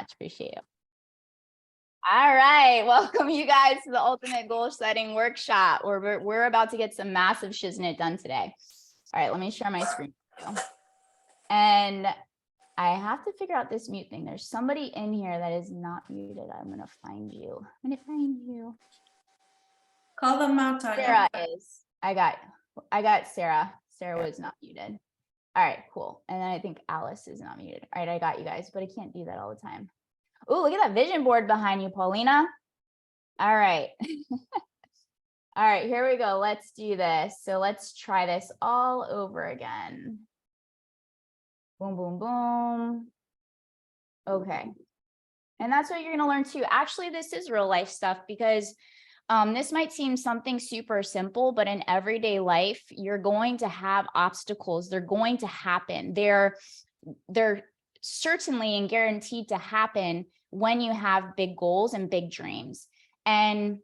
much. Appreciate it. All right, welcome you guys to the Ultimate Goal Setting Workshop. We're about to get some massive shiznit done today. All right, let me share my screen for you. And I have to figure out this mute thing. There's somebody in here that is not muted. I'm gonna find you. I'm gonna find you. Call them out, Tanya. Sarah is. I got Sarah. Sarah was not muted. All right, cool. And then I think Alice is not muted. All right, I got you guys, but I can't do that all the time. Oh, look at that vision board behind you, Paulina. All right. All right, here we go. Let's do this. So let's try this all over again. Boom, boom, boom. Okay. And that's what you're going to learn too. Actually, this is real life stuff because this might seem something super simple, but in everyday life, you're going to have obstacles. They're going to happen. They're certainly and guaranteed to happen when you have big goals and big dreams. And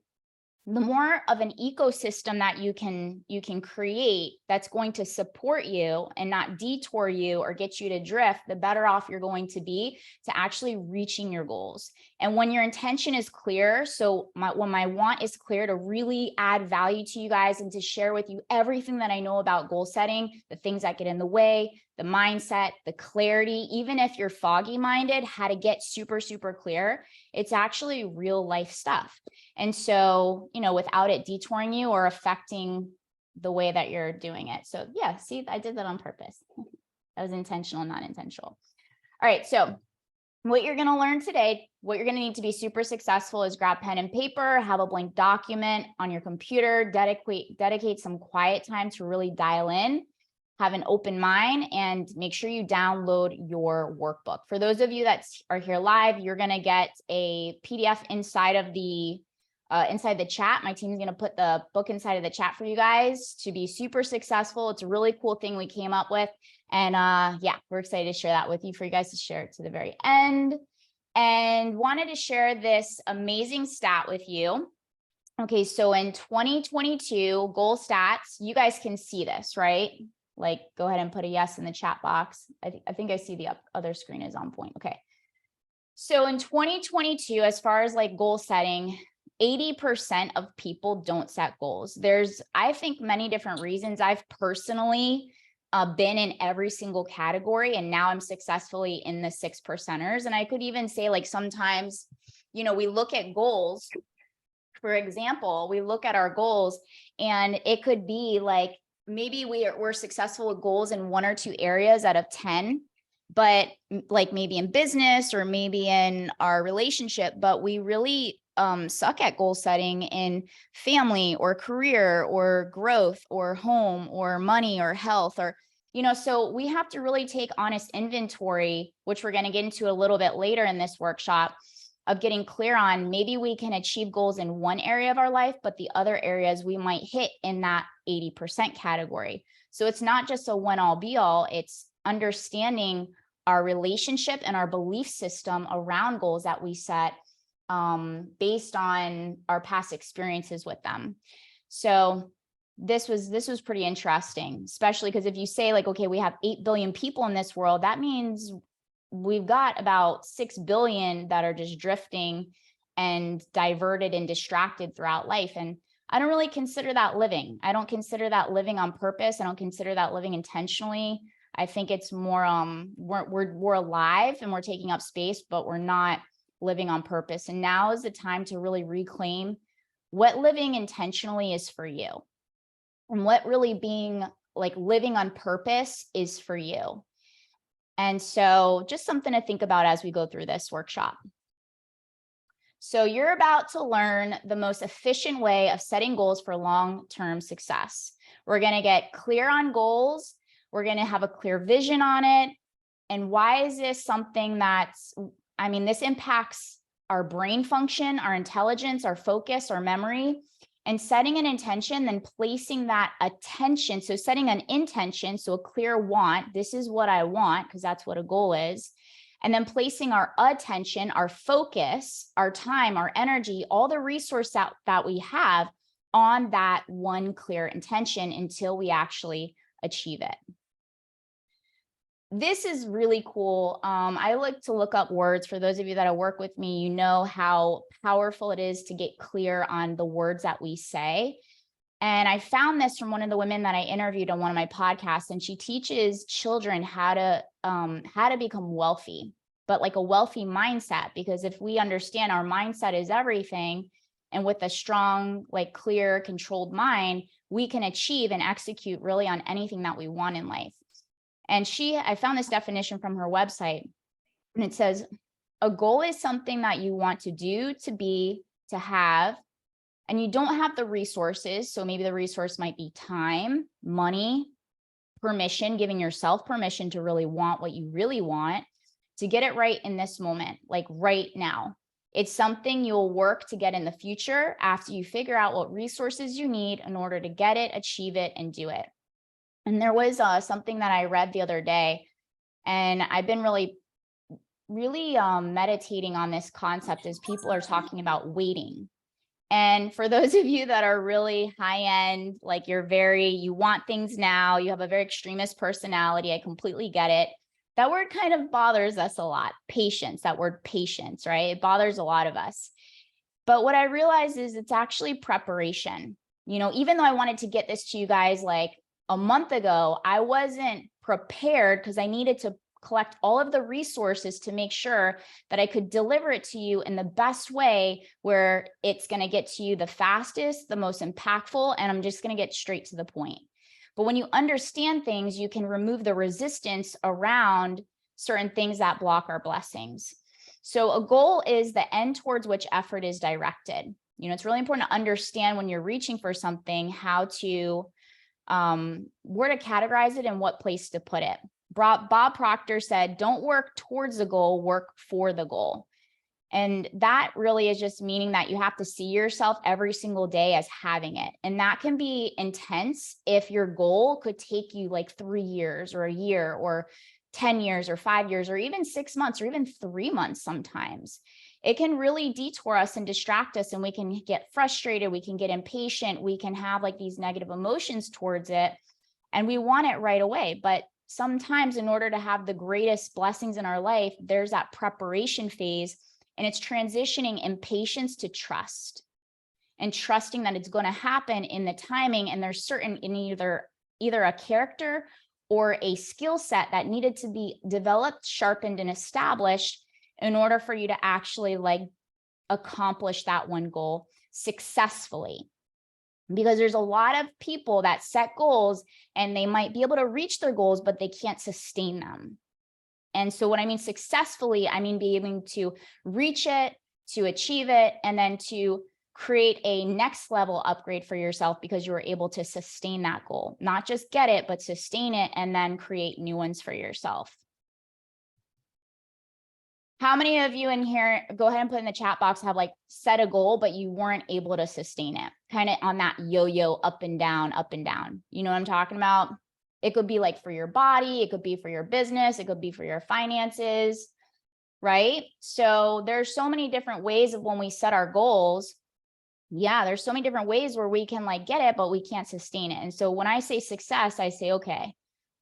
the more of an ecosystem that you can create that's going to support you and not detour you or get you to drift, the better off you're going to be to actually reaching your goals. And when your intention is clear, so when my want is clear to really add value to you guys and to share with you everything that I know about goal setting, the things that get in the way, the mindset, the clarity, even if you're foggy minded, how to get super, super clear, it's actually real life stuff. And so, without it detouring you or affecting the way that you're doing it. So yeah, see, I did that on purpose. That was intentional, not intentional. All right. So what you're going to learn today, what you're going to need to be super successful is grab pen and paper, have a blank document on your computer, dedicate some quiet time to really dial in, have an open mind, and make sure you download your workbook. For those of you that are here live, you're going to get a PDF inside the chat. My team is going to put the book inside of the chat for you guys to be super successful. It's a really cool thing we came up with. And yeah, we're excited to share that with you for you guys to share it to the very end. And wanted to share this amazing stat with you. Okay, so in 2022, goal stats, you guys can see this, right? Like, go ahead and put a yes in the chat box. I think I see the other screen is on point. Okay. So in 2022, as far as like goal setting, 80% of people don't set goals. There's, I think, many different reasons. I've personally been in every single category, and now I'm successfully in the 6%ers. And I could even say, like, sometimes, we look at goals. For example, we look at our goals and it could be like, maybe we're successful with goals in 1 or 2 areas out of 10, but like maybe in business or maybe in our relationship, but we really suck at goal setting in family or career or growth or home or money or health or, so we have to really take honest inventory, which we're going to get into a little bit later in this workshop, of getting clear on maybe we can achieve goals in one area of our life, but the other areas we might hit in that 80% category. So it's not just a one all be all, it's understanding our relationship and our belief system around goals that we set based on our past experiences with them. So this was pretty interesting, especially because if you say like, okay, we have 8 billion people in this world, that means we've got about 6 billion that are just drifting and diverted and distracted throughout life. And I don't really consider that living. I don't consider that living on purpose. I don't consider that living intentionally. I think it's more, we're alive and we're taking up space, but we're not living on purpose. And now is the time to really reclaim what living intentionally is for you and what really being like living on purpose is for you. And so just something to think about as we go through this workshop. So you're about to learn the most efficient way of setting goals for long-term success. We're going to get clear on goals. We're going to have a clear vision on it. And why is this something that's, this impacts our brain function, our intelligence, our focus, our memory, and setting an intention, then placing that attention. So setting an intention, so a clear want, this is what I want, because that's what a goal is. And then placing our attention, our focus, our time, our energy, all the resource that we have on that one clear intention until we actually achieve it. this is really cool. I like to look up words. For those of you that work with me, you know how powerful it is to get clear on the words that we say. And I found this from one of the women that I interviewed on one of my podcasts, and she teaches children how to become wealthy, but like a wealthy mindset. Because if we understand our mindset is everything, and with a strong, like clear, controlled mind, we can achieve and execute really on anything that we want in life. And I found this definition from her website, and it says, a goal is something that you want to do, to be, to have, and you don't have the resources. So maybe the resource might be time, money, permission, giving yourself permission to really want what you really want, to get it right in this moment, like right now. It's something you'll work to get in the future after you figure out what resources you need in order to get it, achieve it, and do it. And there was something that I read the other day, and I've been really meditating on this concept as people are talking about waiting. And for those of you that are really high end, like you want things now, you have a very extremist personality, I completely get it. That word kind of bothers us a lot. Patience, that word patience, right? It bothers a lot of us. But what I realized is it's actually preparation. You know, even though I wanted to get this to you guys like a month ago, I wasn't prepared because I needed to collect all of the resources to make sure that I could deliver it to you in the best way, where it's going to get to you the fastest, the most impactful, and I'm just going to get straight to the point. But when you understand things, you can remove the resistance around certain things that block our blessings. So a goal is the end towards which effort is directed. You know, it's really important to understand when you're reaching for something, how to, where to categorize it and what place to put it. Bob Proctor said, don't work towards the goal, work for the goal. And that really is just meaning that you have to see yourself every single day as having it. And that can be intense if your goal could take you like 3 years or a year or 10 years or 5 years or even 6 months or even 3 months sometimes. It can really detour us and distract us, and we can get frustrated, we can get impatient, we can have like these negative emotions towards it, and we want it right away. But sometimes in order to have the greatest blessings in our life, there's that preparation phase, and it's transitioning impatience to trust and trusting that it's going to happen in the timing. And there's certain in either a character or a skill set that needed to be developed, sharpened, and established in order for you to actually like accomplish that one goal successfully. Because there's a lot of people that set goals and they might be able to reach their goals, but they can't sustain them. And so what I mean successfully, I mean being able to reach it, to achieve it, and then to create a next level upgrade for yourself because you were able to sustain that goal, not just get it, but sustain it and then create new ones for yourself. How many of you in here, go ahead and put in the chat box, have like set a goal, but you weren't able to sustain it, kind of on that yo-yo up and down, up and down. You know what I'm talking about? It could be like for your body, it could be for your business, it could be for your finances, right? So there's so many different ways of when we set our goals. Yeah, there's so many different ways where we can like get it, but we can't sustain it. And so when I say success, I say, okay,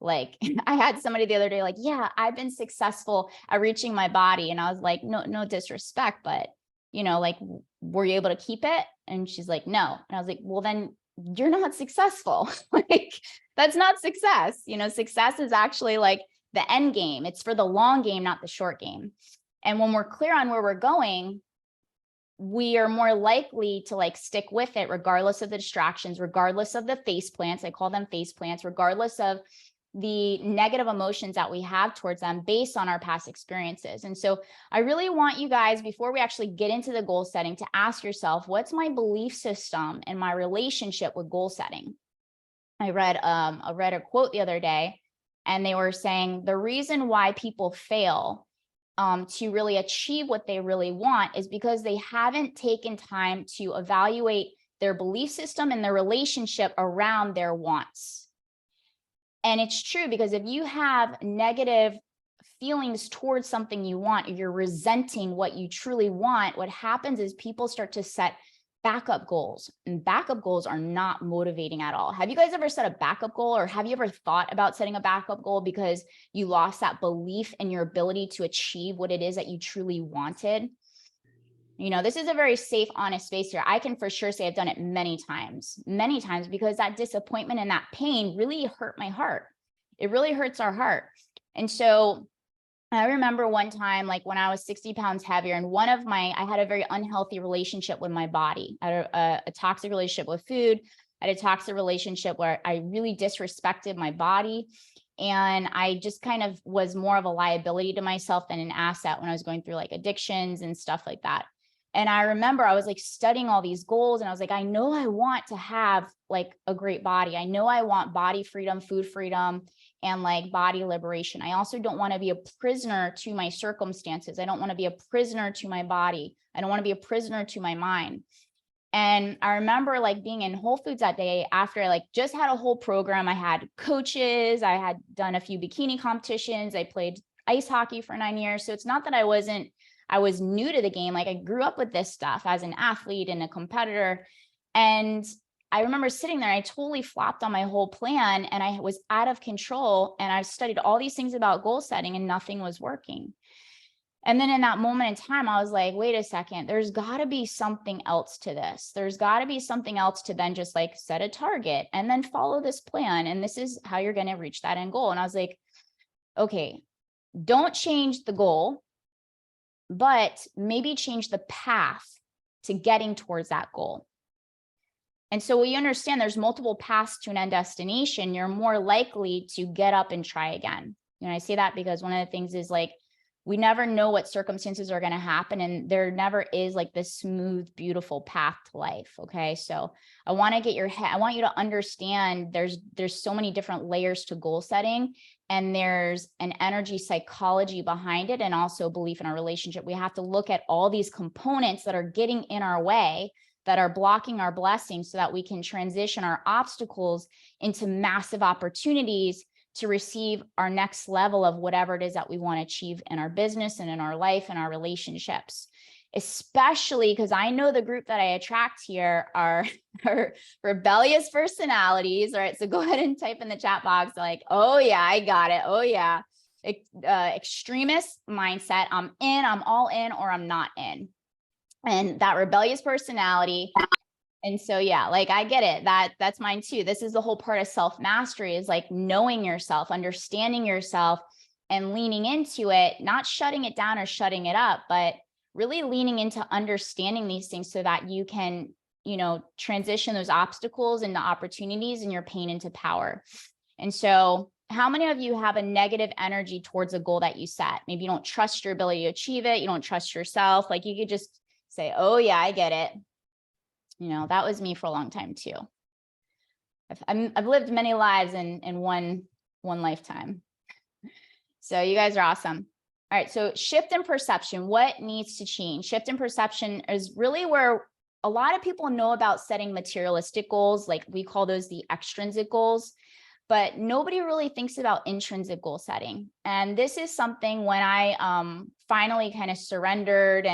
like I had somebody the other day, like, yeah, I've been successful at reaching my body. And I was like, no disrespect, but you know, like, were you able to keep it? And she's like, no. And I was like, well, then you're not successful. Like, that's not success. You know, success is actually like the end game. It's for the long game, not the short game. And when we're clear on where we're going, we are more likely to like stick with it, regardless of the distractions, regardless of the face plants. I call them face plants, regardless of the negative emotions that we have towards them based on our past experiences. And so I really want you guys, before we actually get into the goal setting, to ask yourself, what's my belief system and my relationship with goal setting? I read a quote the other day, and they were saying the reason why people fail to really achieve what they really want is because they haven't taken time to evaluate their belief system and their relationship around their wants. And it's true, because if you have negative feelings towards something you want, or you're resenting what you truly want, what happens is people start to set backup goals, and backup goals are not motivating at all. Have you guys ever set a backup goal, or have you ever thought about setting a backup goal because you lost that belief in your ability to achieve what it is that you truly wanted? You know, this is a very safe, honest space here. I can for sure say I've done it many times, because that disappointment and that pain really hurt my heart. It really hurts our heart. And so I remember one time, like when I was 60 pounds heavier, and I had a very unhealthy relationship with my body. I had a toxic relationship with food. I had a toxic relationship where I really disrespected my body. And I just kind of was more of a liability to myself than an asset when I was going through like addictions and stuff like that. And I remember I was like studying all these goals, and I was like, I know I want to have like a great body. I know I want body freedom, food freedom, and like body liberation. I also don't want to be a prisoner to my circumstances. I don't want to be a prisoner to my body. I don't want to be a prisoner to my mind. And I remember like being in Whole Foods that day after I like just had a whole program. I had coaches, I had done a few bikini competitions, I played ice hockey for 9 years. So it's not that I was new to the game. Like I grew up with this stuff as an athlete and a competitor. And I remember sitting there, I totally flopped on my whole plan, and I was out of control. And I studied all these things about goal setting, and nothing was working. And then in that moment in time, I was like, wait a second, there's got to be something else to this. There's got to be something else to then just like set a target and then follow this plan. And this is how you're going to reach that end goal. And I was like, okay, don't change the goal, but maybe change the path to getting towards that goal. And so we understand there's multiple paths to an end destination. You're more likely to get up and try again. You know, I say that because one of the things is like, we never know what circumstances are going to happen, and there never is like this smooth, beautiful path to life. Okay. So I want to get your head, I want you to understand there's so many different layers to goal setting, and there's an energy psychology behind it, and also belief in our relationship. We have to look at all these components that are getting in our way, that are blocking our blessings, so that we can transition our obstacles into massive opportunities to receive our next level of whatever it is that we want to achieve in our business and in our life and our relationships. Especially because I know the group that I attract here are rebellious personalities. All right, so go ahead and type in the chat box like, oh yeah, I got it. Oh yeah, extremist mindset. I'm in, I'm all in, or I'm not in. And that rebellious personality. And so, yeah, like I get it. That's mine too. This is the whole part of self-mastery, is like knowing yourself, understanding yourself, and leaning into it, not shutting it down or shutting it up, but really leaning into understanding these things so that you can, you know, transition those obstacles into opportunities and your pain into power. And so how many of you have a negative energy towards a goal that you set? Maybe you don't trust your ability to achieve it. You don't trust yourself. Like you could just say, oh yeah, I get it. You know, that was me for a long time too. I've lived many lives in one lifetime. So you guys are awesome. All right, so shift in perception. What needs to change? Shift in perception is really where a lot of people know about setting materialistic goals, like we call those the extrinsic goals, but nobody really thinks about intrinsic goal setting. And this is something when I finally kind of surrendered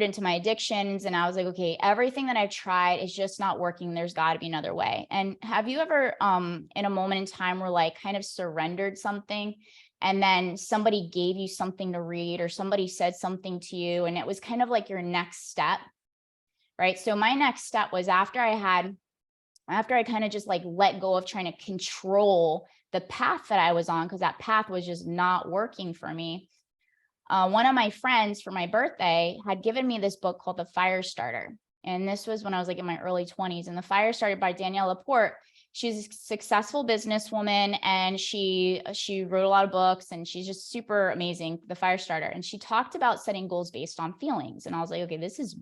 into my addictions, and I was like, okay, everything that I've tried is just not working. There's got to be another way. And have you ever in a moment in time where like kind of surrendered something, and then somebody gave you something to read, or somebody said something to you, and it was kind of like your next step, right? So my next step was after I kind of just like let go of trying to control the path that I was on, because that path was just not working for me. One of my friends for my birthday had given me this book called The Fire Starter. And this was when I was like in my early 20s. And The Fire Starter by Danielle LaPorte. She's a successful businesswoman, and she wrote a lot of books, and she's just super amazing, The Fire Starter. And she talked about setting goals based on feelings. And I was like, okay, this is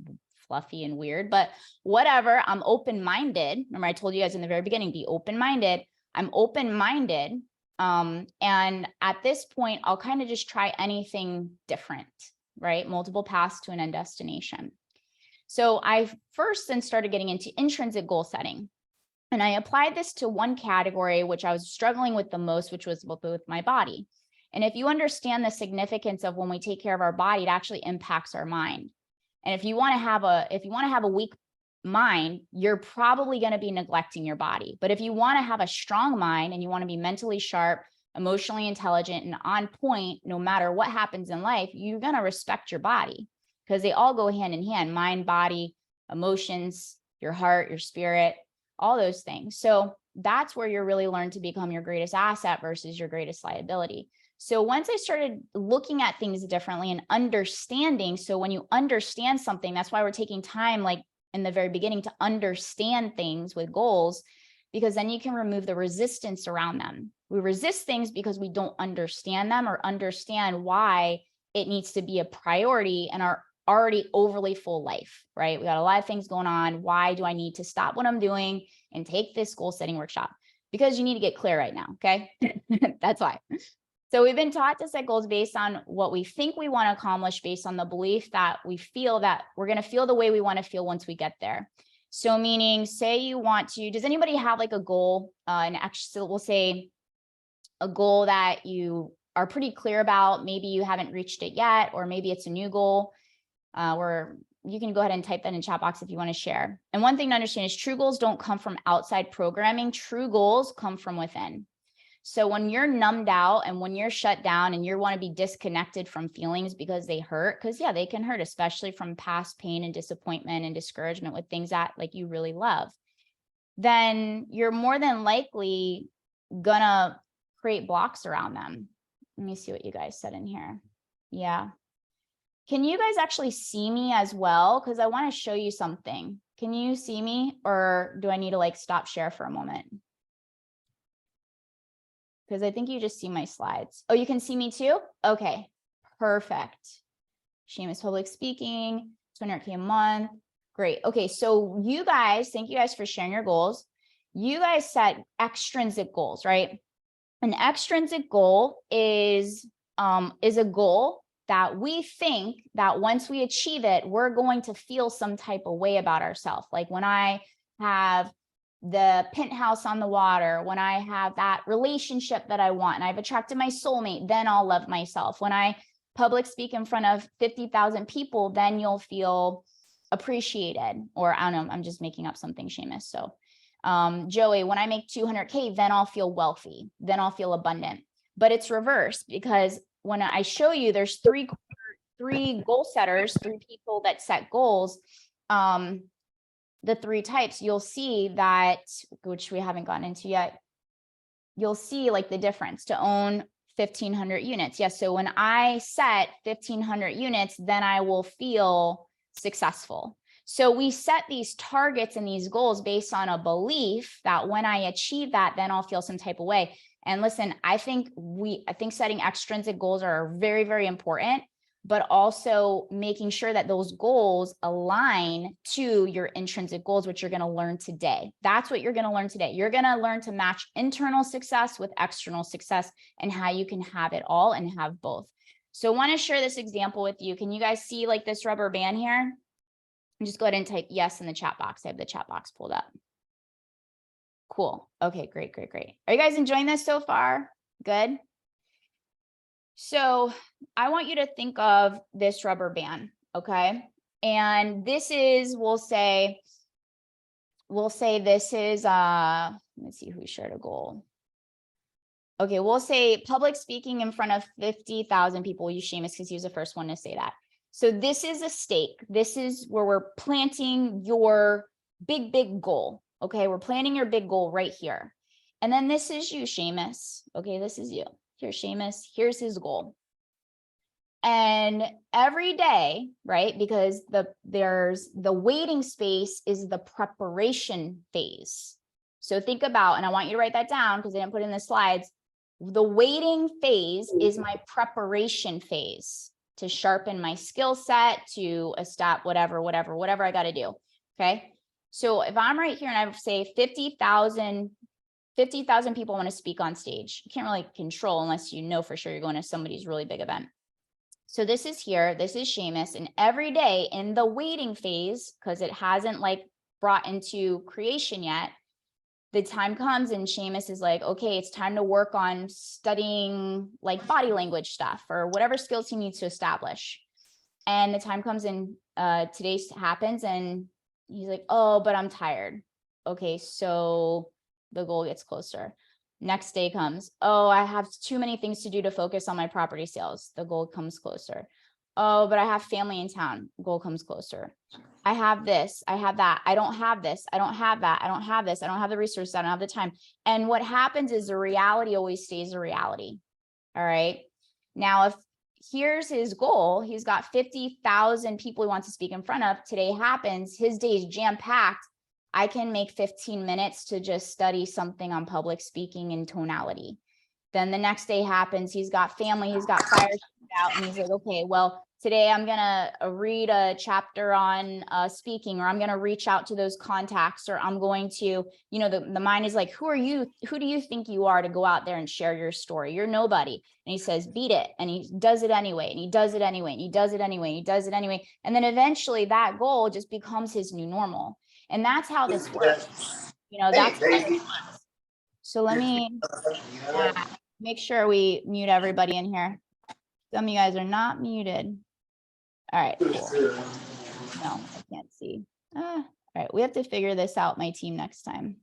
fluffy and weird, but whatever. I'm open-minded. Remember, I told you guys in the very beginning, be open-minded. I'm open-minded. And at this point, I'll kind of just try anything different, right? Multiple paths to an end destination. So I first then started getting into intrinsic goal setting. And I applied this to one category, which I was struggling with the most, which was with my body. And if you understand the significance of when we take care of our body, it actually impacts our mind. And if you want to have a weak mind, you're probably going to be neglecting your body. But if you want to have a strong mind and you want to be mentally sharp, emotionally intelligent, and on point, no matter what happens in life, you're going to respect your body because they all go hand in hand: mind, body, emotions, your heart, your spirit, all those things. So that's where you're really learn to become your greatest asset versus your greatest liability. So once I started looking at things differently and understanding, so when you understand something, that's why we're taking time, like in the very beginning, to understand things with goals, because then you can remove the resistance around them. We resist things because we don't understand them or understand why it needs to be a priority in our already overly full life, right? We got a lot of things going on. Why do I need to stop what I'm doing and take this goal setting workshop? Because you need to get clear right now, okay? That's why. So we've been taught to set goals based on what we think we want to accomplish, based on the belief that we feel that we're going to feel the way we want to feel once we get there. So meaning, say you want to, does anybody have like a goal, so we'll say a goal that you are pretty clear about, maybe you haven't reached it yet, or maybe it's a new goal, where you can go ahead and type that in chat box if you want to share. And one thing to understand is true goals don't come from outside programming. True goals come from within. So when you're numbed out and when you're shut down and you want to be disconnected from feelings because they hurt, because yeah, they can hurt, especially from past pain and disappointment and discouragement with things that like you really love, then you're more than likely gonna create blocks around them. Let me see what you guys said in here. Yeah. Can you guys actually see me as well? Because I want to show you something. Can you see me, or do I need to like stop share for a moment? Because I think you just see my slides. Oh, you can see me too? Okay, perfect. Seamus public speaking, 200K a month. Great. Okay, so you guys, thank you guys for sharing your goals. You guys set extrinsic goals, right? An extrinsic goal is a goal that we think that once we achieve it, we're going to feel some type of way about ourselves. Like when I have the penthouse on the water, when I have that relationship that I want and I've attracted my soulmate, then I'll love myself. When I public speak in front of 50,000 people, then you'll feel appreciated. Or I don't know, I'm just making up something, Seamus. So Joey, when I make 200K, then I'll feel wealthy, then I'll feel abundant. But it's reversed, because when I show you, there's three goal setters, three people that set goals. The three types, you'll see that, which we haven't gotten into yet, you'll see like the difference to own 1,500 units. Yes. So when I set 1,500 units, then I will feel successful. So we set these targets and these goals based on a belief that when I achieve that, then I'll feel some type of way. And listen, I think setting extrinsic goals are very, very important, but also making sure that those goals align to your intrinsic goals, which you're going to learn today. That's what you're going to learn today. You're going to learn to match internal success with external success and how you can have it all and have both. So I want to share this example with you. Can you guys see like this rubber band here? Just go ahead and type yes in the chat box. I have the chat box pulled up. Cool. Okay, great, great, great. Are you guys enjoying this so far? Good. So I want you to think of this rubber band, okay? And this is, we'll say this is, let's see who shared a goal. Okay, we'll say public speaking in front of 50,000 people. We'll use Seamus because he was the first one to say that. So this is a stake. This is where we're planting your big, big goal. Okay, we're planting your big goal right here. And then this is you, Seamus. Okay, this is you. Here's Seamus. Here's his goal. And every day, right, because there's the waiting space is the preparation phase. So think about, and I want you to write that down because I didn't put it in the slides. The waiting phase is my preparation phase to sharpen my skill set, to establish whatever I got to do. Okay. So if I'm right here and I say 50,000 people want to speak on stage, you can't really control unless you know for sure you're going to somebody's really big event. So this is here, this is Seamus, and every day in the waiting phase, because it hasn't like brought into creation yet, the time comes and Seamus is like, okay, it's time to work on studying like body language stuff or whatever skills he needs to establish. And the time comes and today happens and He's like, oh, but I'm tired. Okay, so the goal gets closer. Next day comes, oh, I have too many things to do to focus on my property sales. The goal comes closer. Oh, but I have family in town. Goal comes closer. I have this, I have that. I don't have this. I don't have that. I don't have this. I don't have the resources. I don't have the time. And what happens is the reality always stays a reality. All right. Now, if here's his goal, he's got 50,000 people he wants to speak in front of. Today happens, his day is jam packed. I can make 15 minutes to just study something on public speaking and tonality. Then the next day happens, he's got family, he's got fire out, and he's like, okay, well, today I'm gonna read a chapter on speaking, or I'm gonna reach out to those contacts, or I'm going to, you know, the mind is like, who are you? Who do you think you are to go out there and share your story? You're nobody. And he says, beat it. And he does it anyway, and he does it anyway, and he does it anyway, and he does it anyway. And then eventually that goal just becomes his new normal. And that's how this works. You know, that's how this works. So let me make sure we mute everybody in here. Some of you guys are not muted. All right, cool. No, I can't see. All right, we have to figure this out, my team, next time.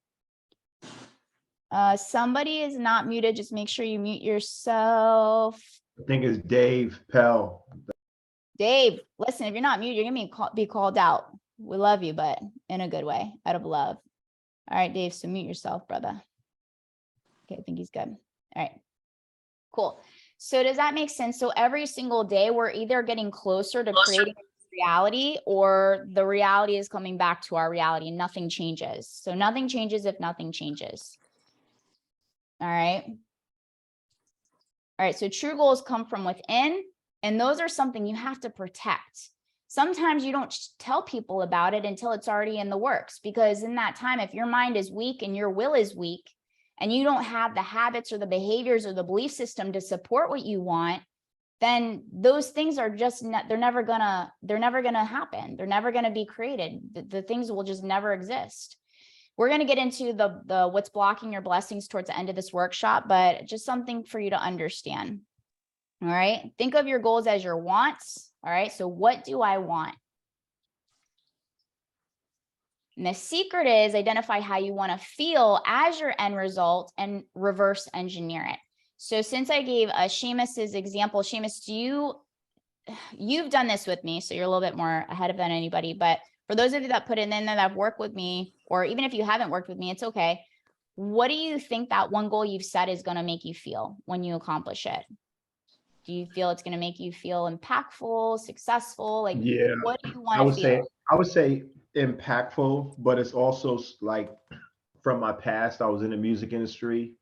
Somebody is not muted. Just make sure you mute yourself. I think it's Dave Pell. Dave, listen, if you're not muted, you're gonna be called out. We love you, but in a good way, out of love. All right, Dave, so mute yourself, brother. Okay, I think he's good. All right, cool. So does that make sense? So every single day, we're either getting closer to creating reality, or the reality is coming back to our reality and nothing changes. So nothing changes if nothing changes. All right. All right, so true goals come from within, and those are something you have to protect. Sometimes you don't tell people about it until it's already in the works, because in that time, if your mind is weak and your will is weak, and you don't have the habits or the behaviors or the belief system to support what you want, then those things are just they're never gonna happen. They're never gonna be created. The things will just never exist. We're gonna get into the what's blocking your blessings towards the end of this workshop, but just something for you to understand. All right. Think of your goals as your wants. All right. So what do I want? And the secret is identify how you want to feel as your end result and reverse engineer it. So since I gave Seamus's example, Seamus, you've done this with me, so you're a little bit more ahead of than anybody, but for those of you that put it in there that have worked with me, or even if you haven't worked with me, it's okay. What do you think that one goal you've set is going to make you feel when you accomplish it? Do you feel it's going to make you feel impactful, successful? Like, Yeah, what do you want to feel? I would say impactful, but it's also like from my past, I was in the music industry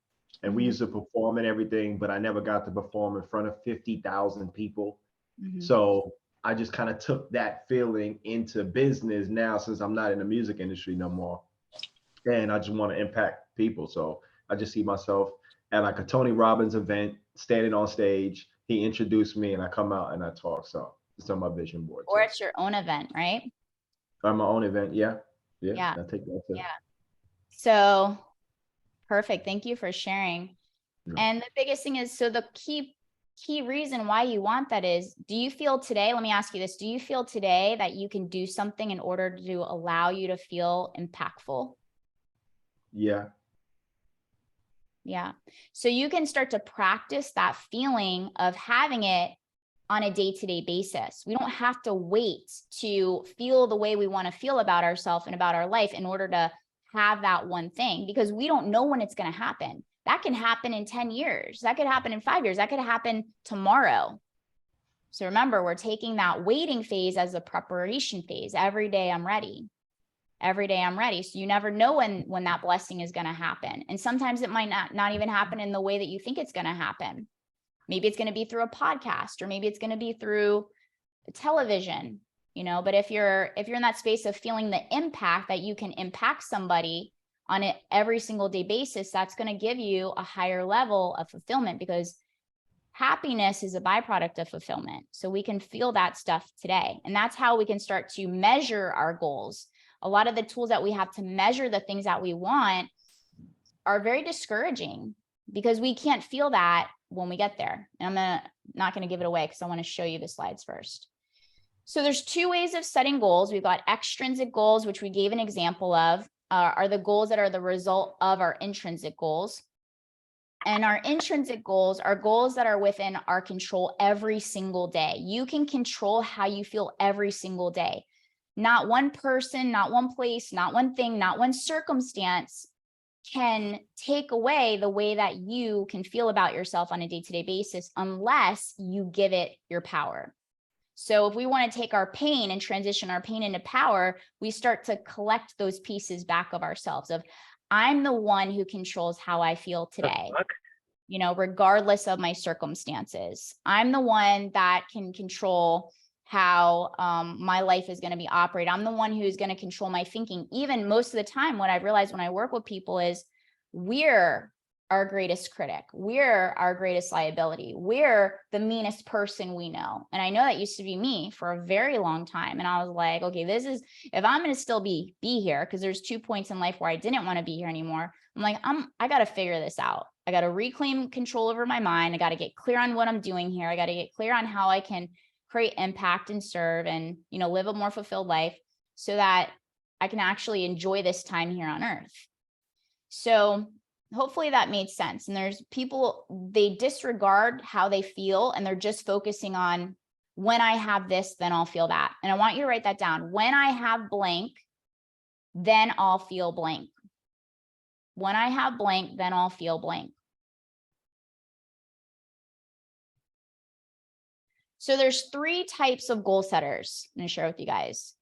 and we used to perform and everything, but I never got to perform in front of 50,000 people. So I just kind of took that feeling into business now, since I'm not in the music industry no more. And I just want to impact people. So I just see myself at like a Tony Robbins event, standing on stage. He introduced me and I come out and I talk. So it's on my vision board. Or it's your own event, right? On my own event. Yeah. Yeah. I take that too. Yeah. So perfect. Thank you for sharing. Yeah. And the biggest thing is, so the key reason why you want that is, do you feel today, let me ask you this, do you feel today that you can do something in order to allow you to feel impactful? Yeah. Yeah. So you can start to practice that feeling of having it on a day-to-day basis. We don't have to wait to feel the way we want to feel about ourselves and about our life in order to have that one thing, because we don't know when it's going to happen. That can happen in 10 years. That could happen in 5 years. That could happen tomorrow. So remember, we're taking that waiting phase as a preparation phase. Every day I'm ready. Every day I'm ready. So you never know when that blessing is going to happen. And sometimes it might not even happen in the way that you think it's going to happen. Maybe it's going to be through a podcast, or maybe it's going to be through television, you know, but if you're in that space of feeling the impact that you can impact somebody on an every single day basis, that's going to give you a higher level of fulfillment, because happiness is a byproduct of fulfillment. So we can feel that stuff today. And that's how we can start to measure our goals. A lot of the tools that we have to measure the things that we want are very discouraging, because we can't feel that when we get there. And I'm not going to give it away because I want to show you the slides first. So there's two ways of setting goals. We've got extrinsic goals, which we gave an example of, are the goals that are the result of our intrinsic goals. And our intrinsic goals are goals that are within our control every single day. You can control how you feel every single day. Not one person, not one place, not one thing, not one circumstance can take away the way that you can feel about yourself on a day-to-day basis unless you give it your power. So if we want to take our pain and transition our pain into power, we start to collect those pieces back of ourselves of, I'm the one who controls how I feel today, you know, regardless of my circumstances. I'm the one that can control how my life is going to be operated. I'm the one who's going to control my thinking. Even most of the time, what I realize when I work with people is we're our greatest critic. We're our greatest liability. We're the meanest person we know. And I know that used to be me for a very long time. And I was like, okay, this is, if I'm going to still be here, because there's 2 points in life where I didn't want to be here anymore. I'm like, I got to figure this out. I got to reclaim control over my mind. I got to get clear on what I'm doing here. I got to get clear on how I can create impact and serve and, you know, live a more fulfilled life so that I can actually enjoy this time here on earth. So hopefully that made sense. And there's people, they disregard how they feel and they're just focusing on, when I have this, then I'll feel that. And I want you to write that down. When I have blank, then I'll feel blank. When I have blank, then I'll feel blank. So there's 3 types of goal setters I'm going to share with you guys.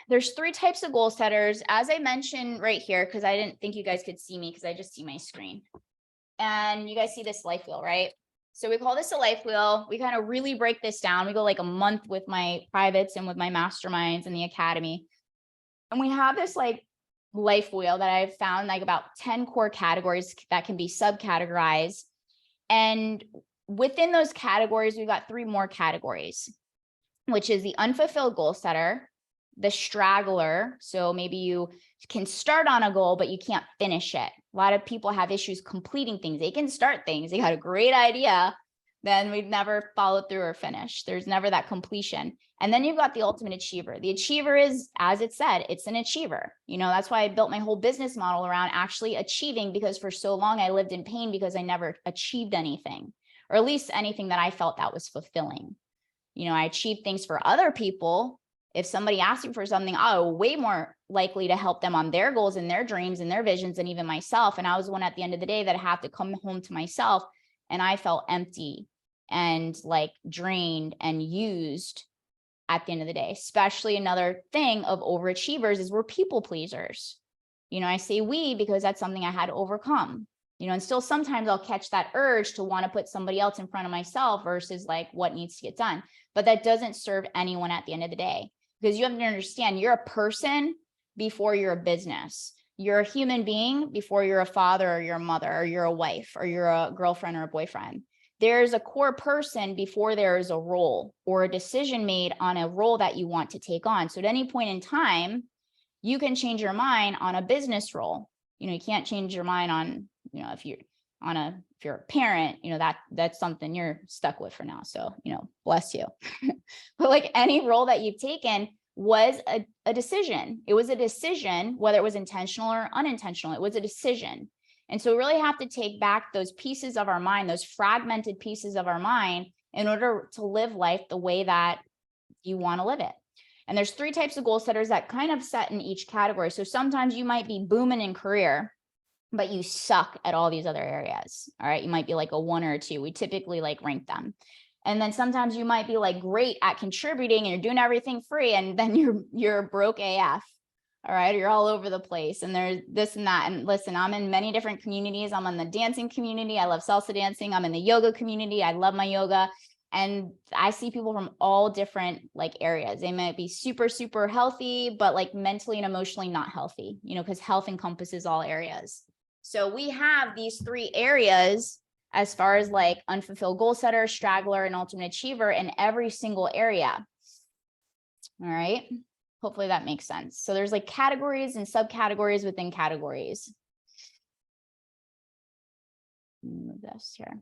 There's 3 types of goal setters, as I mentioned right here, because I didn't think you guys could see me because I just see my screen. And you guys see this life wheel, right? So we call this a life wheel. We kind of really break this down. We go like a month with my privates and with my masterminds in the academy. And we have this like life wheel that I've found like about 10 core categories that can be subcategorized. And within those categories, we've got 3 more categories, which is the unfulfilled goal setter, the straggler. So maybe you can start on a goal, but you can't finish it. A lot of people have issues completing things. They can start things. They got a great idea, then we'd never follow through or finish. There's never that completion. And then you've got the ultimate achiever. The achiever is, as it said, it's an achiever. You know, that's why I built my whole business model around actually achieving, because for so long I lived in pain because I never achieved anything, or at least anything that I felt that was fulfilling. You know, I achieved things for other people. If somebody asked me for something, I was way more likely to help them on their goals and their dreams and their visions than even myself. And I was one at the end of the day that had to come home to myself, and I felt empty and like drained and used at the end of the day. Especially another thing of overachievers is we're people pleasers. You know, I say we because that's something I had to overcome. You know, and still sometimes I'll catch that urge to want to put somebody else in front of myself versus like what needs to get done. But that doesn't serve anyone at the end of the day, because you have to understand you're a person before you're a business. You're a human being before you're a father or you're a mother or you're a wife or you're a girlfriend or a boyfriend. There's a core person before there is a role or a decision made on a role that you want to take on. So at any point in time, you can change your mind on a business role. You know, you can't change your mind on, you know, if you're a parent, you know, that's something you're stuck with for now. So, you know, bless you. But like any role that you've taken was a decision. It was a decision, whether it was intentional or unintentional, it was a decision. And so we really have to take back those pieces of our mind, those fragmented pieces of our mind, in order to live life the way that you want to live it. And there's 3 types of goal setters that kind of set in each category. So sometimes you might be booming in career, but you suck at all these other areas. All right. You might be like a 1 or a 2. We typically like rank them. And then sometimes you might be like great at contributing and you're doing everything free, and then you're broke AF. All right. You're all over the place and there's this and that. And listen, I'm in many different communities. I'm in the dancing community. I love salsa dancing. I'm in the yoga community. I love my yoga. And I see people from all different like areas. They might be super, super healthy, but like mentally and emotionally not healthy, you know, because health encompasses all areas. So we have these 3 areas as far as like unfulfilled goal setter, straggler, and ultimate achiever in every single area. All right. Hopefully that makes sense. So there's like categories and subcategories within categories. Move this here.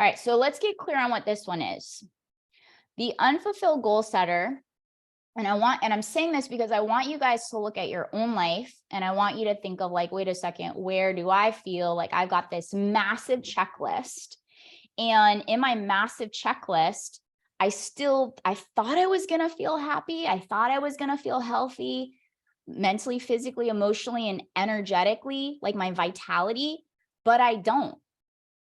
All right, so let's get clear on what this one is. The unfulfilled goal setter, and I'm saying this because I want you guys to look at your own life, and I want you to think of like, wait a second, where do I feel like I've got this massive checklist? And in my massive checklist, I thought I was going to feel happy. I thought I was going to feel healthy, mentally, physically, emotionally, and energetically, like my vitality, but I don't.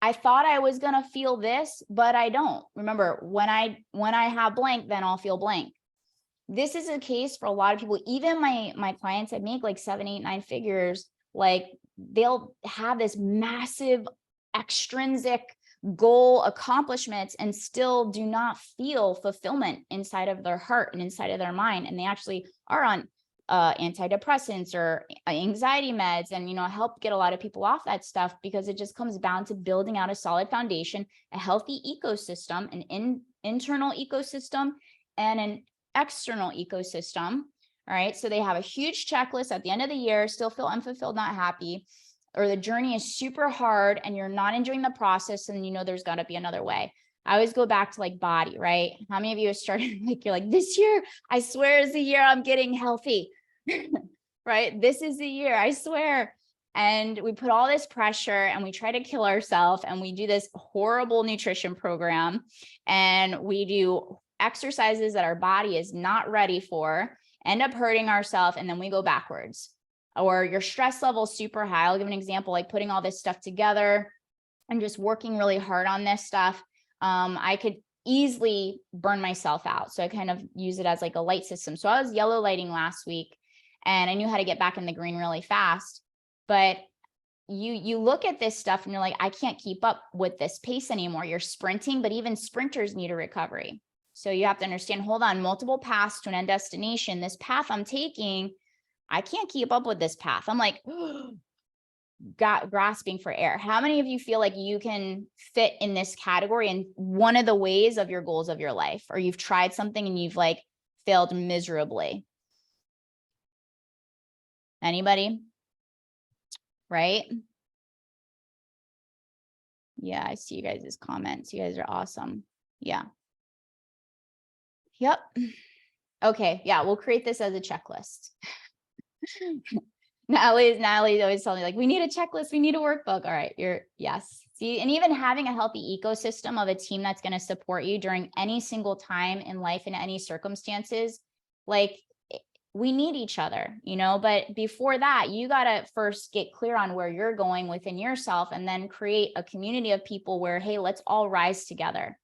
I thought I was going to feel this, but I don't. Remember, when I have blank, then I'll feel blank. This is a case for a lot of people. Even my clients that make like 7, 8, 9 figures, like they'll have this massive extrinsic goal accomplishments and still do not feel fulfillment inside of their heart and inside of their mind. And they actually are on antidepressants or anxiety meds, and help get a lot of people off that stuff, because it just comes down to building out a solid foundation, a healthy ecosystem, an internal ecosystem and an external ecosystem. All right, so they have a huge checklist at the end of the year, still feel unfulfilled, not happy, or the journey is super hard and you're not enjoying the process, and there's got to be another way. I always go back to like body, right? How many of you have started like, you're like, this year, I swear is the year I'm getting healthy, right? This is the year, I swear. And we put all this pressure and we try to kill ourselves, and we do this horrible nutrition program, and we do exercises that our body is not ready for, end up hurting ourselves, and then we go backwards. Or your stress level is super high. I'll give an example, like putting all this stuff together and just working really hard on this stuff. I could easily burn myself out. So I kind of use it as like a light system. So I was yellow lighting last week, and I knew how to get back in the green really fast. But you look at this stuff and you're like, I can't keep up with this pace anymore. You're sprinting, but even sprinters need a recovery. So you have to understand, hold on, multiple paths to an end destination. This path I'm taking, I can't keep up with this path. I'm like, grasping for air. How many of you feel like you can fit in this category in one of the ways of your goals of your life, or you've tried something and you've like failed miserably? Anybody? Right? Yeah, I see you guys' comments. You guys are awesome. Yeah. Yep. Okay. Yeah, we'll create this as a checklist. Natalie's always telling me like, we need a checklist, we need a workbook. All right, yes. See, and even having a healthy ecosystem of a team that's going to support you during any single time in life, in any circumstances, like we need each other, but before that, you got to first get clear on where you're going within yourself, and then create a community of people where, hey, let's all rise together.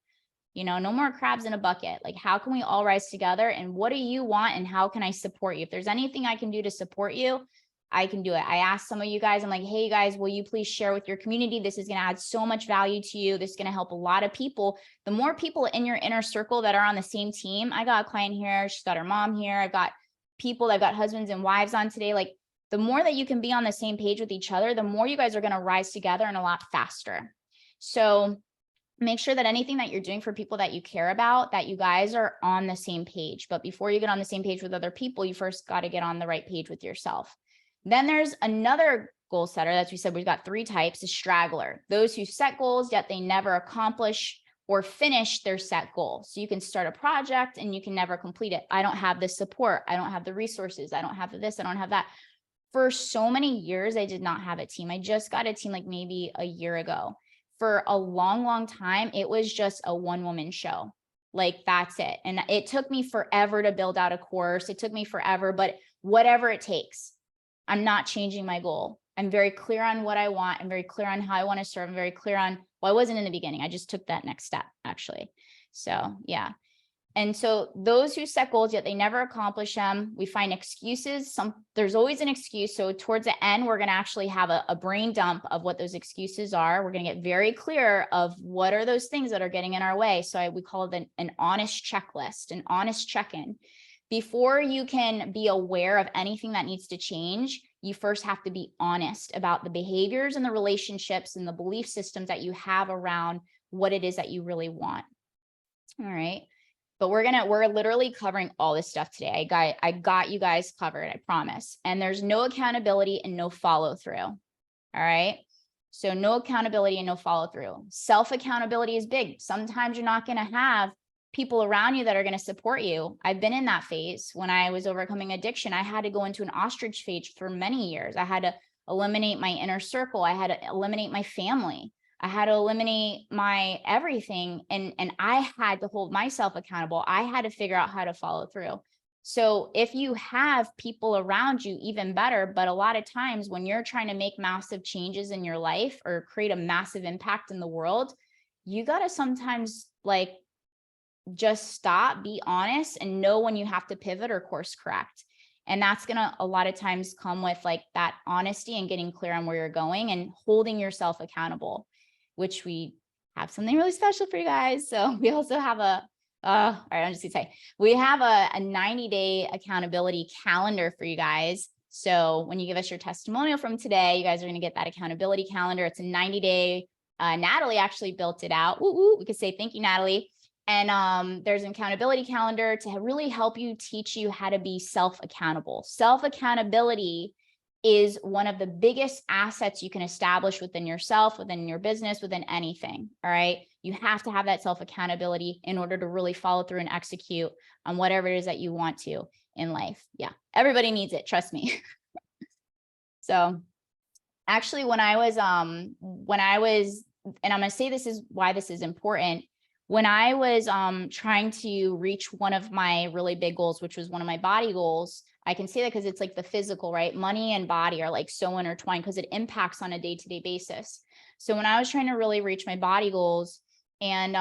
No more crabs in a bucket. Like, how can we all rise together, and what do you want, and how can I support you? If there's anything I can do to support you, I can do it. I asked some of you guys, I'm like, hey, you guys, will you please share with your community? This is going to add so much value to you. This is going to help a lot of people. The more people in your inner circle that are on the same team, I got a client here, she's got her mom here. I've got people, I've got husbands and wives on today. Like, the more that you can be on the same page with each other, the more you guys are going to rise together and a lot faster. So make sure that anything that you're doing for people that you care about, that you guys are on the same page. But before you get on the same page with other people, you first got to get on the right page with yourself. Then there's another goal setter. That's, we said we've got 3 types: a straggler, those who set goals, yet they never accomplish or finish their set goal. So you can start a project and you can never complete it. I don't have the support. I don't have the resources. I don't have this. I don't have that. For so many years, I did not have a team. I just got a team like maybe a year ago. For a long, long time, it was just a one-woman show. Like, that's it. And it took me forever to build out a course. It took me forever, but whatever it takes, I'm not changing my goal. I'm very clear on what I want. I'm very clear on how I want to serve. I'm very clear on, well, I wasn't in the beginning. I just took that next step, actually. So yeah. And so those who set goals, yet they never accomplish them, we find excuses. There's always an excuse. So towards the end, we're going to actually have a brain dump of what those excuses are. We're going to get very clear of what are those things that are getting in our way. So we call it an honest checklist, an honest check-in. Before you can be aware of anything that needs to change, you first have to be honest about the behaviors and the relationships and the belief systems that you have around what it is that you really want. All right. But we're literally covering all this stuff today. I got you guys covered, I promise. And there's no accountability and no follow through. All right. So no accountability and no follow through. Self accountability is big. Sometimes you're not going to have people around you that are going to support you. I've been in that phase. When I was overcoming addiction, I had to go into an ostrich phase for many years. I had to eliminate my inner circle. I had to eliminate my family. I had to eliminate my everything. And I had to hold myself accountable. I had to figure out how to follow through. So if you have people around you, even better. But a lot of times when you're trying to make massive changes in your life or create a massive impact in the world, you got to sometimes like just stop, be honest, and know when you have to pivot or course correct. And that's going to a lot of times come with like that honesty and getting clear on where you're going and holding yourself accountable, which we have something really special for you guys. So we also have all right, I'm just gonna say, we have a 90-day accountability calendar for you guys. So when you give us your testimonial from today, you guys are gonna get that accountability calendar. It's a 90-day, Natalie actually built it out. We could say, thank you, Natalie. And there's an accountability calendar to really help you, teach you how to be self-accountable. Self-accountability is one of the biggest assets you can establish within yourself, within your business, within anything. All right. You have to have that self-accountability in order to really follow through and execute on whatever it is that you want to in life. Yeah. Everybody needs it. Trust me. So actually, when I was, and I'm going to say this is why this is important. When I was trying to reach one of my really big goals, which was one of my body goals, I can say that because it's like the physical, right? Money and body are like so intertwined because it impacts on a day-to-day basis. So when I was trying to really reach my body goals, and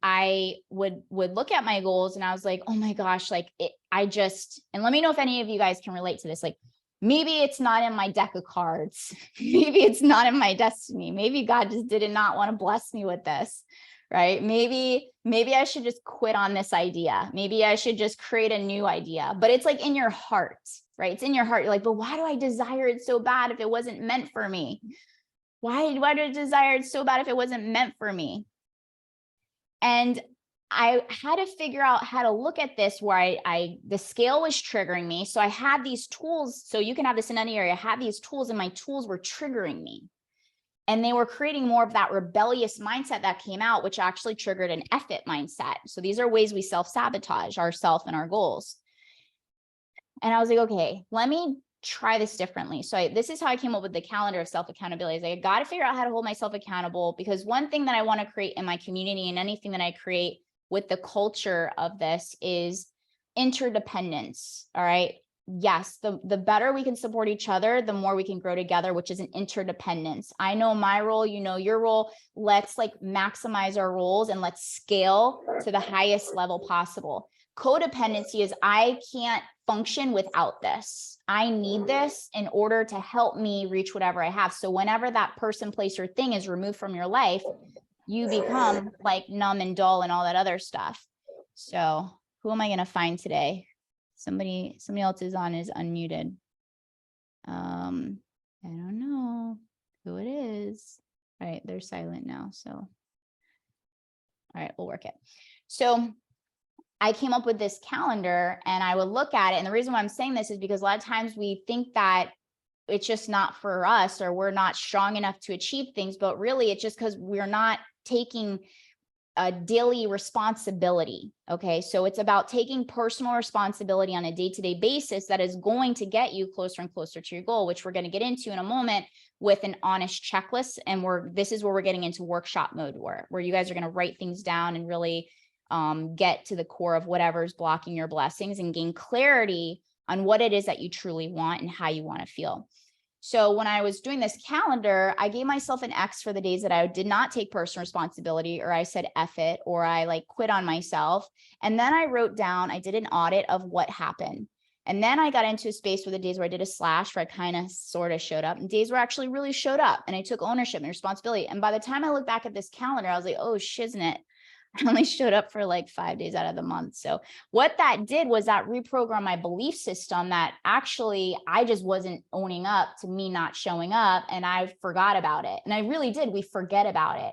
I would look at my goals and I was like, oh my gosh, like and let me know if any of you guys can relate to this. Like, maybe it's not in my deck of cards. Maybe it's not in my destiny. Maybe God just did not want to bless me with this. Right? Maybe I should just quit on this idea. Maybe I should just create a new idea, but it's like in your heart, right? It's in your heart. You're like, but why do I desire it so bad if it wasn't meant for me? Why do I desire it so bad if it wasn't meant for me? And I had to figure out how to look at this where the scale was triggering me. So I had these tools. So you can have this in any area. I had these tools and my tools were triggering me. And they were creating more of that rebellious mindset that came out, which actually triggered an F-it mindset. So these are ways we self-sabotage ourselves and our goals. And I was like, okay, let me try this differently. So this is how I came up with the calendar of self-accountability. I got to figure out how to hold myself accountable, because one thing that I want to create in my community and anything that I create with the culture of this is interdependence. All right. Yes, the better we can support each other, the more we can grow together, which is an interdependence. I know my role, you know your role. Let's like maximize our roles and let's scale to the highest level possible. Codependency is I can't function without this. I need this in order to help me reach whatever I have. So whenever that person, place, or thing is removed from your life, you become like numb and dull and all that other stuff. So who am I going to find today? Somebody else is unmuted. I don't know who it is. All right, they're silent now. So, all right, we'll work it. So I came up with this calendar and I would look at it. And the reason why I'm saying this is because a lot of times we think that it's just not for us or we're not strong enough to achieve things, but really it's just because we're not taking a daily responsibility. Okay. So it's about taking personal responsibility on a day-to-day basis that is going to get you closer and closer to your goal, which we're going to get into in a moment with an honest checklist. And this is where we're getting into workshop mode where you guys are going to write things down and really get to the core of whatever's blocking your blessings and gain clarity on what it is that you truly want and how you want to feel. So when I was doing this calendar, I gave myself an X for the days that I did not take personal responsibility, or I said F it, or I like quit on myself. And then I wrote down, I did an audit of what happened. And then I got into a space where the days where I did a slash, where I kind of sort of showed up, and days where I actually really showed up and I took ownership and responsibility. And by the time I look back at this calendar, I was like, oh, shiznit. I only showed up for like 5 days out of the month. So what that did was that reprogrammed my belief system that actually I just wasn't owning up to me not showing up, and I forgot about it. And I really did. We forget about it.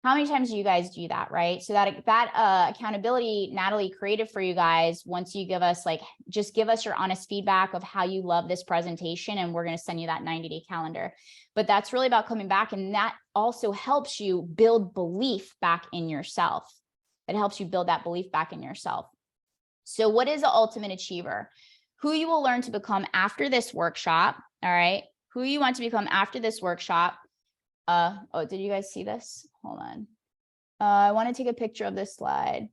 How many times do you guys do that, right? So that accountability Natalie created for you guys, once you give us just give us your honest feedback of how you love this presentation, and we're going to send you that 90-day calendar. But that's really about coming back, and that also helps you build belief back in yourself. It helps you build that belief back in yourself. So what is the ultimate achiever? Who you will learn to become after this workshop, all right? Who you want to become after this workshop. Oh, did you guys see this? Hold on. I want to take a picture of this slide.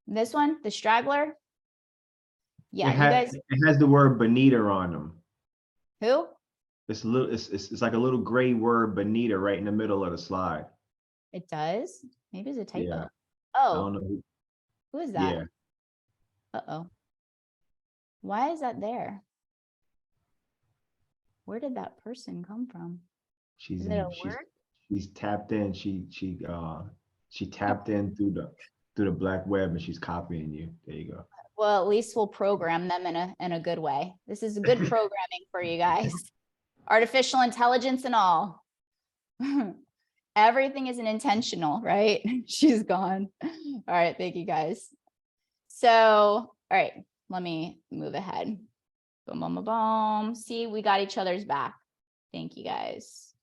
This one, the straggler. Yeah, you guys. It has the word Bonita on them. Who? It's like a little gray word Bonita right in the middle of the slide. It does. Maybe it's a typo. Yeah. Oh, I don't know. who is that? Yeah. Uh-oh. Why is that there? Where did that person come from? She's Is it a word? She's tapped in. She tapped in through the black web, and she's copying you. There you go. Well, at least we'll program them in a good way. This is good programming for you guys. Artificial intelligence and all. Everything is an intentional, right? She's gone. All right, thank you guys. So, all right, let me move ahead. Boom, boom, boom, boom. See, we got each other's back. Thank you guys.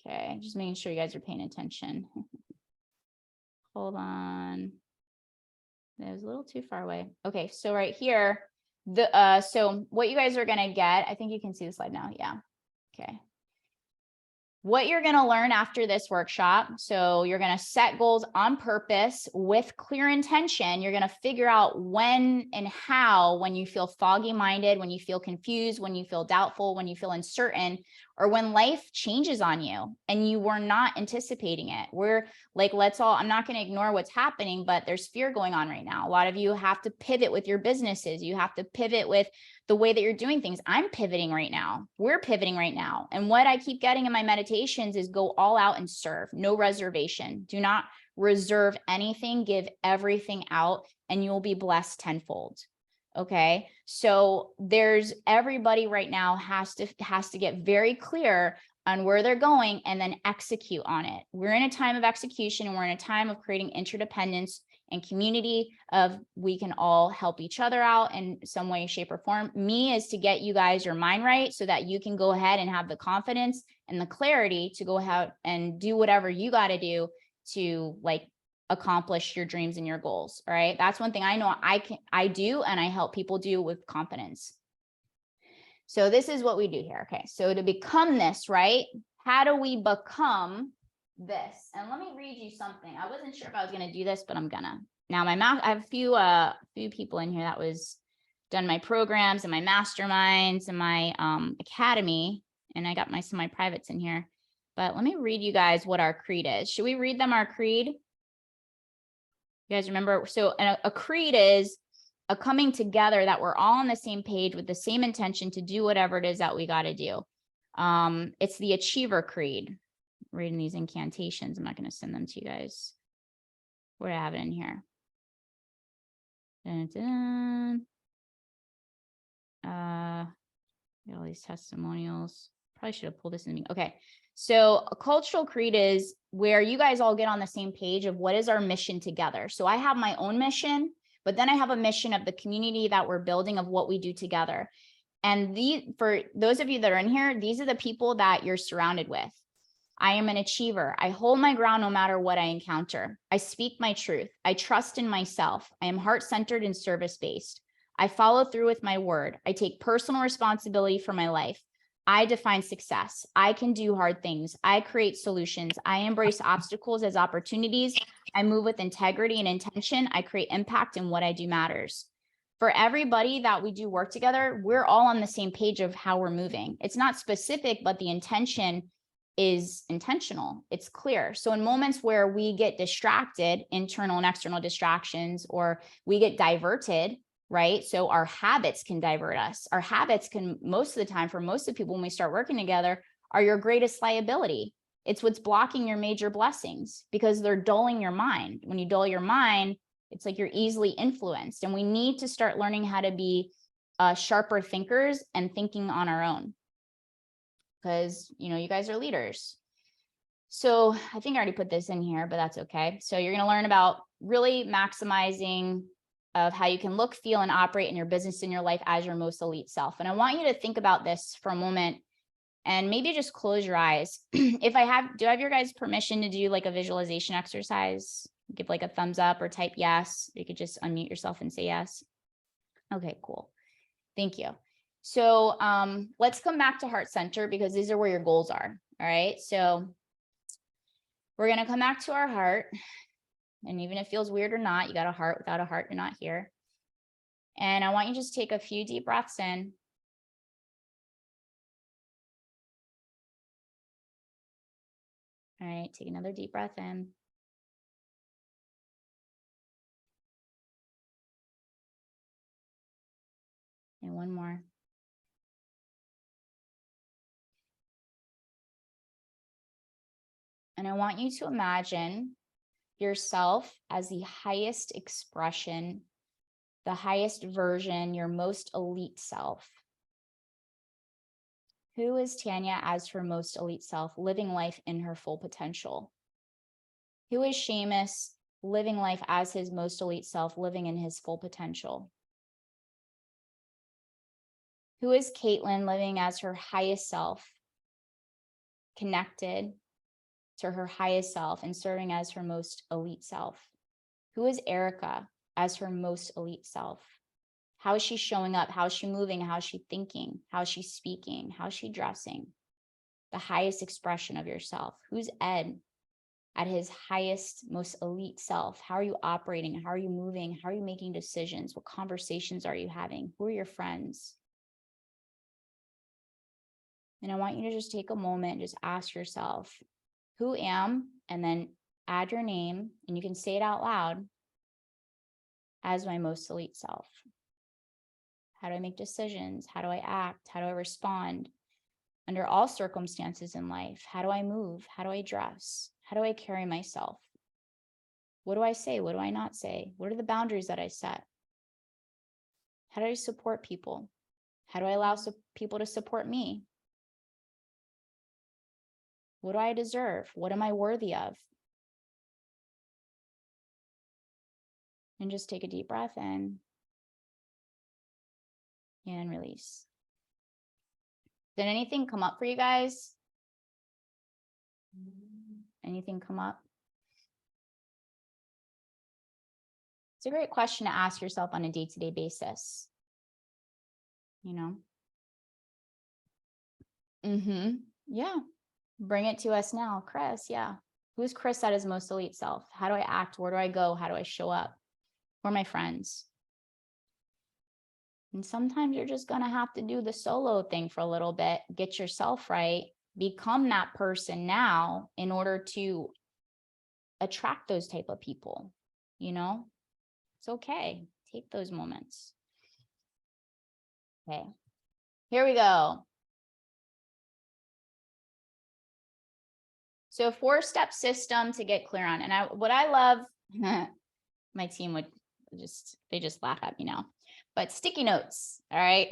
Okay, just making sure you guys are paying attention. Hold on. That was a little too far away. Okay, so right here, so what you guys are gonna get, I think you can see the slide now. Yeah. Okay. What you're going to learn after this workshop. So you're going to set goals on purpose with clear intention. You're going to figure out when and how, when you feel foggy minded, when you feel confused, when you feel doubtful, when you feel uncertain, or when life changes on you and you were not anticipating it. We're like, I'm not going to ignore what's happening, but there's fear going on right now. A lot of you have to pivot with your businesses. You have to pivot with the way that you're doing things. I'm pivoting right now. We're pivoting right now. And what I keep getting in my meditations is go all out and serve. No reservation. Do not reserve anything. Give everything out and you'll be blessed tenfold. Okay. So there's everybody right now has to get very clear on where they're going and then execute on it. We're in a time of execution and we're in a time of creating interdependence and community of we can all help each other out in some way, shape, or form. Me is to get you guys your mind right so that you can go ahead and have the confidence and the clarity to go ahead and do whatever you got to do to accomplish your dreams and your goals. All right. That's one thing I know I do, and I help people do with confidence. So this is what we do here. Okay. So to become this, right? How do we become this? And let me read you something. I wasn't sure if I was going to do this, but I'm gonna. Now I have a few people in here that was done my programs and my masterminds and my academy, and I got some of my privates in here. But let me read you guys what our creed is. Should we read them our creed? You guys remember? So a creed is a coming together that we're all on the same page with the same intention to do whatever it is that we got to do. It's the Achiever Creed. Reading these incantations. I'm not going to send them to you guys. Where do I have it in here? Dun, dun. All these testimonials. Probably should have pulled this in me. Okay. So a cultural creed is where you guys all get on the same page of what is our mission together. So I have my own mission, but then I have a mission of the community that we're building of what we do together. And for those of you that are in here, these are the people that you're surrounded with. I am an achiever. I hold my ground no matter what I encounter. I speak my truth. I trust in myself. I am heart-centered and service-based. I follow through with my word. I take personal responsibility for my life. I define success. I can do hard things. I create solutions. I embrace obstacles as opportunities. I move with integrity and intention. I create impact, and what I do matters. For everybody that we do work together, we're all on the same page of how we're moving. It's not specific, but the intention is intentional. It's clear. So in moments where we get distracted, internal and external distractions, or we get diverted, right? So our habits can divert us. Our habits can, most of the time, for most of the people, when we start working together, are your greatest liability. It's what's blocking your major blessings because they're dulling your mind. When you dull your mind, it's like you're easily influenced. And we need to start learning how to be sharper thinkers and thinking on our own. Because, you guys are leaders. So I think I already put this in here, but that's okay. So you're going to learn about really maximizing of how you can look, feel, and operate in your business, in your life as your most elite self. And I want you to think about this for a moment and maybe just close your eyes. Do I have your guys' permission to do like a visualization exercise? Give like a thumbs up or type yes. You could just unmute yourself and say yes. Okay, cool. Thank you. So let's come back to heart center because these are where your goals are. All right. So we're going to come back to our heart. And even if it feels weird or not, you got a heart. Without a heart, you're not here. And I want you to just take a few deep breaths in. All right, take another deep breath in. And one more. And I want you to imagine yourself as the highest expression, the highest version, your most elite self. Who is Tanya as her most elite self, living life in her full potential? Who is Seamus living life as his most elite self, living in his full potential? Who is Caitlin living as her highest self, connected to her highest self and serving as her most elite self? Who is Erica as her most elite self? How is she showing up? How is she moving? How is she thinking? How is she speaking? How is she dressing? The highest expression of yourself. Who's Ed at his highest, most elite self? How are you operating? How are you moving? How are you making decisions? What conversations are you having? Who are your friends? And I want you to just take a moment and just ask yourself, who am, and then add your name, and you can say it out loud, as my most elite self. How do I make decisions? How do I act? How do I respond under all circumstances in life? How do I move? How do I dress? How do I carry myself? What do I say? What do I not say? What are the boundaries that I set? How do I support people? How do I allow people to support me? What do I deserve? What am I worthy of? And just take a deep breath in and release. Did anything come up for you guys? Anything come up? It's a great question to ask yourself on a day-to-day basis. You know? Yeah. Bring it to us now. Chris, yeah. Who's Chris at his most elite self? How do I act? Where do I go? How do I show up? Who are my friends? And sometimes you're just going to have to do the solo thing for a little bit, get yourself right, become that person now in order to attract those type of people. You know, it's okay. Take those moments. Okay, here we go. So 4-step system to get clear on. And what I love, my team would they just laugh at me now, but sticky notes. All right.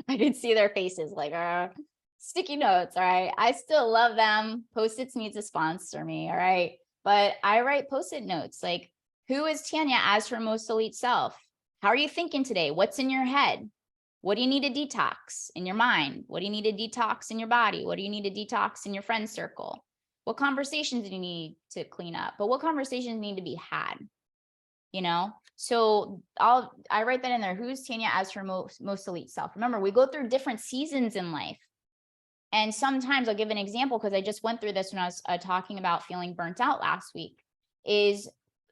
I could see their faces like, sticky notes. All right. I still love them. Post-its needs to sponsor me. All right. But I write Post-it notes like, who is Tanya as her most elite self? How are you thinking today? What's in your head? What do you need to detox in your mind? What do you need to detox in your body? What do you need to detox in your friend circle? What conversations do you need to clean up? But what conversations need to be had? You know, so I write that in there. Who's Tanya as her most elite self? Remember, we go through different seasons in life. And sometimes I'll give an example because I just went through this when I was talking about feeling burnt out last week.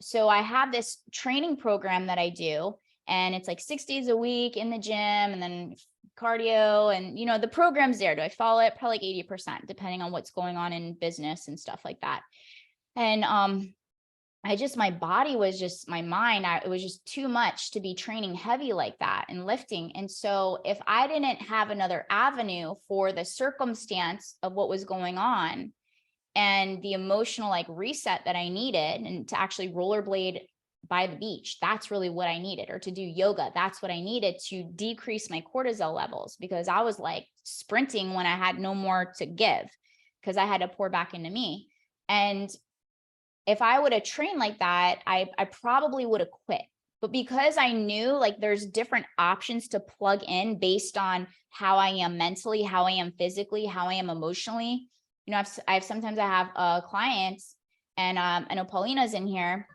So I have this training program that I do, and it's like 6 days a week in the gym and then cardio, and you know, the program's there. Do I follow it? Probably like 80%, depending on what's going on in business and stuff like that. And my body was just, my mind, it was just too much to be training heavy like that and lifting. And so if I didn't have another avenue for the circumstance of what was going on and the emotional like reset that I needed, and to actually rollerblade by the beach, that's really what I needed, or to do yoga, that's what I needed to decrease my cortisol levels, because I was like sprinting when I had no more to give. because I had to pour back into me. And if I would have trained like that, I probably would have quit. But because I knew like there's different options to plug in based on how I am mentally, how I am physically, how I am emotionally. You know, sometimes I have clients, and I know Paulina's in here.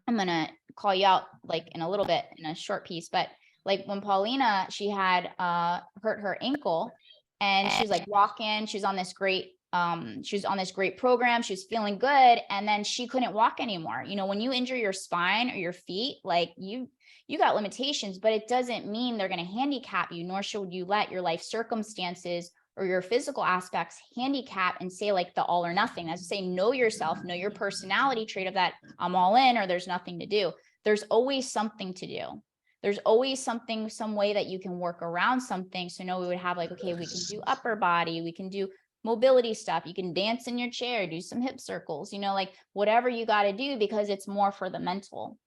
I'm gonna call you out like in a little bit in a short piece, but like when Paulina, she had hurt her ankle, and she's like walking, she was on this great program, she was feeling good, and then she couldn't walk anymore. You know, when you injure your spine or your feet, like you got limitations, but it doesn't mean they're going to handicap you, nor should you let your life circumstances or your physical aspects handicap and say like the all or nothing. As I say, know yourself, know your personality trait of that I'm all in or there's nothing to do. There's always something to do. There's always something, some way that you can work around something. So no, we would have like, okay, we can do upper body, we can do mobility stuff. You can dance in your chair, do some hip circles, you know, like whatever you got to do, because it's more for the mental.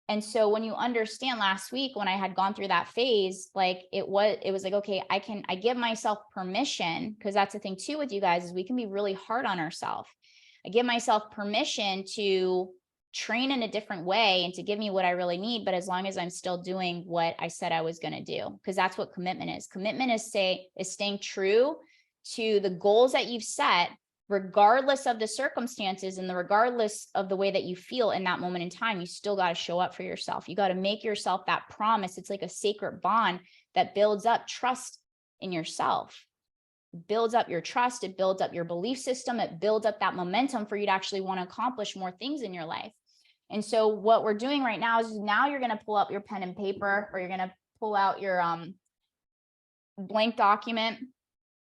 And so when you understand, last week when I had gone through that phase, like it was like, okay, I give myself permission, because that's the thing too with you guys, is we can be really hard on ourselves. I give myself permission to train in a different way and to give me what I really need, but as long as I'm still doing what I said I was going to do, because that's what commitment is. Commitment is staying true to the goals that you've set, regardless of the circumstances and regardless of the way that you feel in that moment in time. You still got to show up for yourself. You got to make yourself that promise. It's like a sacred bond that builds up trust in yourself. It builds up your trust. It builds up your belief system. It builds up that momentum for you to actually want to accomplish more things in your life. And so what we're doing right now is now you're going to pull up your pen and paper, or you're going to pull out your blank document.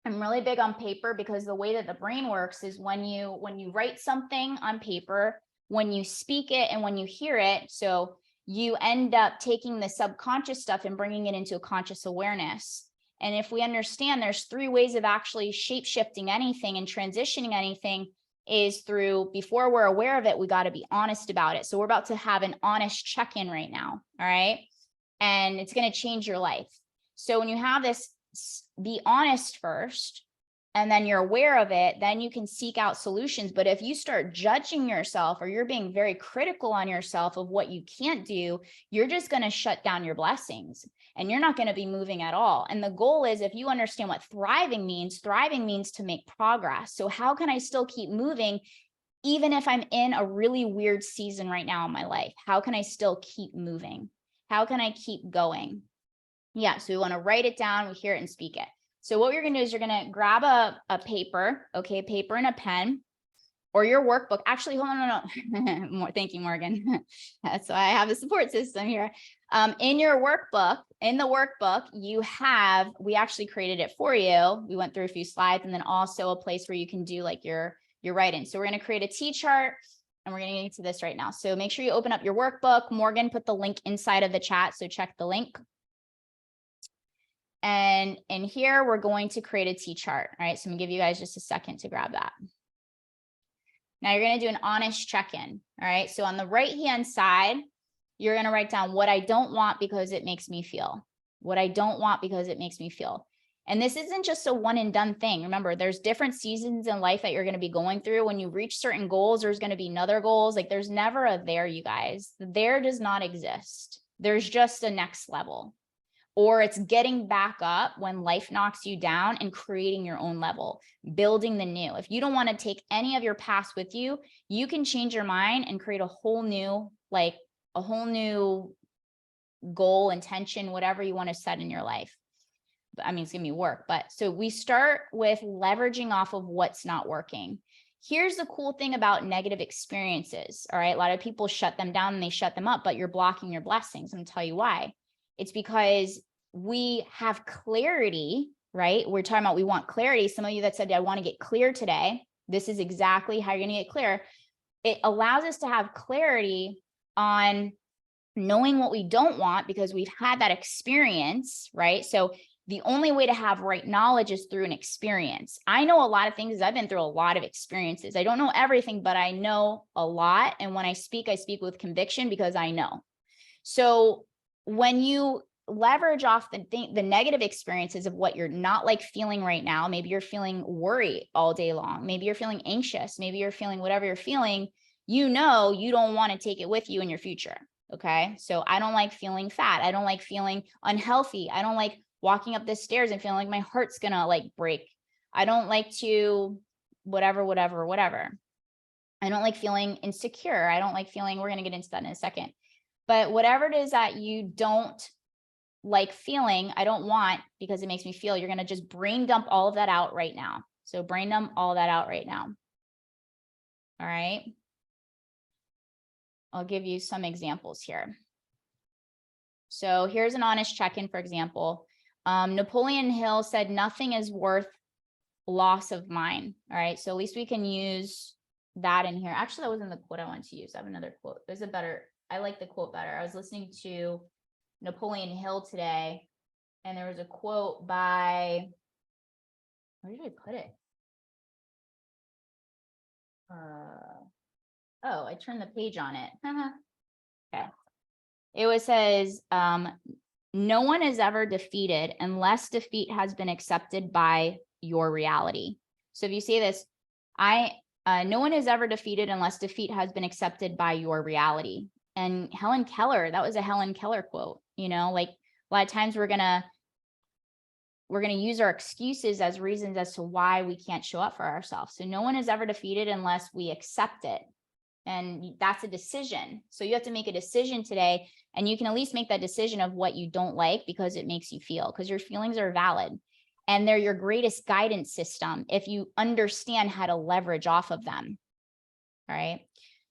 I'm really big on paper, because the way that the brain works is when you write something on paper, when you speak it and when you hear it, so you end up taking the subconscious stuff and bringing it into a conscious awareness. And if we understand there's 3 ways of actually shape-shifting anything and transitioning anything, is through, before we're aware of it, we got to be honest about it. So we're about to have an honest check-in right now. All right. And it's going to change your life. So when you have this, be honest first, and then you're aware of it, then you can seek out solutions. But if you start judging yourself, or you're being very critical on yourself of what you can't do, you're just going to shut down your blessings, and you're not going to be moving at all. And the goal is, if you understand what thriving means to make progress. So how can I still keep moving even if I'm in a really weird season right now in my life? How can I still keep moving? How can I keep going? Yeah, so we want to write it down, we hear it and speak it. So what you're going to do is you're going to grab a paper, okay, paper and a pen, or your workbook. Actually, hold on, no. Thank you, Morgan. That's why I have a support system here. In your workbook, in the workbook, we actually created it for you. We went through a few slides, and then also a place where you can do like your write-in. So we're going to create a T-chart, and we're going to get into this right now. So make sure you open up your workbook. Morgan put the link inside of the chat, so check the link. And in here, we're going to create a T-chart. All right, so I'm gonna give you guys just a second to grab that. Now you're gonna do an honest check-in. All right, so on the right-hand side, you're gonna write down what I don't want because it makes me feel. What I don't want because it makes me feel. And this isn't just a one and done thing. Remember, there's different seasons in life that you're gonna be going through. When you reach certain goals, there's gonna be another goals. Like there's never a there, you guys. The there does not exist. There's just a next level. Or it's getting back up when life knocks you down and creating your own level, building the new. If you don't want to take any of your past with you, you can change your mind and create a whole new goal, intention, whatever you want to set in your life. I mean, it's going to be work, but so we start with leveraging off of what's not working. Here's the cool thing about negative experiences. All right. A lot of people shut them down and they shut them up, but you're blocking your blessings. I'm going to tell you why. It's because we have clarity, right? We're talking about, we want clarity. Some of you that said, I want to get clear today. This is exactly how you're going to get clear. It allows us to have clarity on knowing what we don't want because we've had that experience, right? So the only way to have right knowledge is through an experience. I know a lot of things. I've been through a lot of experiences. I don't know everything, but I know a lot. And when I speak with conviction because I know. So when you leverage off the negative experiences of what you're not like feeling right now. Maybe you're feeling worry all day long. Maybe you're feeling anxious. Maybe you're feeling whatever you're feeling. You know, you don't want to take it with you in your future. Okay. So I don't like feeling fat. I don't like feeling unhealthy. I don't like walking up the stairs and feeling like my heart's gonna like break. I don't like to whatever. I don't like feeling insecure. I don't like feeling, we're going to get into that in a second. But whatever it is that you don't like feeling, I don't want because it makes me feel, you're going to just brain dump all of that out right now. So brain dump all that out right now. All right. I'll give you some examples here. So here's an honest check-in, for example. Napoleon Hill said, nothing is worth loss of mine. All right. So at least we can use that in here. Actually, that wasn't the quote I wanted to use. I have another quote. There's a better, I like the quote better. I was listening to Napoleon Hill today, and there was a quote by, where did I put it? Oh, I turned the page on it. Okay. It says, no one is ever defeated unless defeat has been accepted by your reality. So if you say this, no one is ever defeated unless defeat has been accepted by your reality. And Helen Keller, that was a Helen Keller quote, you know, like a lot of times we're going to use our excuses as reasons as to why we can't show up for ourselves. So no one is ever defeated unless we accept it. And that's a decision. So you have to make a decision today, and you can at least make that decision of what you don't like because it makes you feel, because your feelings are valid and they're your greatest guidance system if you understand how to leverage off of them. All right.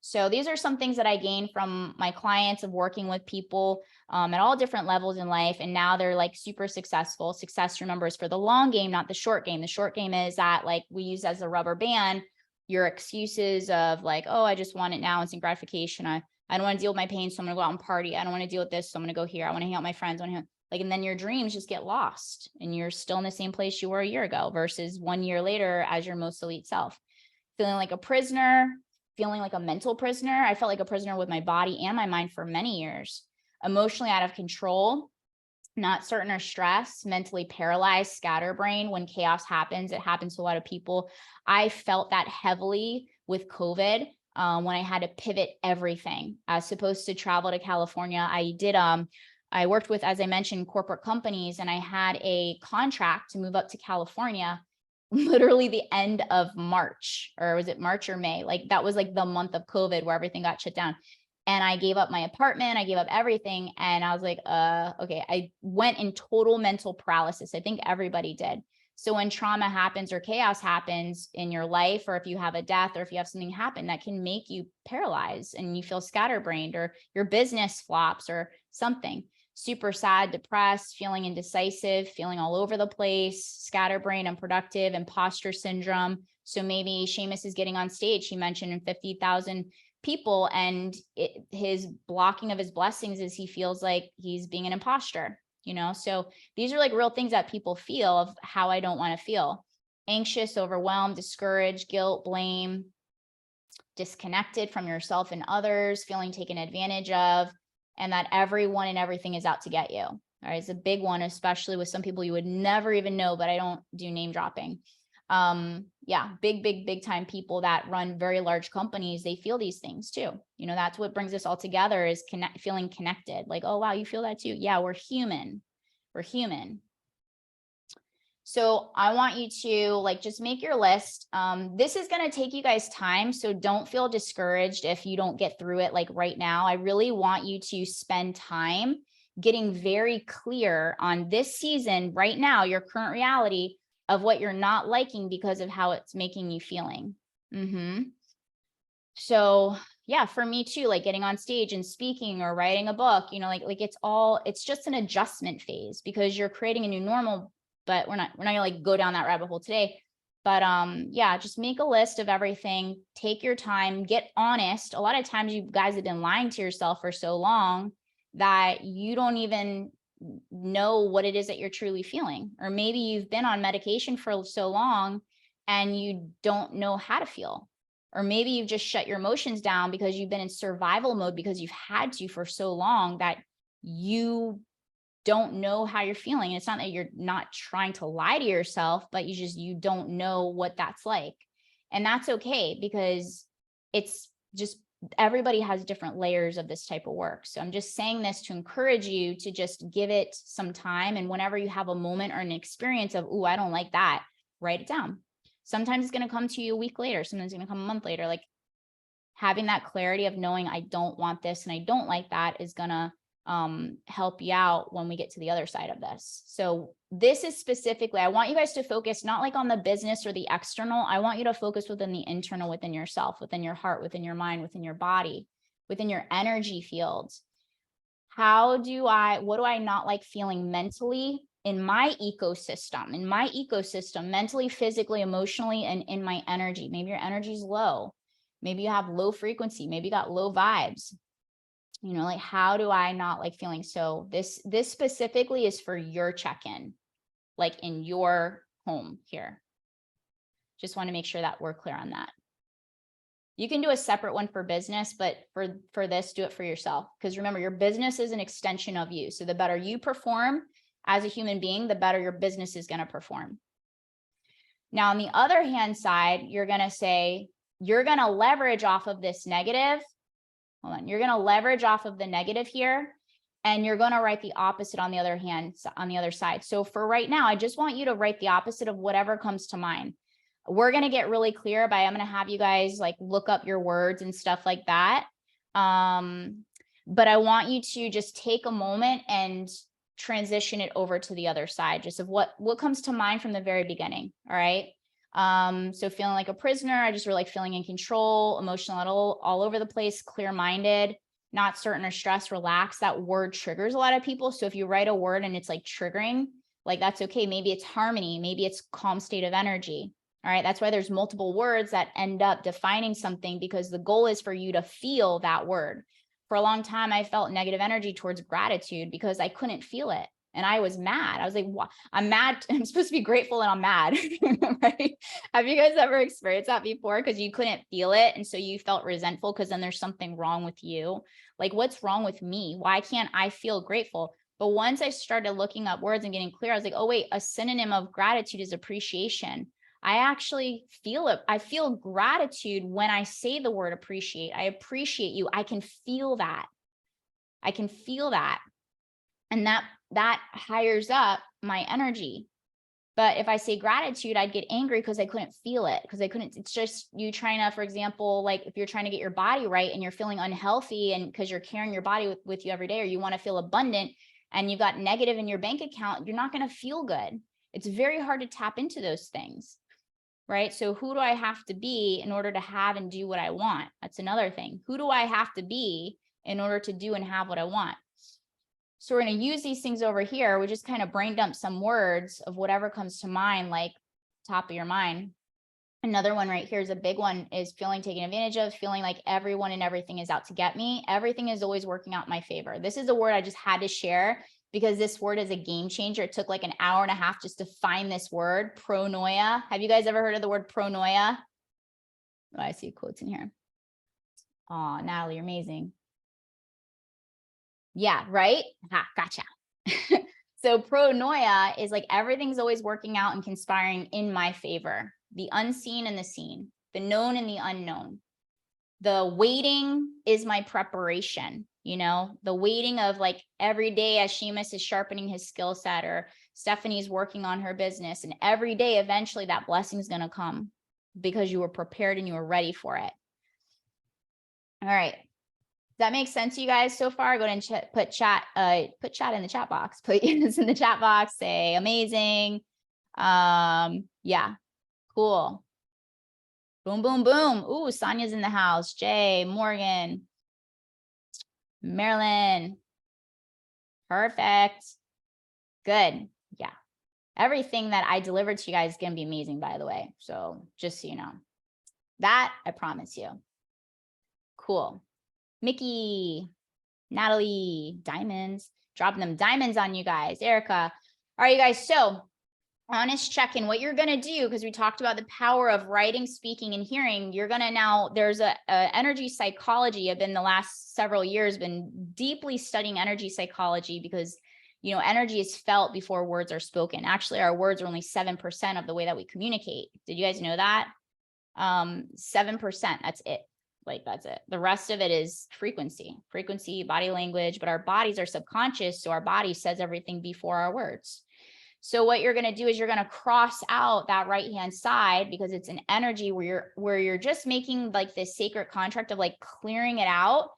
So these are some things that I gained from my clients of working with people at all different levels in life. And now they're like super successful. Success, remember, is for the long game, not the short game. The short game is that like we use as a rubber band your excuses of like, oh, I just want it now, instant gratification. I don't want to deal with my pain, so I'm gonna go out and party. I don't want to deal with this, so I'm gonna go here. I want to hang out with my friends. And then your dreams just get lost and you're still in the same place you were a year ago versus 1 year later as your most elite self. Feeling like a prisoner, feeling like a mental prisoner. I felt like a prisoner with my body and my mind for many years. Emotionally out of control, not certain or stressed, mentally paralyzed, scatterbrain. When chaos happens, it happens to a lot of people. I felt that heavily with COVID when I had to pivot everything. I was supposed to travel to California. I worked with, as I mentioned, corporate companies, and I had a contract to move up to California literally the end of March, or was it March or May? Like that was like the month of COVID where everything got shut down. And I gave up my apartment, I gave up everything. And I was like, okay, I went in total mental paralysis. I think everybody did. So when trauma happens or chaos happens in your life, or if you have a death, or if you have something happen that can make you paralyzed and you feel scatterbrained, or your business flops or something, super sad, depressed, feeling indecisive, feeling all over the place, scatterbrained, unproductive, imposter syndrome. So maybe Seamus is getting on stage. He mentioned in 50,000 people, and his blocking of his blessings is he feels like he's being an imposter, you know? So these are like real things that people feel of how I don't want to feel. Anxious, overwhelmed, discouraged, guilt, blame, disconnected from yourself and others, feeling taken advantage of, and that everyone and everything is out to get you. All right, it's a big one, especially with some people you would never even know, but I don't do name dropping. Yeah, big time people that run very large companies, they feel these things too. You know, that's what brings us all together is feeling connected. Like, oh, wow, you feel that too. Yeah, we're human. We're human. So I want you to like, just make your list. This is going to take you guys time. So don't feel discouraged if you don't get through it like right now. I really want you to spend time getting very clear on this season right now, your current reality of what you're not liking because of how it's making you feeling. So yeah, for me too, like getting on stage and speaking or writing a book, you know, like it's just an adjustment phase because you're creating a new normal, but we're not gonna like go down that rabbit hole today. But yeah, just make a list of everything, take your time, get honest. A lot of times you guys have been lying to yourself for so long that you don't even know what it is that you're truly feeling. Or maybe you've been on medication for so long and you don't know how to feel. Or maybe you've just shut your emotions down because you've been in survival mode because you've had to for so long that you don't know how you're feeling. It's not that you're not trying to lie to yourself, but you don't know what that's like. And that's okay, because it's just, everybody has different layers of this type of work. So I'm just saying this to encourage you to just give it some time. And whenever you have a moment or an experience of, "Ooh, I don't like that," write it down. Sometimes it's going to come to you a week later. Sometimes it's going to come a month later. Like, having that clarity of knowing I don't want this and I don't like that is going to help you out when we get to the other side of this. So this is specifically, I want you guys to focus not like on the business or the external. I want you to focus within the internal, within yourself, within your heart, within your mind, within your body, within your energy fields. What do I not like feeling mentally in my ecosystem, mentally, physically, emotionally, and in my energy? Maybe your energy is low. Maybe you have low frequency. Maybe you got low vibes. You know, like, how do I not like feeling? So this specifically is for your check-in, like in your home here. Just want to make sure that we're clear on that. You can do a separate one for business, but for this, do it for yourself. Because remember, your business is an extension of you. So the better you perform as a human being, the better your business is going to perform. Now, on the other hand side, you're going to say, you're going to leverage off of this negative. Hold on. You're going to leverage off of the negative here, and you're going to write the opposite on the other hand, on the other side. So for right now, I just want you to write the opposite of whatever comes to mind. We're going to get really clear by, I'm going to have you guys like look up your words and stuff like that. But I want you to just take a moment and transition it over to the other side, just of what comes to mind from the very beginning. All right. So feeling like a prisoner, I just really like feeling in control, emotional, all over the place, clear-minded, not certain or stressed, relaxed. That word triggers a lot of people. So if you write a word and it's like triggering, like, that's okay. Maybe it's harmony. Maybe it's calm state of energy. All right. That's why there's multiple words that end up defining something, because the goal is for you to feel that word. For a long time, I felt negative energy towards gratitude because I couldn't feel it. And I was mad. I was like, I'm mad. I'm supposed to be grateful and I'm mad. Right? Have you guys ever experienced that before? Because you couldn't feel it. And so you felt resentful because then there's something wrong with you. Like, what's wrong with me? Why can't I feel grateful? But once I started looking up words and getting clear, I was like, oh, wait, a synonym of gratitude is appreciation. I actually feel it. I feel gratitude when I say the word appreciate. I appreciate you. I can feel that. I can feel that. And that hires up my energy. But if I say gratitude, I'd get angry because I couldn't feel it, because I couldn't. It's just you trying to, for example, like if you're trying to get your body right and you're feeling unhealthy, and because you're carrying your body with you every day, or you want to feel abundant and you've got negative in your bank account, you're not going to feel good. It's very hard to tap into those things, right? So who do I have to be in order to have and do what I want? That's another thing. Who do I have to be in order to do and have what I want? So we're going to use these things over here. We just kind of brain dump some words of whatever comes to mind, like top of your mind. Another one right here is a big one, is feeling taken advantage of, feeling like everyone and everything is out to get me. Everything is always working out in my favor. This is a word I just had to share because this word is a game changer. It took like an hour and a half just to find this word, pronoia. Have you guys ever heard of the word pronoia? Oh, I see quotes in here. Oh, Natalie, you're amazing. Yeah, right? Ha, gotcha. So pronoia is like everything's always working out and conspiring in my favor. The unseen and the seen, the known and the unknown. The waiting is my preparation, you know, the waiting of like every day as Seamus is sharpening his skill set, or Stephanie's working on her business. And every day, eventually that blessing is going to come because you were prepared and you were ready for it. All right. That makes sense to you guys so far? Go ahead and put chat in the chat box. Put this in the chat box. Say amazing. Yeah, cool. Boom, boom, boom. Ooh, Sonia's in the house. Jay, Morgan, Marilyn. Perfect. Good. Yeah. Everything that I delivered to you guys is going to be amazing, by the way. So just so you know, that I promise you. Cool. Mickey, Natalie, diamonds, dropping them diamonds on you guys. Erica. All right, you guys. So honest check-in, what you're going to do, because we talked about the power of writing, speaking, and hearing. You're going to now, there's a energy psychology. I've been the last several years been deeply studying energy psychology because you know, energy is felt before words are spoken. Actually, our words are only 7% of the way that we communicate. Did you guys know that? 7%, that's it. Like, that's it. The rest of it is frequency, body language, but our bodies are subconscious. So our body says everything before our words. So what you're going to do is you're going to cross out that right-hand side, because it's an energy where you're just making like this sacred contract of like clearing it out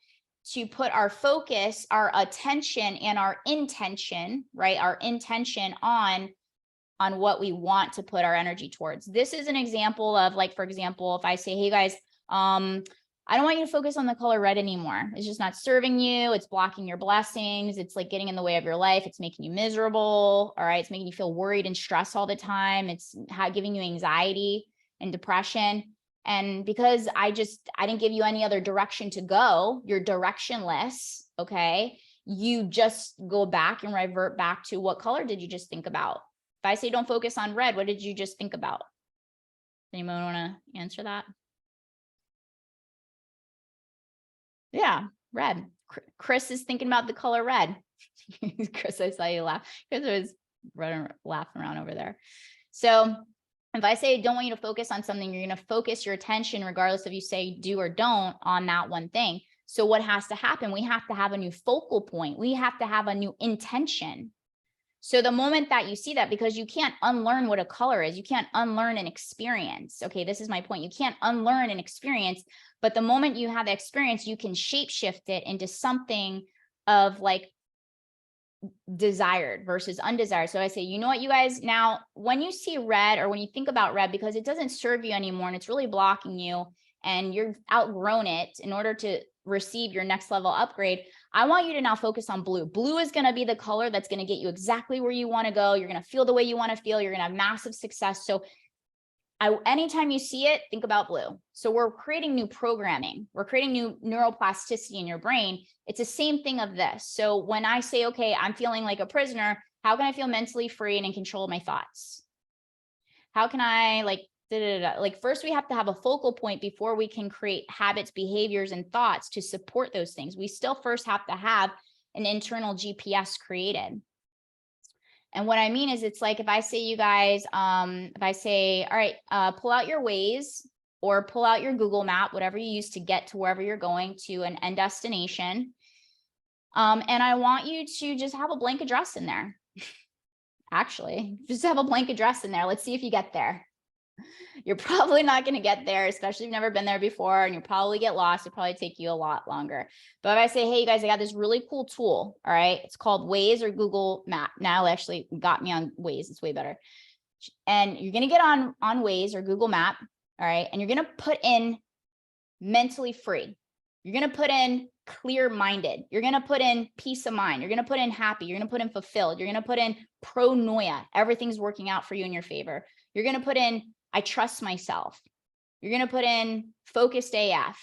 to put our focus, our attention, and our intention, right? Our intention on what we want to put our energy towards. This is an example of, like, for example, if I say, hey guys, I don't want you to focus on the color red anymore. It's just not serving you. It's blocking your blessings. It's like getting in the way of your life. It's making you miserable. All right. It's making you feel worried and stressed all the time. It's giving you anxiety and depression. And because I didn't give you any other direction to go, you're directionless. Okay. You just go back and revert back to, what color did you just think about? If I say don't focus on red, what did you just think about? Anyone want to answer that? Yeah, red. Chris is thinking about the color red. Chris, I saw you laugh. Chris was laughing around over there. So if I say don't want you to focus on something, you're going to focus your attention, regardless if you say do or don't, on that one thing. So what has to happen? We have to have a new focal point. We have to have a new intention. So the moment that you see that, because you can't unlearn what a color is, you can't unlearn an experience. Okay, this is my point. You can't unlearn an experience, but the moment you have the experience, you can shape shift it into something of like desired versus undesired. So I say, you know what, you guys, now when you see red, or when you think about red, because it doesn't serve you anymore and it's really blocking you and you're outgrown it, in order to receive your next level upgrade, I want you to now focus on blue. Blue is going to be the color that's going to get you exactly where you want to go. You're going to feel the way you want to feel. You're going to have massive success. So anytime you see it, think about blue. So we're creating new programming. We're creating new neuroplasticity in your brain. It's the same thing of this. So when I say, okay, I'm feeling like a prisoner, how can I feel mentally free and in control of my thoughts? How can I like first we have to have a focal point before we can create habits, behaviors, and thoughts to support those things. We still first have to have an internal GPS created. And what I mean is, it's like if I say, you guys, if I say, all right, pull out your Waze or pull out your Google map, whatever you use to get to wherever you're going to an end destination. And I want you to just have a blank address in there. Actually, just have a blank address in there. Let's see if you get there. You're probably not going to get there, especially if you've never been there before, and you'll probably get lost. It'll probably take you a lot longer. But if I say, hey, you guys, I got this really cool tool. All right. It's called Waze or Google Map. Now it actually got me on Waze. It's way better. And you're going to get on Waze or Google Map. All right. And you're going to put in mentally free. You're going to put in clear-minded. You're going to put in peace of mind. You're going to put in happy. You're going to put in fulfilled. You're going to put in pronoia. Everything's working out for you in your favor. You're going to put in I trust myself. You're going to put in focused AF.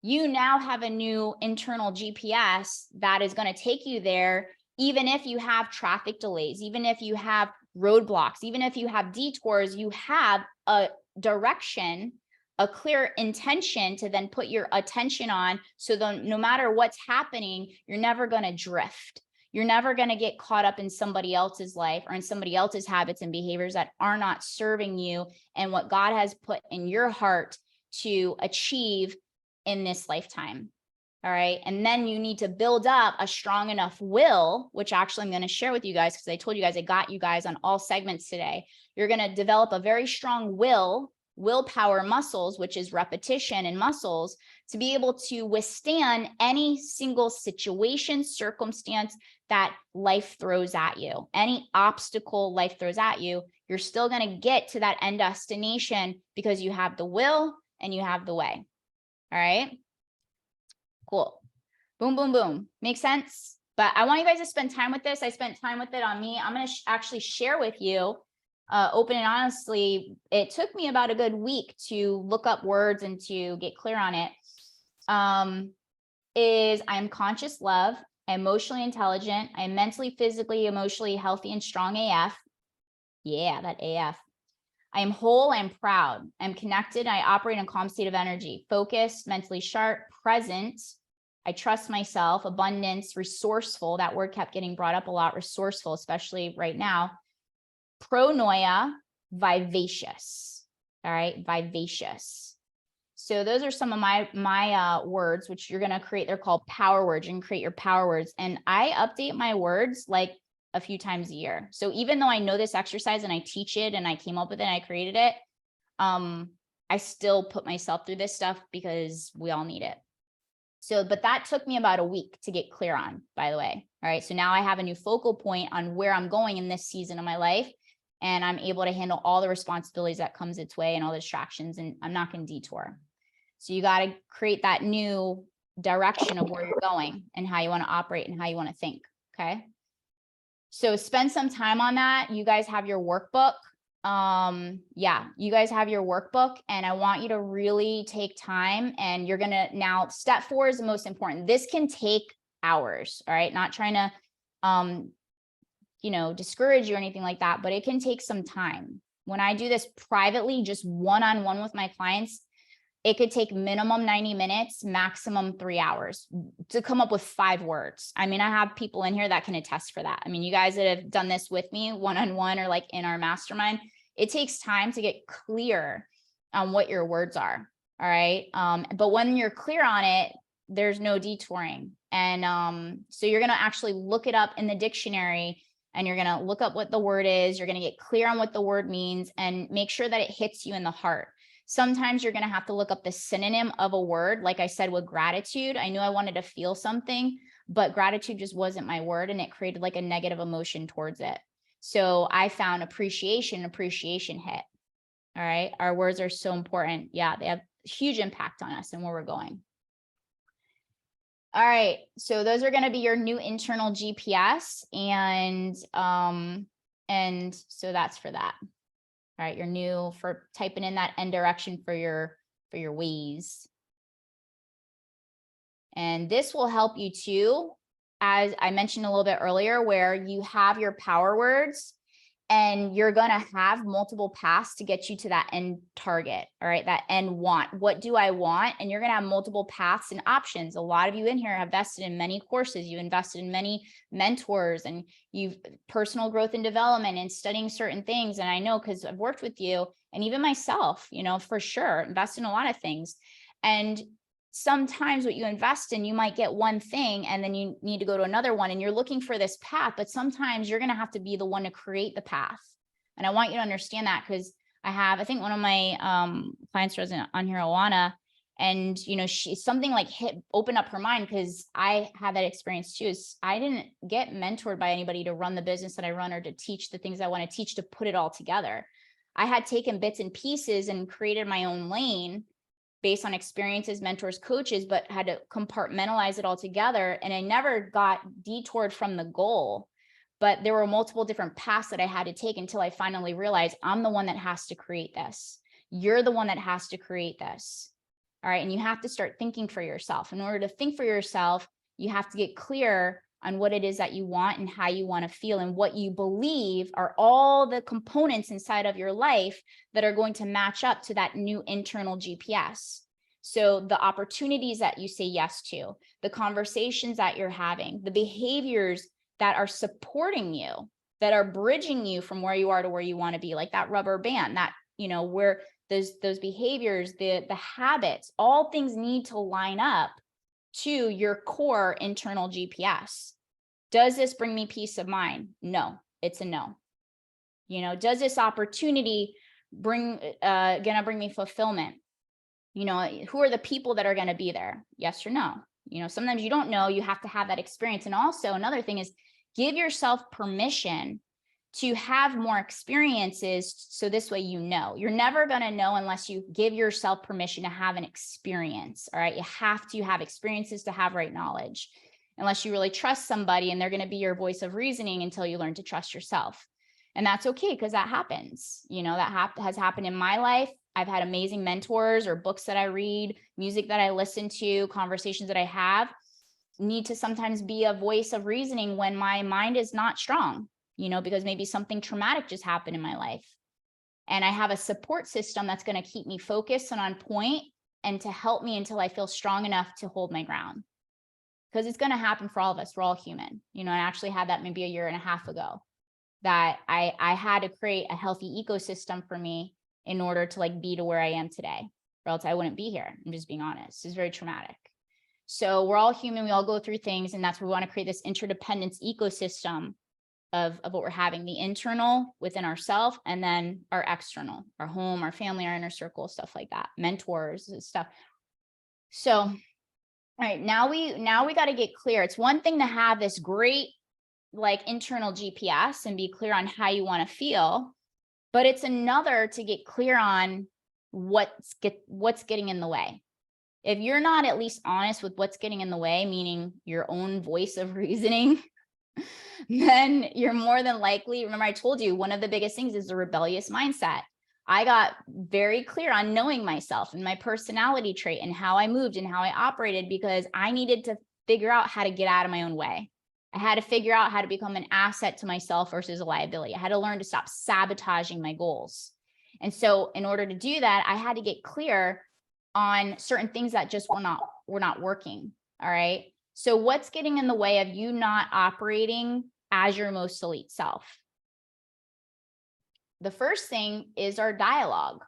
You now have a new internal GPS that is going to take you there, even if you have traffic delays, even if you have roadblocks, even if you have detours, you have a direction, a clear intention to then put your attention on. So then no matter what's happening, you're never going to drift. You're never going to get caught up in somebody else's life or in somebody else's habits and behaviors that are not serving you and what God has put in your heart to achieve in this lifetime. All right. And then you need to build up a strong enough will, which actually I'm going to share with you guys, because I told you guys, I got you guys on all segments today. You're going to develop a very strong willpower muscles, which is repetition and muscles, to be able to withstand any single situation, circumstance that life throws at you. Any obstacle life throws at you, you're still going to get to that end destination because you have the will and you have the way. All right. Cool. Boom, boom, boom. Makes sense? But I want you guys to spend time with this. I spent time with it on me. I'm going to actually share with you, open and honestly, it took me about a good week to look up words and to get clear on it. Is I'm conscious love, I'm emotionally intelligent, I'm mentally, physically, emotionally healthy and strong AF. Yeah, that AF. I am whole, I'm proud, I'm connected, I operate in a calm state of energy, focused, mentally sharp, present, I trust myself, abundance, resourceful. That word kept getting brought up a lot, resourceful, especially right now. Pronoia, vivacious. All right, vivacious. So those are some of my words, which you're going to create. They're called power words. You can create your power words. And I update my words like a few times a year. So even though I know this exercise and I teach it and I came up with it and I created it, I still put myself through this stuff because we all need it. So, but that took me about a week to get clear on, by the way. All right. So now I have a new focal point on where I'm going in this season of my life. And I'm able to handle all the responsibilities that comes its way and all the distractions, and I'm not going to detour. So you got to create that new direction of where you're going and how you want to operate and how you want to think. Okay. So spend some time on that. You guys have your workbook. Yeah, you guys have your workbook, and I want you to really take time, and you're going to now step 4 is the most important. This can take hours. All right. Not trying to, discourage you or anything like that, but it can take some time. When I do this privately, just one-on-one with my clients, it could take minimum 90 minutes, maximum 3 hours to come up with 5 words. I mean, I have people in here that can attest for that. I mean, you guys that have done this with me one-on-one or like in our mastermind, it takes time to get clear on what your words are. All right. But when you're clear on it, there's no detouring. And so you're going to actually look it up in the dictionary, and you're going to look up what the word is. You're going to get clear on what the word means and make sure that it hits you in the heart. Sometimes you're going to have to look up the synonym of a word. Like I said, with gratitude, I knew I wanted to feel something, but gratitude just wasn't my word, and it created like a negative emotion towards it. So I found appreciation hit. All right. Our words are so important. Yeah. They have huge impact on us and where we're going. All right. So those are going to be your new internal GPS. And so that's for that. All right. You're new for typing in that end direction for your ways. And this will help you too, as I mentioned a little bit earlier, where you have your power words and you're going to have multiple paths to get you to that end target. All right. That end want. What do I want? And you're going to have multiple paths and options. A lot of you in here have invested in many courses. You invested in many mentors, and you've personal growth and development and studying certain things. And I know, because I've worked with you and even myself, for sure, invest in a lot of things. And sometimes what you invest in, you might get one thing and then you need to go to another one, and you're looking for this path, but sometimes you're going to have to be the one to create the path. And I want you to understand that, because I think one of my clients was on here, Alana, and she something like open up her mind, because I had that experience too. Is I didn't get mentored by anybody to run the business that I run or to teach the things I want to teach, to put it all together. I had taken bits and pieces and created my own lane based on experiences, mentors, coaches, but had to compartmentalize it all together. And I never got detoured from the goal, but there were multiple different paths that I had to take until I finally realized I'm the one that has to create this. You're the one that has to create this. All right. And you have to start thinking for yourself. In order to think for yourself, you have to get clear on what it is that you want and how you want to feel, and what you believe are all the components inside of your life that are going to match up to that new internal GPS. So the opportunities that you say yes to, the conversations that you're having, the behaviors that are supporting you, that are bridging you from where you are to where you want to be, like that rubber band, that, where those behaviors, the habits, all things need to line up to your core internal GPS. Does this bring me peace of mind? No, it's a no. Does this opportunity gonna bring me fulfillment? Who are the people that are going to be there? Yes or no? Sometimes you don't know, you have to have that experience. And also another thing is, give yourself permission to have more experiences. So this way, you're never going to know unless you give yourself permission to have an experience. All right. You have to have experiences to have right knowledge, unless you really trust somebody and they're going to be your voice of reasoning until you learn to trust yourself. And that's okay, because that happens. That has happened in my life. I've had amazing mentors, or books that I read, music that I listen to, conversations that I have need to sometimes be a voice of reasoning when my mind is not strong, because maybe something traumatic just happened in my life. And I have a support system that's going to keep me focused and on point, and to help me until I feel strong enough to hold my ground. because it's going to happen for all of us. We're all human, you know. I actually had that maybe a year and a half ago, that I had to create a healthy ecosystem for me in order to like be to where I am today, or else I wouldn't be here. I'm just being honest. It's very traumatic. So we're all human. We all go through things, and that's where we want to create this interdependence ecosystem of what we're having, the internal within ourselves, and then our external, our home, our family, our inner circle, stuff like that, mentors and stuff. So, all right, now we got to get clear. It's one thing to have this great like internal GPS and be clear on how you want to feel, but it's another to get clear on what's getting in the way. If you're not at least honest with what's getting in the way, meaning your own voice of reasoning, then you're more than likely, remember I told you, one of the biggest things is the rebellious mindset. I got very clear on knowing myself and my personality trait and how I moved and how I operated, because I needed to figure out how to get out of my own way. I had to figure out how to become an asset to myself versus a liability. I had to learn to stop sabotaging my goals. And so in order to do that, I had to get clear on certain things that just were not working. All right. So what's getting in the way of you not operating as your most elite self? The first thing is our dialogue.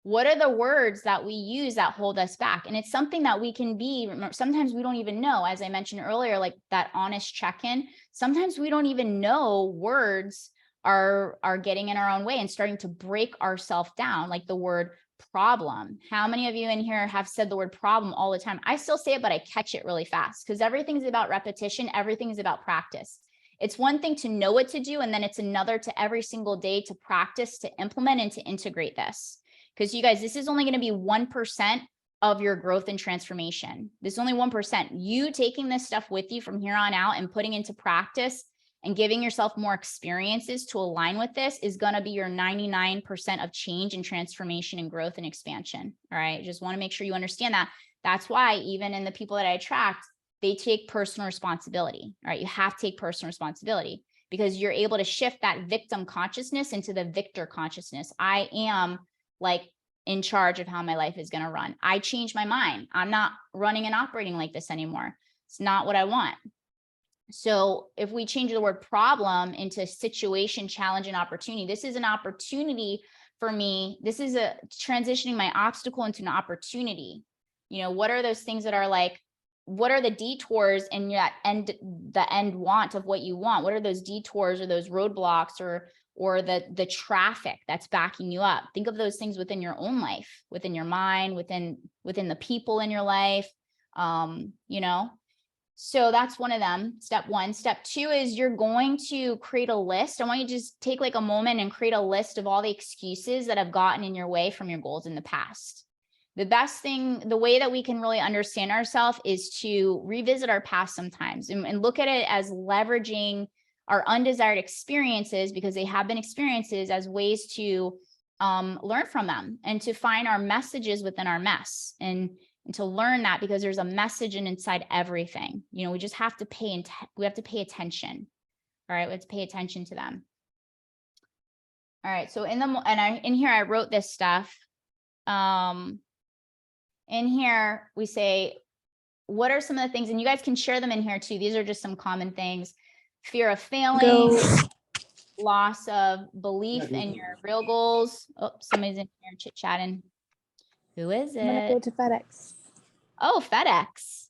What are the words that we use that hold us back? And it's something that we can be, sometimes we don't even know, as I mentioned earlier, like that honest check-in. Sometimes we don't even know words are getting in our own way and starting to break ourselves down, like the word problem. How many of you in here have said the word problem all the time? I still say it, but I catch it really fast because everything's about repetition. Everything's about practice. It's one thing to know what to do, and then it's another to every single day to practice, to implement, and to integrate this. Because you guys, this is only going to be 1% of your growth and transformation. This is only 1%. You taking this stuff with you from here on out and putting into practice and giving yourself more experiences to align with this is going to be your 99% of change and transformation and growth and expansion. All right. Just want to make sure you understand that. That's why even in the people that I attract, they take personal responsibility. All right. You have to take personal responsibility because you're able to shift that victim consciousness into the victor consciousness. I am like in charge of how my life is going to run. I changed my mind. I'm not running and operating like this anymore. It's not what I want. So if we change the word problem into situation, challenge, and opportunity, this is an opportunity for me. This is a transitioning my obstacle into an opportunity. You know, what are those things that are like, what are the detours in that the end want of what you want? What are those detours or those roadblocks or the traffic that's backing you up? Think of those things within your own life, within your mind, within the people in your life, you know? So that's one of them. Step one. Step two is you're going to create a list. I want you to just take like a moment and create a list of all the excuses that have gotten in your way from your goals in the past. The best thing, the way that we can really understand ourselves is to revisit our past sometimes and look at it as leveraging our undesired experiences, because they have been experiences, as ways to learn from them and to find our messages within our mess and to learn that, because there's a message inside everything. You know, we just have to pay attention. All right, let's pay attention to them. All right, so in here I wrote this stuff. In here we say, what are some of the things, and you guys can share them in here too. These are just some common things. Fear of failing, loss of belief in your real goals. Oh, somebody's in here chit-chatting. Who is it? I'm gonna go to FedEx. Oh, FedEx.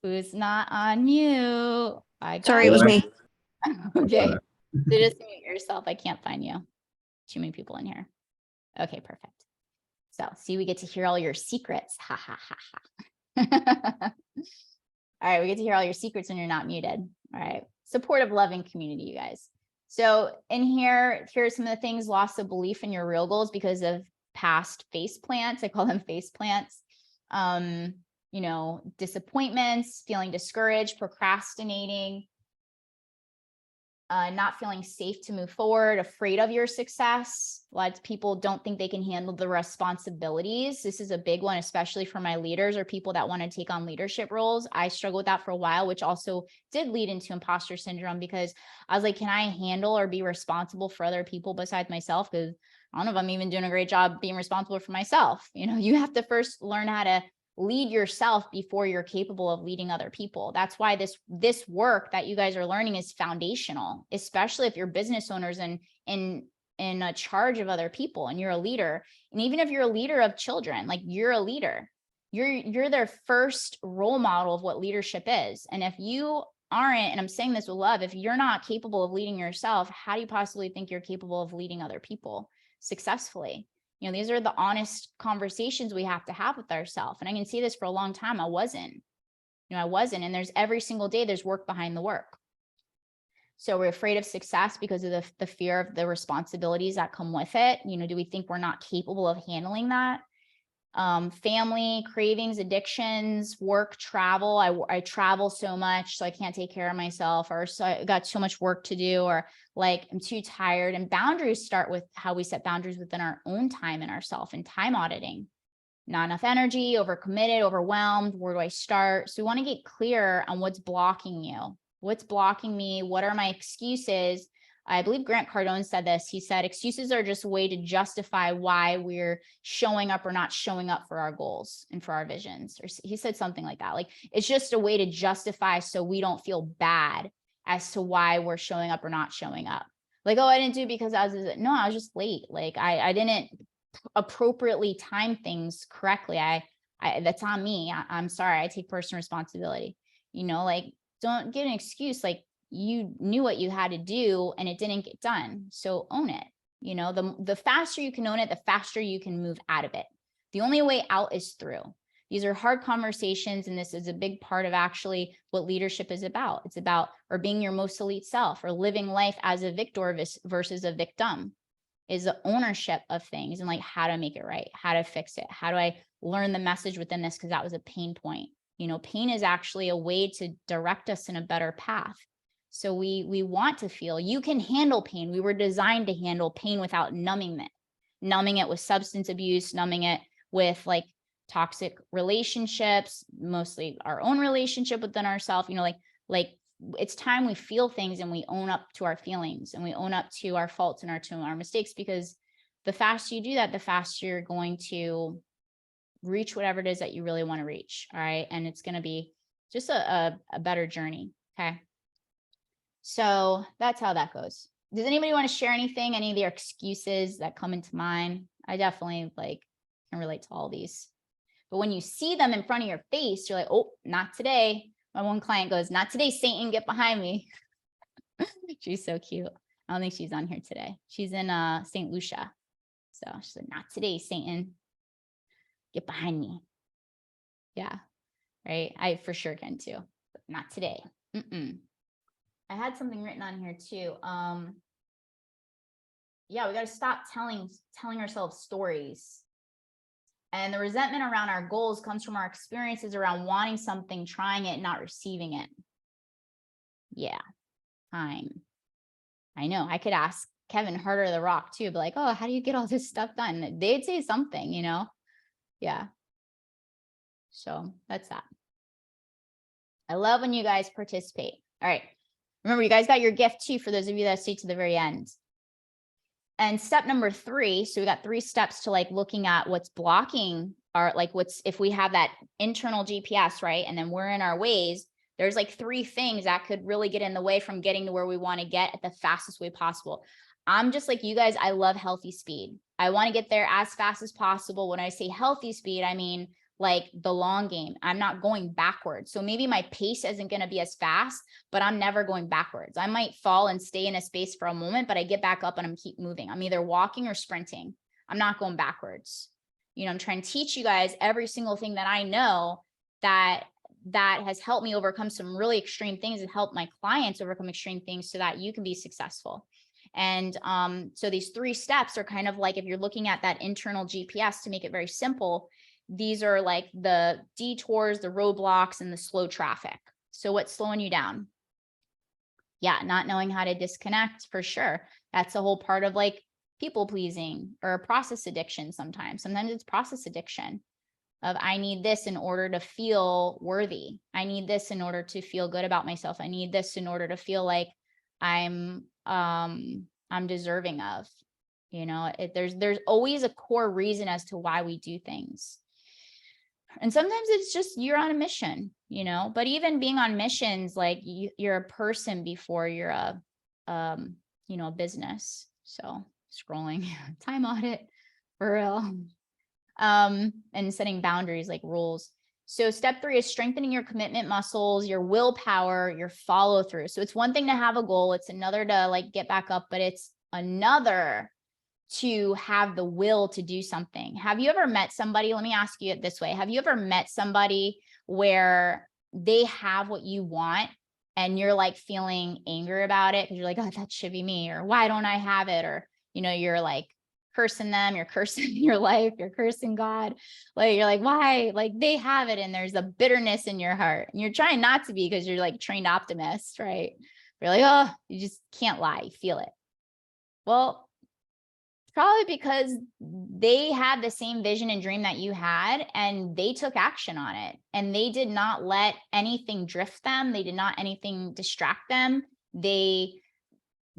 Who's not on mute? Sorry, it was me. Okay. So just mute yourself. I can't find you. Too many people in here. Okay, perfect. So see, we get to hear all your secrets. Ha ha ha ha. All right, we get to hear all your secrets when you're not muted. All right. Supportive, loving community, you guys. So in here are some of the things: loss of belief in your real goals because of past face plants. I call them face plants. You know, disappointments, feeling discouraged, procrastinating, not feeling safe to move forward, afraid of your success. A lot of people don't think they can handle the responsibilities. This is a big one, especially for my leaders or people that want to take on leadership roles. I struggled with that for a while, which also did lead into imposter syndrome, because I was like, can I handle or be responsible for other people besides myself? Because I don't know if I'm even doing a great job being responsible for myself. You know, you have to first learn how to lead yourself before you're capable of leading other people. That's why this work that you guys are learning is foundational, especially if you're business owners and in a charge of other people and you're a leader. And even if you're a leader of children, like you're a leader, you're their first role model of what leadership is. And if you aren't, and I'm saying this with love, if you're not capable of leading yourself, how do you possibly think you're capable of leading other people successfully? You know, these are the honest conversations we have to have with ourselves. And I can see this for a long time. I wasn't. And there's every single day, there's work behind the work. So we're afraid of success because of the fear of the responsibilities that come with it. You know, do we think we're not capable of handling that? Family, cravings, addictions, work, travel. I travel so much, so I can't take care of myself, or so I got so much work to do, or like I'm too tired. And boundaries start with how we set boundaries within our own time and ourselves, and time auditing. Not enough energy, overcommitted, overwhelmed. Where do I start? So we want to get clear on what's blocking you. What's blocking me? What are my excuses? I believe Grant Cardone said this. He said, excuses are just a way to justify why we're showing up or not showing up for our goals and for our visions. Or he said something like that. Like, it's just a way to justify so we don't feel bad as to why we're showing up or not showing up. Like, oh, I didn't do it because I was just late. Like I didn't appropriately time things correctly. That's on me. I'm sorry. I take personal responsibility. You know, like, don't get an excuse. Like, you knew what you had to do and it didn't get done. So own it. You know, the faster you can own it, the faster you can move out of it. The only way out is through. These are hard conversations. And this is a big part of actually what leadership is about. It's about, or being your most elite self, or living life as a victor versus a victim, is the ownership of things, and like how to make it right, how to fix it. How do I learn the message within this? Because that was a pain point. You know, pain is actually a way to direct us in a better path. So we want to feel, you can handle pain. We were designed to handle pain without numbing it with substance abuse, numbing it with like toxic relationships, mostly our own relationship within ourselves. You know, like it's time we feel things and we own up to our feelings and we own up to our faults and to our mistakes, because the faster you do that, the faster you're going to reach whatever it is that you really want to reach. All right. And it's going to be just a better journey. Okay. So that's how that goes. Does anybody want to share anything? Any of their excuses that come into mind? I definitely can relate to all these. But when you see them in front of your face, you're like, oh, not today. My one client goes, not today, Satan, get behind me. She's so cute. I don't think she's on here today. She's in St. Lucia. So she said, not today, Satan, get behind me. Yeah, right. I for sure can too, but not today. I had something written on here too. Yeah, we got to stop telling ourselves stories. And the resentment around our goals comes from our experiences around wanting something, trying it, not receiving it. Yeah, I know. I could ask Kevin Harder the Rock too, but like, oh, how do you get all this stuff done? They'd say something, you know? Yeah. So that's that. I love when you guys participate. All right. Remember, you guys got your gift too, for those of you that stay to the very end. And step number 3, so we got 3 steps to like looking at what's blocking our, like if we have that internal GPS, right? And then we're in our ways, there's like 3 things that could really get in the way from getting to where we want to get at the fastest way possible. I'm just like you guys, I love healthy speed. I want to get there as fast as possible. When I say healthy speed, I mean like the long game. I'm not going backwards. So maybe my pace isn't going to be as fast, but I'm never going backwards. I might fall and stay in a space for a moment, but I get back up and I'm keep moving. I'm either walking or sprinting. I'm not going backwards. You know, I'm trying to teach you guys every single thing that I know that has helped me overcome some really extreme things and help my clients overcome extreme things so that you can be successful. And so these 3 steps are kind of like, if you're looking at that internal GPS, to make it very simple, these are like the detours, the roadblocks, and the slow traffic. So what's slowing you down? Yeah, not knowing how to disconnect, for sure. That's a whole part of like people pleasing or process addiction sometimes. Sometimes it's process addiction of, I need this in order to feel worthy. I need this in order to feel good about myself. I need this in order to feel like I'm deserving of. You know, there's always a core reason as to why we do things. And sometimes it's just you're on a mission, but even being on missions, like you're a person before you're a business. So scrolling, time audit for real. And setting boundaries like rules. So step 3 is strengthening your commitment muscles, your willpower, your follow through. So it's one thing to have a goal. It's another to like get back up, but it's another to have the will to do something. Have you ever met somebody? Let me ask you it this way. Have you ever met somebody where they have what you want and you're like feeling angry about it because you're like, oh, that should be me, or why don't I have it? Or, you're like cursing them, you're cursing your life, you're cursing God. Like, you're like, why? Like they have it. And there's a bitterness in your heart. And you're trying not to be because you're like trained optimist, right? You're like, oh, you just can't lie. You feel it. Well, probably because they had the same vision and dream that you had, and they took action on it, and they did not let anything drift them. They did not anything distract them. They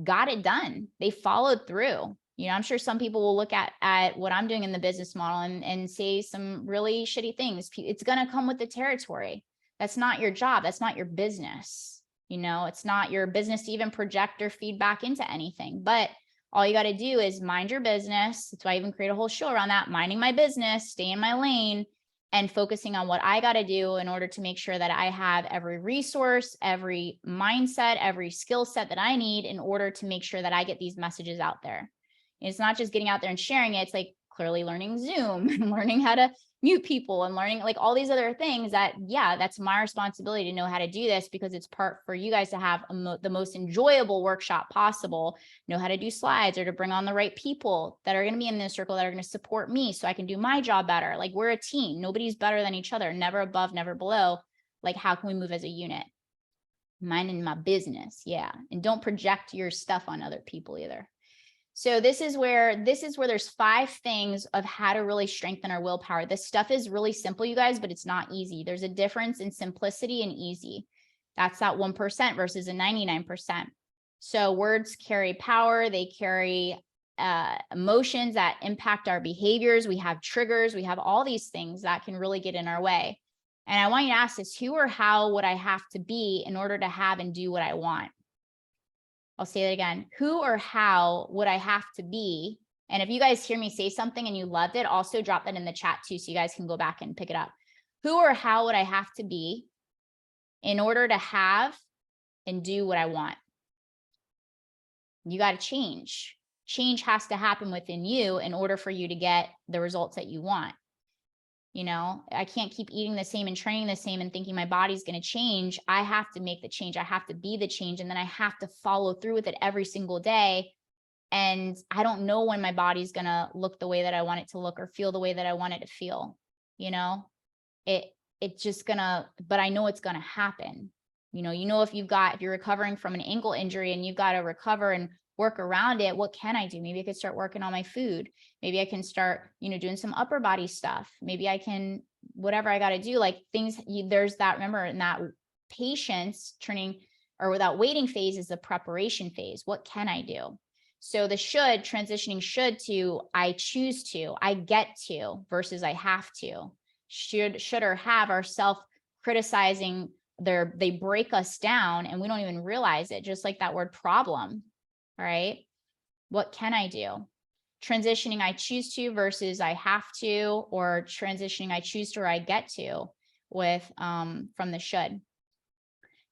got it done. They followed through. I'm sure some people will look at what I'm doing in the business model and say some really shitty things. It's going to come with the territory. That's not your job. That's not your business. It's not your business to even project or feedback into anything, but all you got to do is mind your business. That's why I even create a whole show around that, minding my business, stay in my lane, and focusing on what I got to do in order to make sure that I have every resource, every mindset, every skill set that I need in order to make sure that I get these messages out there. It's not just getting out there and sharing it. It's like clearly learning Zoom and learning how to mute people and learning like all these other things that, yeah, that's my responsibility to know how to do this, because it's part for you guys to have the most enjoyable workshop possible, know how to do slides, or to bring on the right people that are going to be in this circle that are going to support me so I can do my job better. Like we're a team. Nobody's better than each other, never above, never below. Like how can we move as a unit? Minding my business. Yeah. And don't project your stuff on other people either. So this is where there's 5 things of how to really strengthen our willpower. This stuff is really simple, you guys, but it's not easy. There's a difference in simplicity and easy. That's that 1% versus a 99%. So words carry power. They carry emotions that impact our behaviors. We have triggers. We have all these things that can really get in our way. And I want you to ask this: who or how would I have to be in order to have and do what I want? I'll say that again. Who or how would I have to be? And if you guys hear me say something and you loved it, also drop that in the chat too, so you guys can go back and pick it up. Who or how would I have to be in order to have and do what I want? You got to change. Change has to happen within you in order for you to get the results that you want. I can't keep eating the same and training the same and thinking my body's going to change. I have to make the change. I have to be the change. And then I have to follow through with it every single day. And I don't know when my body's going to look the way that I want it to look or feel the way that I want it to feel. It's just gonna, but I know it's going to happen. If you're recovering from an ankle injury and you've got to recover and work around it, what can I do? Maybe I could start working on my food. Maybe I can start, doing some upper body stuff. Maybe I can, whatever I got to do, like things, there's that, remember, in that patience turning, or without waiting phase is the preparation phase. What can I do? So the transitioning should to I choose to, I get to versus I have to. Should or have are self-criticizing. They break us down and we don't even realize it, just like that word problem. All right. What can I do? Transitioning I choose to versus I have to, or transitioning I choose to or I get to with from the should.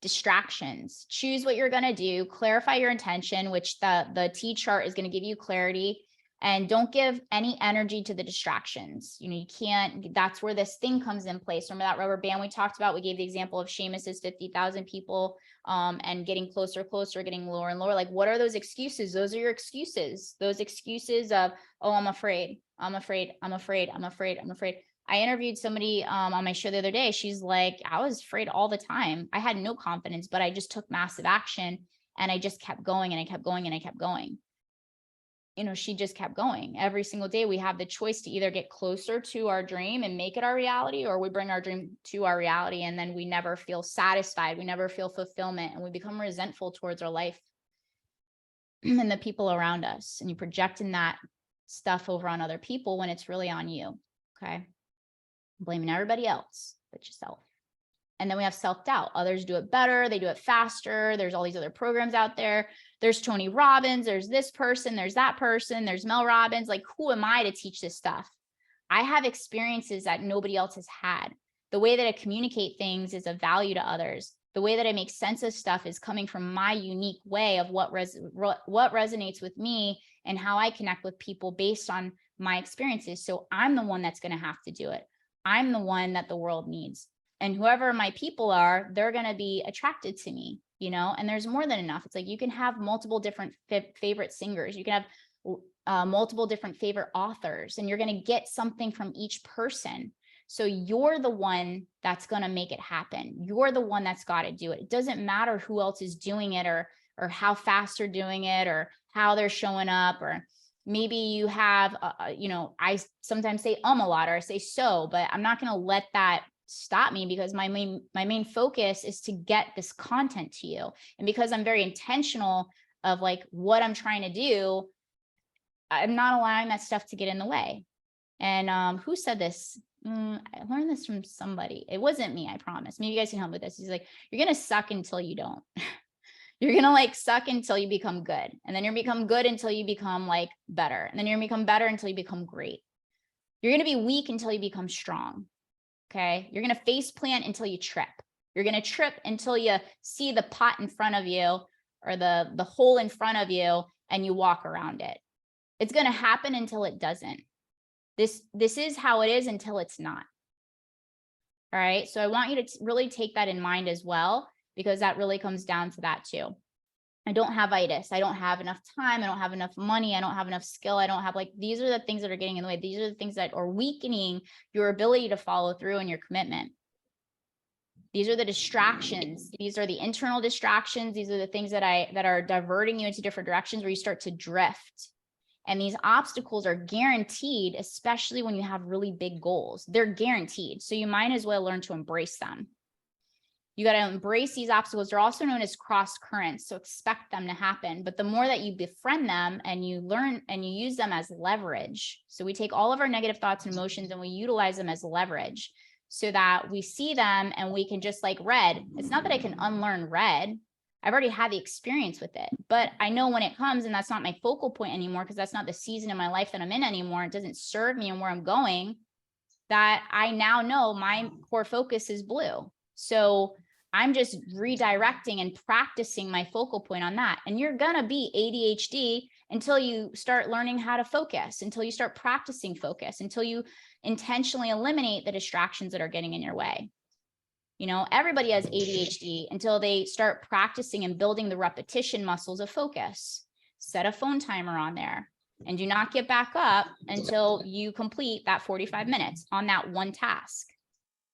Distractions. Choose what you're going to do. Clarify your intention, which the T chart is going to give you clarity. And don't give any energy to the distractions. You can't, that's where this thing comes in place. Remember that rubber band we talked about? We gave the example of Seamus's 50,000 people and getting closer, getting lower and lower. Like, what are those excuses? Those are your excuses. Those excuses of, oh, I'm afraid. I interviewed somebody on my show the other day. She's like, I was afraid all the time. I had no confidence, but I just took massive action and I just kept going and I kept going and I kept going. She just kept going. Every single day we have the choice to either get closer to our dream and make it our reality, or we bring our dream to our reality and then we never feel satisfied. We never feel fulfillment and we become resentful towards our life and the people around us. And you projecting that stuff over on other people when it's really on you. Okay. blaming everybody else but yourself. And then we have self-doubt. Others do it better. They do it faster. There's all these other programs out there. There's Tony Robbins. There's this person. There's that person. There's Mel Robbins. Like, who am I to teach this stuff? I have experiences that nobody else has had. The way that I communicate things is of value to others. The way that I make sense of stuff is coming from my unique way of what resonates with me and how I connect with people based on my experiences. So I'm the one that's going to have to do it. I'm the one that the world needs. And whoever my people are, they're going to be attracted to me, you know, and there's more than enough. It's like you can have multiple different favorite singers. You can have multiple different favorite authors, and you're going to get something from each person. So you're the one that's going to make it happen. You're the one that's got to do it. It doesn't matter who else is doing it or how fast they're doing it or how they're showing up, or maybe you have, you know, I sometimes say a lot, or I say so, but I'm not going to let that stop me, because my main focus is to get this content to you. And because I'm very intentional of like what I'm trying to do, I'm not allowing that stuff to get in the way. And who said this? I learned this from somebody. It wasn't me, I promise. Maybe you guys can help with this. He's like, you're going to suck until you don't. You're going to like suck until you become good. And then you're become good until you become like better. And then you're going to become better until you become great. You're going to be weak until you become strong. Okay. You're going to face plant until you trip. You're going to trip until you see the pot in front of you or the hole in front of you and you walk around it. It's going to happen until it doesn't. This is how it is until it's not. All right. So I want you to really take that in mind as well, because that really comes down to that too. I don't have itis. I don't have enough time. I don't have enough money. I don't have enough skill. I don't have like, these are the things that are getting in the way. These are the things that are weakening your ability to follow through and your commitment. These are the distractions. These are the internal distractions. These are the things that are diverting you into different directions where you start to drift. And these obstacles are guaranteed, especially when you have really big goals. They're guaranteed. So you might as well learn to embrace them. You got to embrace these obstacles. They're also known as cross currents. So expect them to happen. But the more that you befriend them and you learn and you use them as leverage. So we take all of our negative thoughts and emotions and we utilize them as leverage so that we see them and we can just like red. It's not that I can unlearn red. I've already had the experience with it, but I know when it comes and that's not my focal point anymore, because that's not the season in my life that I'm in anymore. It doesn't serve me and where I'm going, that I now know my core focus is blue. So I'm just redirecting and practicing my focal point on that. And you're going to be ADHD until you start learning how to focus, until you start practicing focus, until you intentionally eliminate the distractions that are getting in your way. You know, everybody has ADHD until they start practicing and building the repetition muscles of focus. Set a phone timer on there and do not get back up until you complete that 45 minutes on that one task.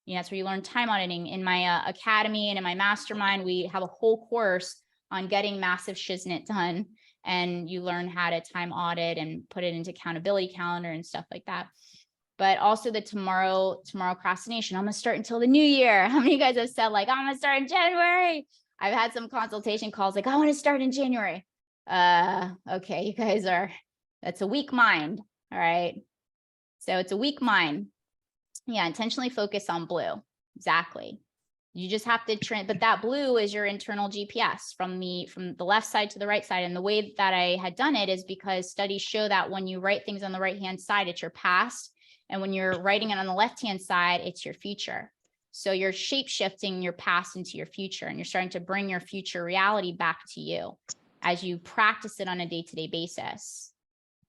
You know, that's where you learn time auditing. In my academy and in my mastermind, we have a whole course on getting massive shiznit done. And you learn how to time audit and put it into accountability calendar and stuff like that. But also the tomorrow procrastination. I'm going to start until the new year. How many of you guys have said like, I'm going to start in January? I've had some consultation calls like, I want to start in January. Okay, you guys that's a weak mind. All right. So it's a weak mind. Yeah. Intentionally focus on blue. Exactly. You just have to train, but that blue is your internal GPS from the left side to the right side. And the way that I had done it is because studies show that when you write things on the right-hand side, it's your past. And when you're writing it on the left-hand side, it's your future. So you're shape-shifting your past into your future, and you're starting to bring your future reality back to you as you practice it on a day-to-day basis.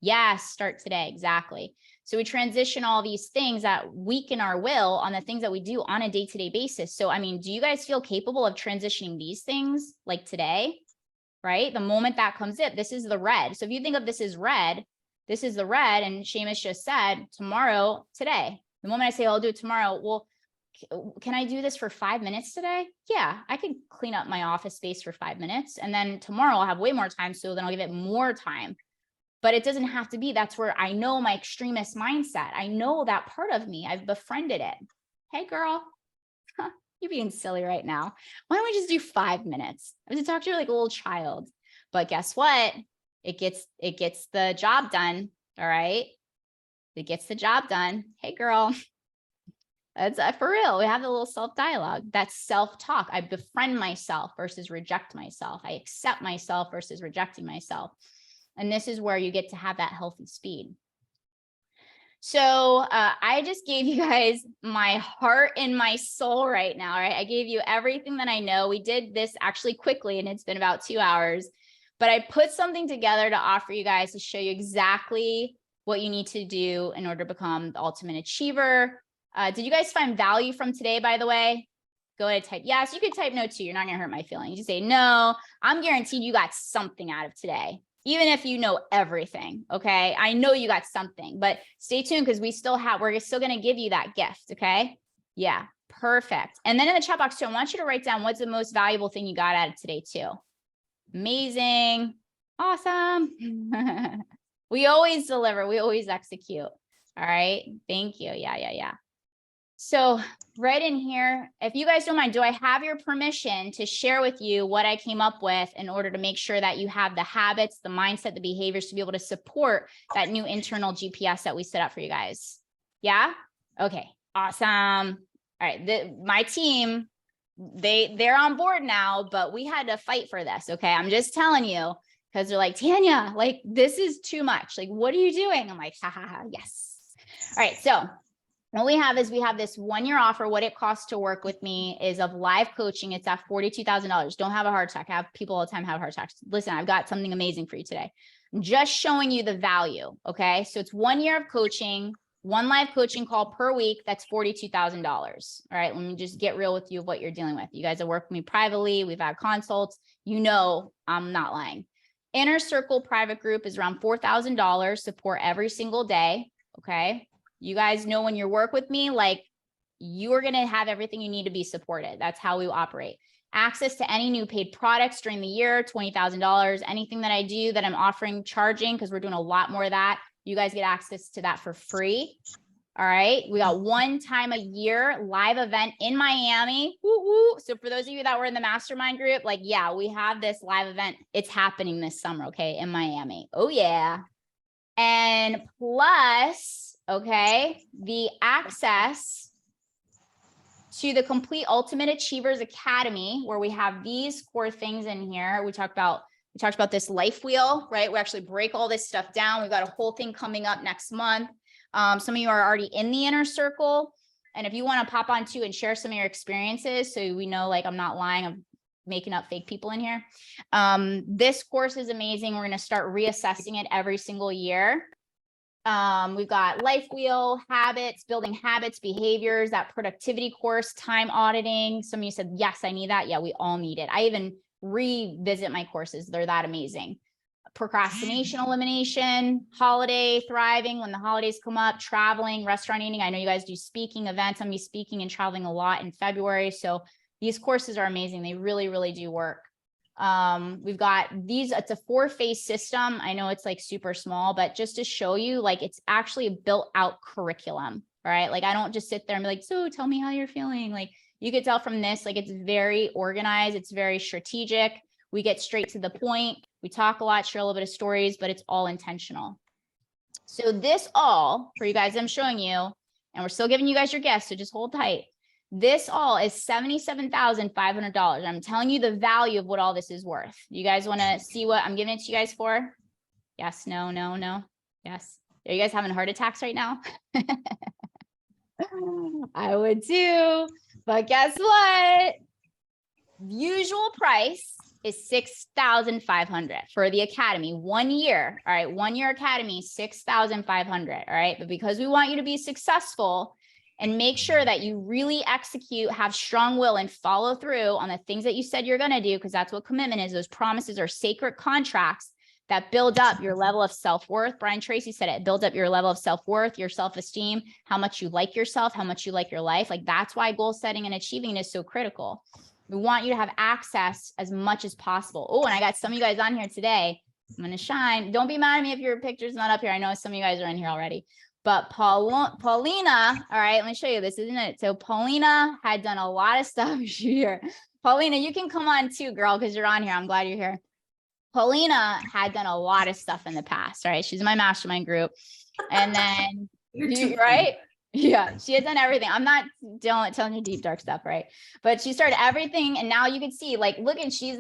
Yes, start today. Exactly. So we transition all these things that weaken our will on the things that we do on a day-to-day basis. So, I mean, do you guys feel capable of transitioning these things like today, right? The moment that comes in, this is the red. So if you think of this as red, this is the red, and Seamus just said tomorrow, today. The moment I say, I'll do it tomorrow, well, can I do this for 5 minutes today? Yeah, I can clean up my office space for 5 minutes. And then tomorrow I'll have way more time. So then I'll give it more time. But it doesn't have to be. That's where I know my extremist mindset. I know that part of me. I've befriended it. Hey, girl, you're being silly right now. Why don't we just do 5 minutes? I was to talk to you like a little child. But guess what? It gets the job done. All right. It gets the job done. Hey, girl. That's for real. We have a little self-dialogue. That's self-talk. I befriend myself versus reject myself. I accept myself versus rejecting myself. And this is where you get to have that healthy speed. So I just gave you guys my heart and my soul right now, right? I gave you everything that I know. We did this actually quickly, and it's been about 2 hours, but I put something together to offer you guys to show you exactly what you need to do in order to become the ultimate achiever. Did you guys find value from today, by the way? Go ahead and type yes. You could type no too. You're not going to hurt my feelings. You say no. I'm guaranteed you got something out of today, even if you know everything. Okay. I know you got something, but stay tuned because we're still going to give you that gift. Okay. Yeah. Perfect. And then in the chat box too, I want you to write down what's the most valuable thing you got out of today too. Amazing. Awesome. We always deliver. We always execute. All right. Thank you. Yeah. So right in here, if you guys don't mind, do I have your permission to share with you what I came up with in order to make sure that you have the habits, the mindset, the behaviors to be able to support that new internal GPS that we set up for you guys? Yeah. Okay. Awesome. All right. My team, they're on board now, but we had to fight for this. Okay. I'm just telling you, because they're like, Tanya, like, this is too much. Like, what are you doing? I'm like, ha, yes. All right. So what we have is we have this 1-year offer. What it costs to work with me is of live coaching. It's at $42,000. Don't have a heart attack. I have people all the time have heart attacks. Listen, I've got something amazing for you today. I'm just showing you the value. Okay. So it's 1 year of coaching, 1 live coaching call per week. That's $42,000. All right. Let me just get real with you of what you're dealing with. You guys have worked with me privately. We've had consults. You know, I'm not lying. Inner Circle private group is around $4,000 support every single day. Okay. You guys know when you work with me, like, you are going to have everything you need to be supported. That's how we operate. Access to any new paid products during the year, $20,000. Anything that I do that I'm offering, charging, because we're doing a lot more of that. You guys get access to that for free. All right. We got 1 time a year live event in Miami. Woo woo. So for those of you that were in the mastermind group, like, yeah, we have this live event. It's happening this summer. Okay. In Miami. Oh yeah. And plus, okay, the access to the Complete Ultimate Achievers Academy, where we have these core things in here. We talked about this life wheel, right? We actually break all this stuff down. We've got a whole thing coming up next month. Some of you are already in the inner circle. And if you want to pop on too and share some of your experiences, so we know, like, I'm not lying, I'm making up fake people in here. This course is amazing. We're going to start reassessing it every single year. We've got life wheel, habits, building habits, behaviors, that productivity course, time auditing. Some of you said, yes, I need that. Yeah, we all need it. I even revisit my courses. They're that amazing. Procrastination elimination, holiday thriving when the holidays come up, traveling, restaurant eating. I know you guys do speaking events. I'm going to be speaking and traveling a lot in February. So these courses are amazing. They really, really do work. We've got these, it's a 4-phase system. I know it's like super small, but just to show you, like, it's actually a built out curriculum, right? Like, I don't just sit there and be like, so tell me how you're feeling. Like, you could tell from this, like, it's very organized. It's very strategic. We get straight to the point. We talk a lot, share a little bit of stories, but it's all intentional. So this all for you guys, I'm showing you, and we're still giving you guys your guests. So just hold tight. This all is $77,500. I'm telling you the value of what all this is worth. You guys want to see what I'm giving it to you guys for? Yes, no, no, no. Yes. Are you guys having heart attacks right now? I would too. But guess what? Usual price is $6,500 for the academy, 1 year. All right. 1 year academy, $6,500. All right. But because we want you to be successful and make sure that you really execute, have strong will, and follow through on the things that you said you're going to do, because that's what commitment is. Those promises are sacred contracts that build up your level of self-worth. Brian Tracy said it builds up your level of self-worth, your self-esteem, how much you like yourself, how much you like your life. Like, that's why goal setting and achieving is so critical. We want you to have access as much as possible. Oh, and I got some of you guys on here today. I'm going to shine. Don't be mad at me if your picture's not up here. I know some of you guys are in here already. But Paulina, all right, let me show you this, isn't it? So Paulina had done a lot of stuff here. Paulina, you can come on too, girl, because you're on here. I'm glad you're here. Paulina had done a lot of stuff in the past, right? She's in my mastermind group. And then, right? Yeah, she had done everything. I'm not telling you deep dark stuff, right? But she started everything, and now you can see, like, look, and she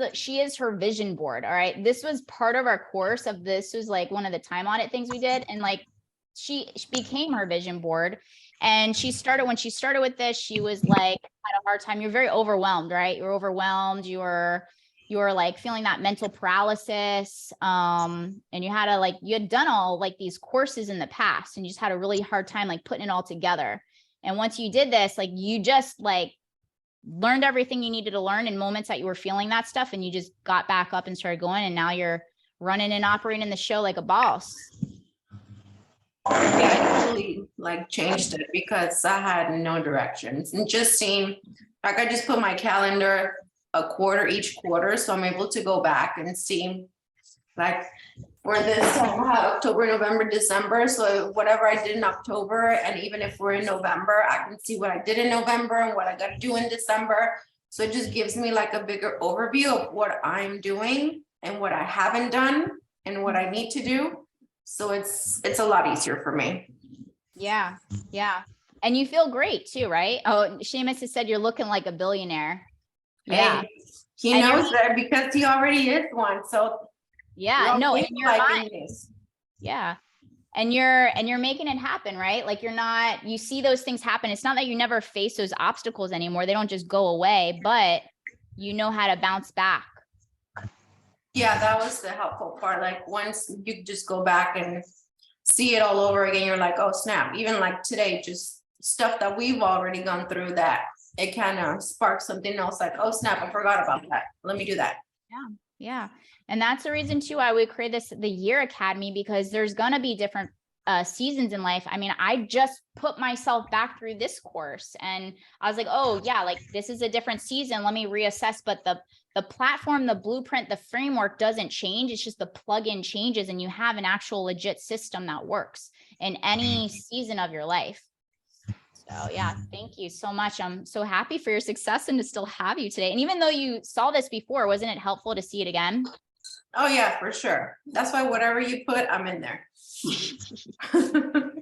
is her vision board. All right, this was part of our course. Of this was like one of the time audit things we did, and like she became her vision board. And when she started with this, she was like had a hard time. You're very overwhelmed, right? You're overwhelmed. You're like feeling that mental paralysis. And you had done all like these courses in the past, and you just had a really hard time like putting it all together. And once you did this, like you just like learned everything you needed to learn in moments that you were feeling that stuff, and you just got back up and started going, and now you're running and operating the show like a boss. Yeah, I totally like changed it because I had no directions, and just seemed like I just put my calendar a quarter each quarter, so I'm able to go back and see, like, for this time I have October, November, December. So whatever I did in October, and even if we're in November, I can see what I did in November and what I got to do in December. So it just gives me like a bigger overview of what I'm doing and what I haven't done and what I need to do. So it's a lot easier for me. Yeah. And you feel great too, right? Oh, Seamus has said you're looking like a billionaire. Yeah. And he And knows that because he already is one. So yeah, no, and you're like yeah. And you're making it happen, right? Like you see those things happen. It's not that you never face those obstacles anymore. They don't just go away, but you know how to bounce back. Yeah, that was the helpful part. Like once you just go back and see it all over again, you're like, oh snap. Even like today, just stuff that we've already gone through, that it kind of sparks something else, like, oh snap, I forgot about that. Let me do that. Yeah. And that's the reason too why we created the Year Academy, because there's gonna be different seasons in life. I mean, I just put myself back through this course, and I was like, oh yeah, like this is a different season. Let me reassess. But the platform, the blueprint, the framework doesn't change. It's just the plugin changes, and you have an actual legit system that works in any season of your life. So yeah, thank you so much. I'm so happy for your success and to still have you today. And even though you saw this before, wasn't it helpful to see it again? Oh yeah, for sure. That's why whatever you put, I'm in there. Amazing.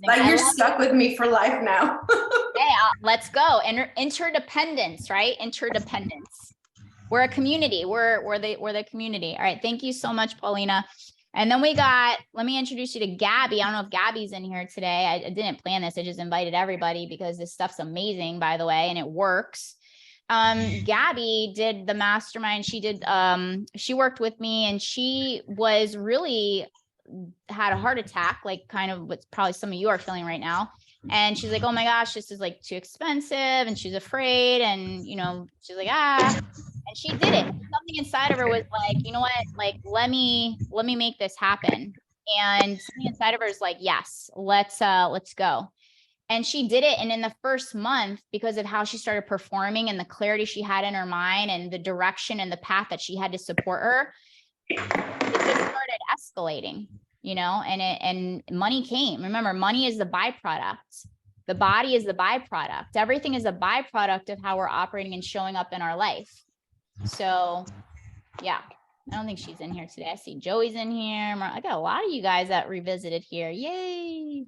Like you're stuck with me for life now. Yeah, let's go. Interdependence, right? Interdependence. We're a community. We're the community. All right. Thank you so much, Paulina. And then let me introduce you to Gabby. I don't know if Gabby's in here today. I didn't plan this. I just invited everybody because this stuff's amazing, by the way, and it works. Gabby did the mastermind. She worked with me, and she was really had a heart attack, like kind of what probably some of you are feeling right now. And she's like, oh my gosh, this is like too expensive. And she's afraid. And, she's like, and she did it. Something inside of her was like, you know what, like, let me make this happen. And something inside of her is like, yes, let's go. And she did it. And in the first month, because of how she started performing and the clarity she had in her mind and the direction and the path that she had to support her, it just started escalating, and money came. Remember, money is the byproduct. The body is the byproduct. Everything is a byproduct of how we're operating and showing up in our life. So yeah, I don't think she's in here today. I see Joey's in here. I got a lot of you guys that revisited here. Yay.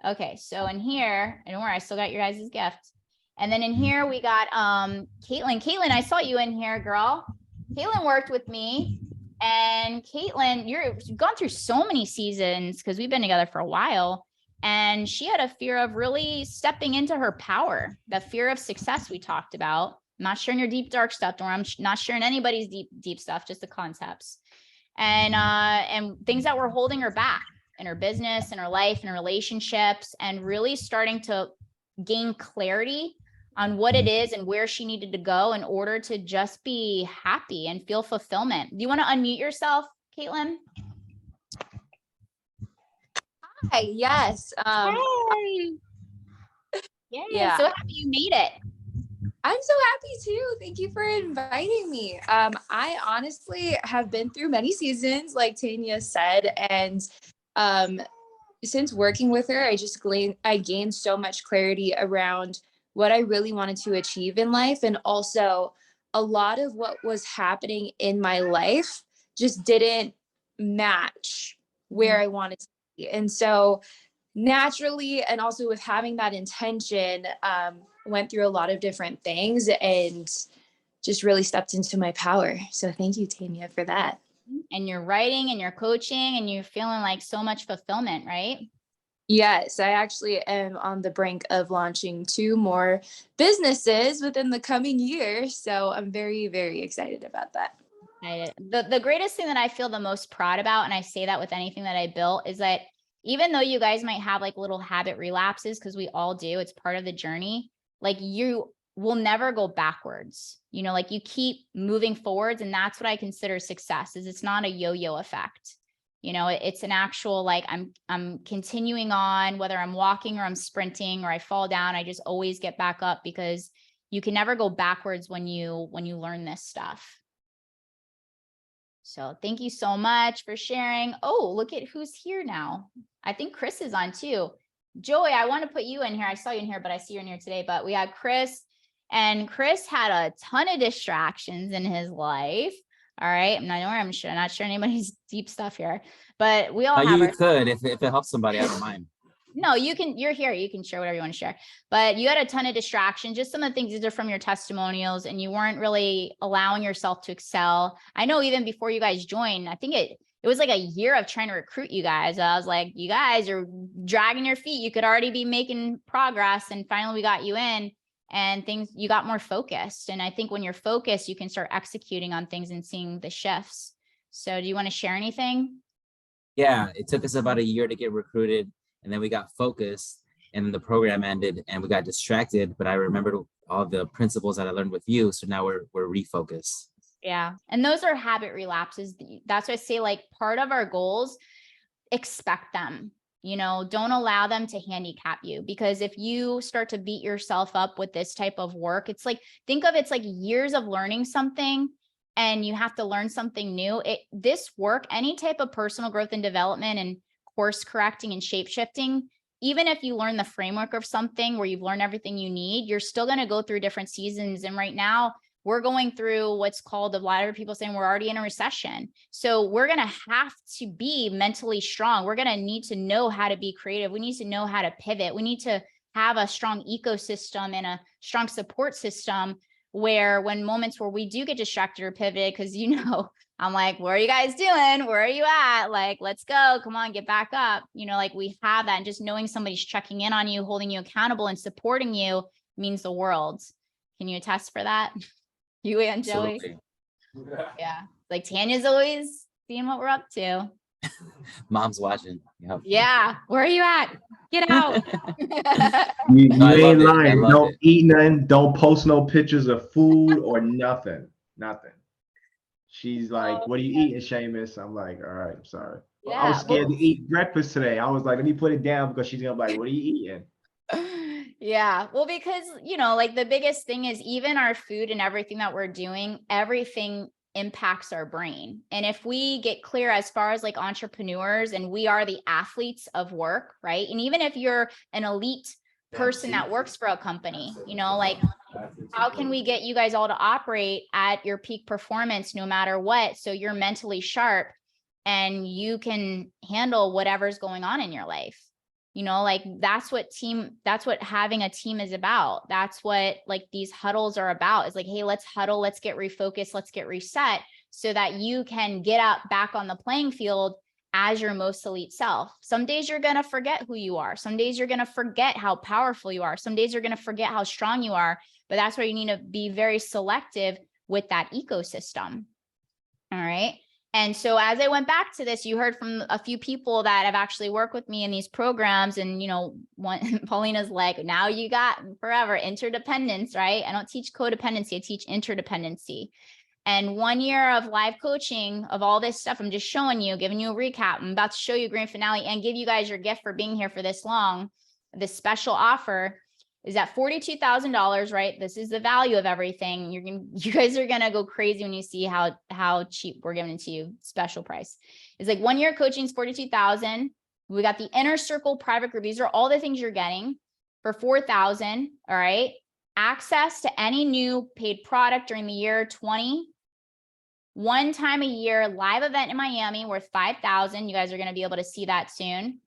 Okay, so in here, and don't worry, I still got your guys' gift. And then in here we got Caitlin. Caitlin, I saw you in here, girl. Caitlin worked with me. And Caitlin, you've gone through so many seasons because we've been together for a while. And she had a fear of really stepping into her power, the fear of success we talked about. I'm not sharing your deep, dark stuff. I'm not sharing anybody's deep stuff, just the concepts. And things that were holding her back in her business, in her life, in her relationships, and really starting to gain clarity on what it is and where she needed to go in order to just be happy and feel fulfillment. Do you want to unmute yourself, Caitlin? Hi, yes. Hey. Yeah. So happy you made it. I'm so happy too. Thank you for inviting me. I honestly have been through many seasons, like Tanya said, and since working with her, I gained so much clarity around what I really wanted to achieve in life. And also a lot of what was happening in my life just didn't match where I wanted to be. And so naturally, and also with having that intention, went through a lot of different things and just really stepped into my power. So thank you, Tanya, for that. And you're writing and you're coaching and you're feeling like so much fulfillment, right? Yes, I actually am on the brink of launching 2 more businesses within the coming year. So I'm very, very excited about that. The greatest thing that I feel the most proud about, and I say that with anything that I built, is that even though you guys might have like little habit relapses, because we all do, it's part of the journey, like you will never go backwards. You know, like you keep moving forwards, and that's what I consider success. Is it's not a yo-yo effect. You know, it's an actual, like I'm continuing on, whether I'm walking or I'm sprinting or I fall down, I just always get back up, because you can never go backwards when you learn this stuff. So thank you so much for sharing. Oh, look at who's here now. I think Chris is on too. Joey, I want to put you in here. I saw you in here, but I see you in here today. But we had Chris, and Chris had a ton of distractions in his life. All right. I'm not sure anybody's deep stuff here, but we all have. You could, if it helps somebody, I don't mind. No, you can, you're here. You can share whatever you want to share, but you had a ton of distractions, just some of the things that are from your testimonials, and you weren't really allowing yourself to excel. I know even before you guys joined, I think it was like a year of trying to recruit you guys. I was like, you guys are dragging your feet. You could already be making progress. And finally we got you in, and you got more focused. And I think when you're focused, you can start executing on things and seeing the shifts. So do you want to share anything? Yeah, it took us about a year to get recruited, and then we got focused, and then the program ended and we got distracted, but I remembered all the principles that I learned with you. So now we're refocused. Yeah. And those are habit relapses. That's why I say, like, part of our goals, expect them, you know, don't allow them to handicap you, because if you start to beat yourself up with this type of work, it's like, think of it's like years of learning something, and you have to learn something new. This work, any type of personal growth and development and course correcting and shape shifting, even if you learn the framework of something where you've learned everything you need, you're still going to go through different seasons. And right now we're going through what's called, a lot of people saying we're already in a recession. So we're going to have to be mentally strong. We're going to need to know how to be creative. We need to know how to pivot. We need to have a strong ecosystem and a strong support system, where when moments where we do get distracted or pivot, because, you know, I'm like, what are you guys doing? Where are you at? Like, let's go. Come on, get back up. You know, like we have that. And just knowing somebody's checking in on you, holding you accountable and supporting you means the world. Can you attest for that? You and Joey? Absolutely. Yeah. Like Tanya's always seeing what we're up to. Mom's watching. Yep. Yeah. Where are you at? Get out. You No, I ain't love it. I lying. love Don't it. eat nothing. Don't post no pictures of food or nothing. Nothing. She's like, what are you eating, Seamus? I'm like, all right, I'm sorry. I was Yeah, scared well- to eat breakfast today. I was like, let me put it down, because she's gonna be like, what are you eating? Yeah, well, because, you know, like the biggest thing is even our food and everything that we're doing, everything impacts our brain. And if we get clear as far as like entrepreneurs, and we are the athletes of work, right? And even if you're an elite person that works for a company, you know, like, how can we get you guys all to operate at your peak performance no matter what, so you're mentally sharp and you can handle whatever's going on in your life? You know, like that's what having a team is about. That's what like these huddles are about, is like, hey, let's huddle, let's get refocused, let's get reset, so that you can get up back on the playing field as your most elite self. Some days you're going to forget who you are. Some days you're going to forget how powerful you are. Some days you're going to forget how strong you are. But that's where you need to be very selective with that ecosystem. All right. And so as I went back to this, you heard from a few people that have actually worked with me in these programs. And, you know, Paulina's like, now you got forever interdependence, right? I don't teach codependency, I teach interdependency. And 1 year of live coaching of all this stuff, I'm just showing you, giving you a recap. I'm about to show you a grand finale and give you guys your gift for being here for this long. This special offer is at $42,000, right? This is the value of everything. You guys are gonna go crazy when you see how cheap we're giving it to you. Special price. It's like 1 year coaching is $42,000. We got the inner circle private group. These are all the things you're getting for $4,000. All right. Access to any new paid product during the year 20. One time a year live event in Miami worth $5,000. You guys are going to be able to see that soon.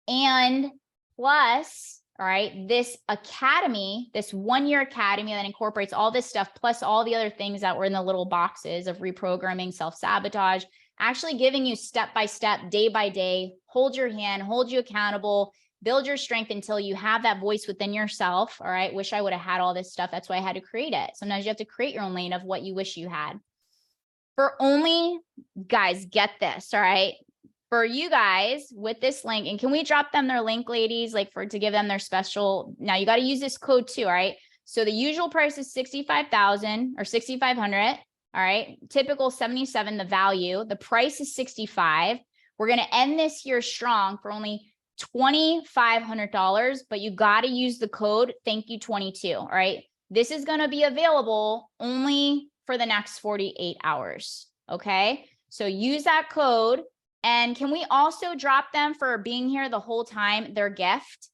And plus, all right, this academy, this 1-year academy that incorporates all this stuff, plus all the other things that were in the little boxes of reprogramming, self-sabotage, actually giving you step-by-step, day by day, hold your hand, hold you accountable, build your strength until you have that voice within yourself. All right. Wish I would have had all this stuff. That's why I had to create it. Sometimes you have to create your own lane of what you wish you had. For only, guys, get this. All right. For you guys with this link, and can we drop them their link, ladies, like to give them their special? Now you got to use this code too. All right. So the usual price is 65,000 or 6,500. All right. Typical 77, the value, the price is 65. We're going to end this year strong for only $2,500, but you got to use the code thank you 22. All right. This is going to be available only for the next 48 hours. Okay. So use that code. And can we also drop them for being here the whole time, their gift?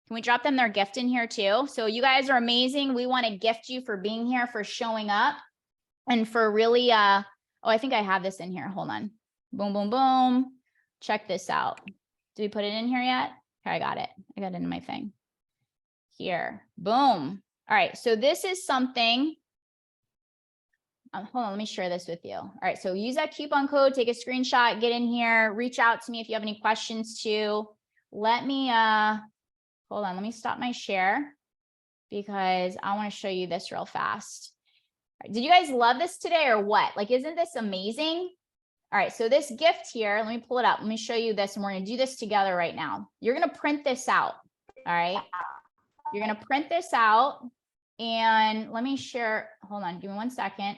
Can we drop them their gift in here too? So you guys are amazing. We want to gift you for being here, for showing up, and for really, oh, I think I have this in here. Hold on. Boom, boom, boom. Check this out. Did we put it in here yet? Here, I got it. I got it in my thing. Here, boom. All right, so this is something. Hold on, let me share this with you. All right, so use that coupon code, take a screenshot, get in here, reach out to me if you have any questions too. Let me, hold on, let me stop my share because I want to show you this real fast. All right, did you guys love this today or what? Like, isn't this amazing? All right, so this gift here, let me pull it up. Let me show you this, and we're going to do this together right now. You're going to print this out. All right, you're going to print this out, and let me share. Hold on, give me 1 second.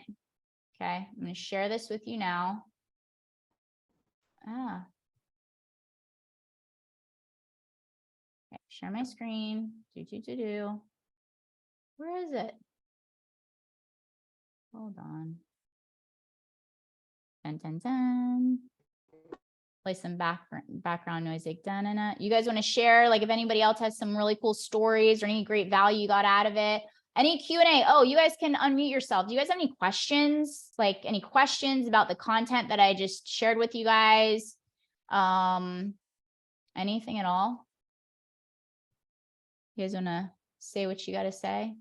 Okay, I'm going to share this with you now. Okay, share my screen. Where is it? Hold on. Dun, dun, dun. Play some background noise. Like, dun, dun, dun. You guys want to share, like, if anybody else has some really cool stories or any great value you got out of it? Any Q&A? Oh, you guys can unmute yourself. Do you guys have any questions? Like, any questions about the content that I just shared with you guys? Anything at all? You guys want to say what you got to say?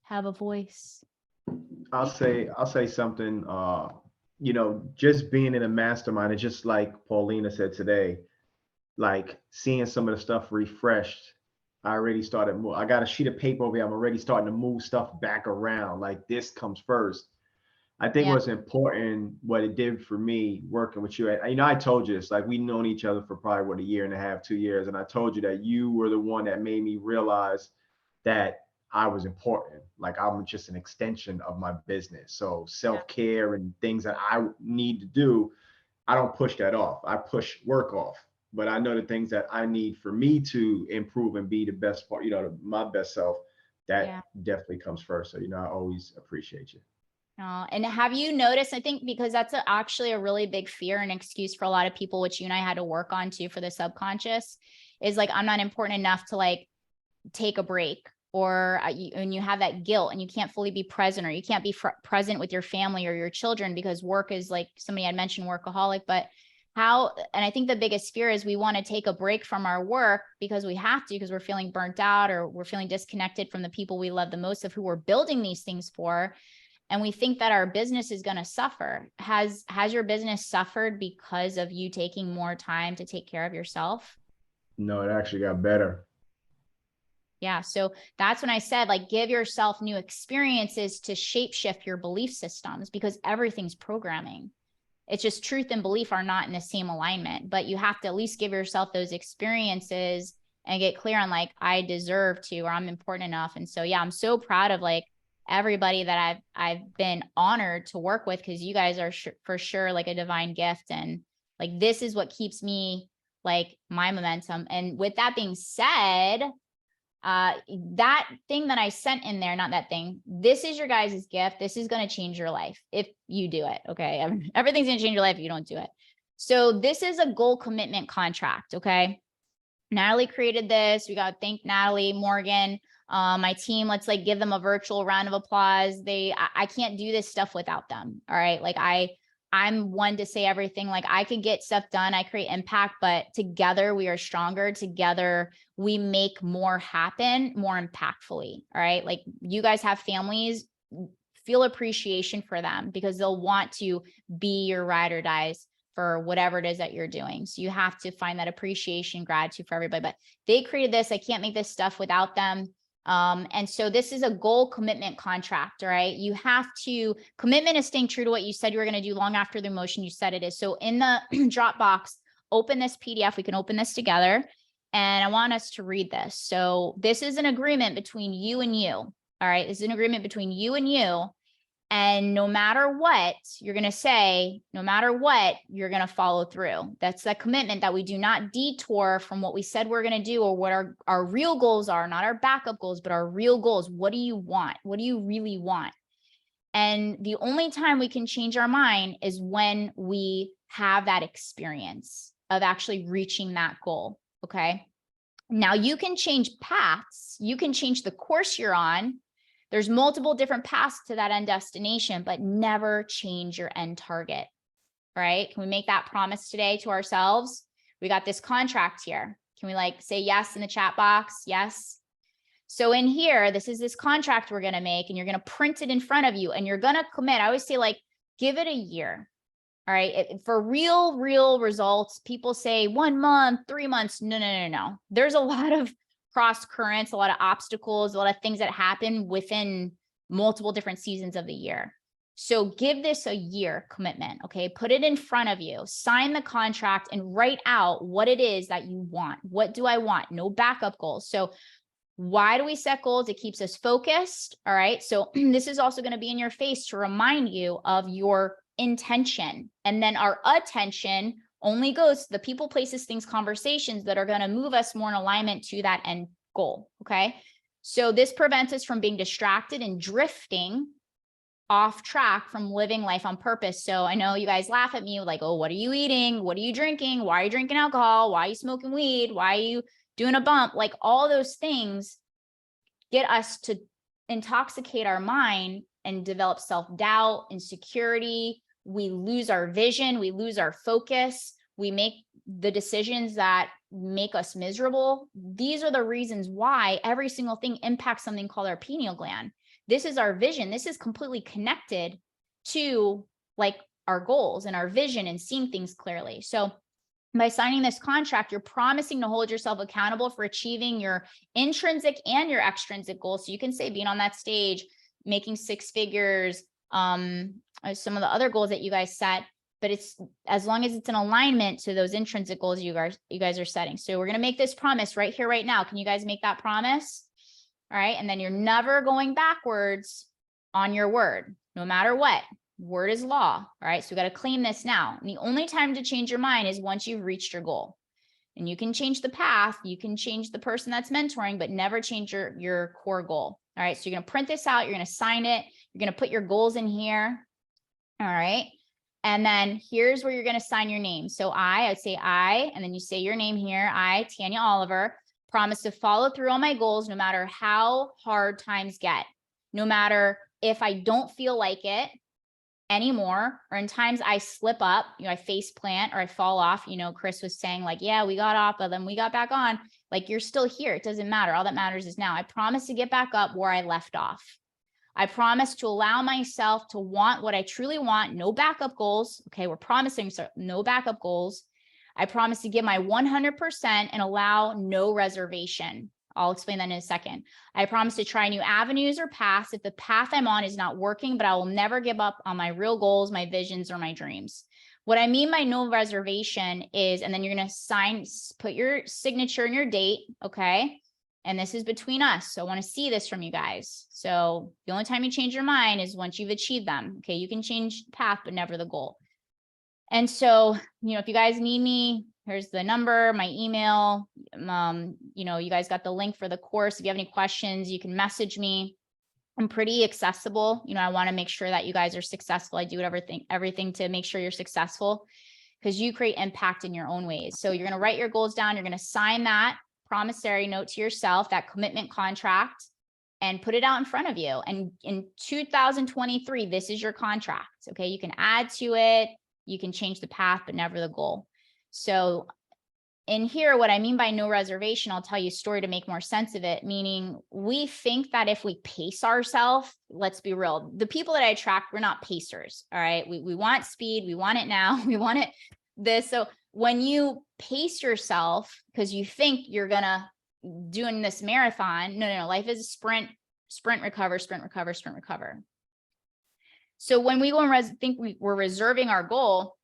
Have a voice. I'll say something, you know, just being in a mastermind, and just like Paulina said today, like seeing some of the stuff refreshed. I already started, I got a sheet of paper over here. I'm already starting to move stuff back around. Like, this comes first. I think what's important, what it did for me working with you, you know, I told you this, like, we've known each other for probably, what, 1.5 years, 2 years. And I told you that you were the one that made me realize that I was important. Like, I'm just an extension of my business. So self-care and things that I need to do, I don't push that off. I push work off. But I know the things that I need for me to improve and be the best part, you know, my best self, that definitely comes first. So, you know, I always appreciate you. And have you noticed, I think, because that's actually a really big fear and excuse for a lot of people, which you and I had to work on too, for the subconscious, is like, I'm not important enough to like take a break, or and you have that guilt and you can't fully be present, or you can't be present with your family or your children because work is, like somebody had mentioned, workaholic. But and I think the biggest fear is we want to take a break from our work because we have to, because we're feeling burnt out, or we're feeling disconnected from the people we love the most, of who we're building these things for. And we think that our business is going to suffer. Has your business suffered because of you taking more time to take care of yourself? No, it actually got better. Yeah. So that's when I said, like, give yourself new experiences to shapeshift your belief systems, because everything's programming. It's just truth and belief are not in the same alignment, but you have to at least give yourself those experiences and get clear on, like, I deserve to, or I'm important enough. And so, yeah, I'm so proud of like everybody that I've been honored to work with, because you guys are for sure like a divine gift. And like, this is what keeps me, like, my momentum. And with that being said, that thing that I sent in there, not that thing, this is your guys' gift. This is going to change your life if you do it. Okay. Everything's going to change your life if you don't do it. So this is a goal commitment contract. Okay. Natalie created this. We got to thank Natalie, Morgan, my team. Let's like give them a virtual round of applause. I can't do this stuff without them. All right. Like, I I'm one to say everything, like I could get stuff done, I create impact, but together we are stronger. Together we make more happen more impactfully. All right. Like you guys have families, feel appreciation for them because they'll want to be your ride or dies for whatever it is that you're doing. So you have to find that appreciation, gratitude for everybody, but they created this. I can't make this stuff without them. And so this is a goal commitment contract, all right? You have to, commitment is staying true to what you said you were going to do long after the motion you said it is. So in the Dropbox, open this PDF, we can open this together. And I want us to read this. So this is an agreement between you and you, all right? This is an agreement between you and you. And no matter what, you're going to say, no matter what, you're going to follow through. That's that commitment that we do not detour from what we said we're going to do or what our real goals are, not our backup goals, but our real goals. What do you want? What do you really want? And the only time we can change our mind is when we have that experience of actually reaching that goal. Okay. Now you can change paths. You can change the course you're on. There's multiple different paths to that end destination, but never change your end target, right? Can we make that promise today to ourselves? We got this contract here. Can we like say yes in the chat box? Yes. So in here, this is this contract we're going to make and you're going to print it in front of you and you're going to commit. I always say like, give it a year. All right. For real results, people say 1 month, 3 months. No. There's a lot of cross currents, a lot of obstacles, a lot of things that happen within multiple different seasons of the year. So give this a year commitment. Okay. Put it in front of you, sign the contract and write out what it is that you want. What do I want? No backup goals. So why do we set goals? It keeps us focused. All right. So this is also going to be in your face to remind you of your intention. And then our attention only goes to the people, places, things, conversations that are going to move us more in alignment to that end goal. Okay. So this prevents us from being distracted and drifting off track from living life on purpose. So I know you guys laugh at me like, oh, what are you eating? What are you drinking? Why are you drinking alcohol? Why are you smoking weed? Why are you doing a bump? Like all those things get us to intoxicate our mind and develop self-doubt, insecurity. We lose our vision. We lose our focus. We make the decisions that make us miserable. These are the reasons why every single thing impacts something called our pineal gland. This is our vision. This is completely connected to like our goals and our vision and seeing things clearly. So by signing this contract, you're promising to hold yourself accountable for achieving your intrinsic and your extrinsic goals. So you can say being on that stage, making 6 figures, some of the other goals that you guys set, but it's as long as it's in alignment to those intrinsic goals you guys are setting. So we're going to make this promise right here, right now. Can you guys make that promise? All right. And then you're never going backwards on your word, no matter what. Word is law. All right. So we got to claim this now. And the only time to change your mind is once you've reached your goal. And you can change the path, you can change the person that's mentoring, but never change your core goal. All right. So you're going to print this out, you're going to sign it, you're going to put your goals in here. All right. And then here's where you're going to sign your name. So I'd say I, and then you say your name here. I, Tanya Oliver, promise to follow through on my goals, no matter how hard times get, no matter if I don't feel like it anymore, or in times I slip up, I face plant or I fall off. Chris was saying like, yeah, we got off, but then we got back on. Like you're still here. It doesn't matter. All that matters is now. I promise to get back up where I left off. I promise to allow myself to want what I truly want. No backup goals. Okay. We're promising no backup goals. I promise to give my 100% and allow no reservation. I'll explain that in a second. I promise to try new avenues or paths if the path I'm on is not working, but I will never give up on my real goals, my visions, or my dreams. What I mean by no reservation is, and then you're going to put your signature and your date. Okay. And this is between us. So I want to see this from you guys. So the only time you change your mind is once you've achieved them. Okay. You can change the path, but never the goal. And so, if you guys need me, here's the number, my email. You guys got the link for the course. If you have any questions, you can message me. I'm pretty accessible. I want to make sure that you guys are successful. I do everything to make sure you're successful because you create impact in your own ways. So you're going to write your goals down. You're going to sign that promissory note to yourself, that commitment contract, and put it out in front of you. And in 2023, this is your contract. Okay. You can add to it. You can change the path, but never the goal. So in here, what I mean by no reservation, I'll tell you a story to make more sense of it, meaning we think that if we pace ourselves, let's be real, the people that I attract, we're not pacers, all right? We want speed, we want it now, we want it this. So when you pace yourself, because you think you're gonna doing this marathon, no, life is a sprint, sprint, recover, sprint, recover, sprint, recover. So when we go and think we're reserving our goal,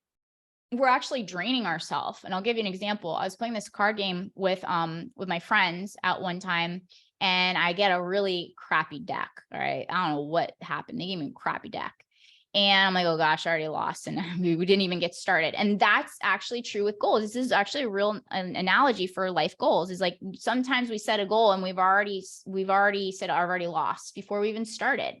we're actually draining ourselves. And I'll give you an example. I was playing this card game with my friends at one time, and I get a really crappy deck. All right. I don't know what happened. They gave me a crappy deck. And I'm like, oh gosh, I already lost. And we didn't even get started. And that's actually true with goals. This is actually a real analogy for life goals, is like sometimes we set a goal and we've already said I've already lost before we even started.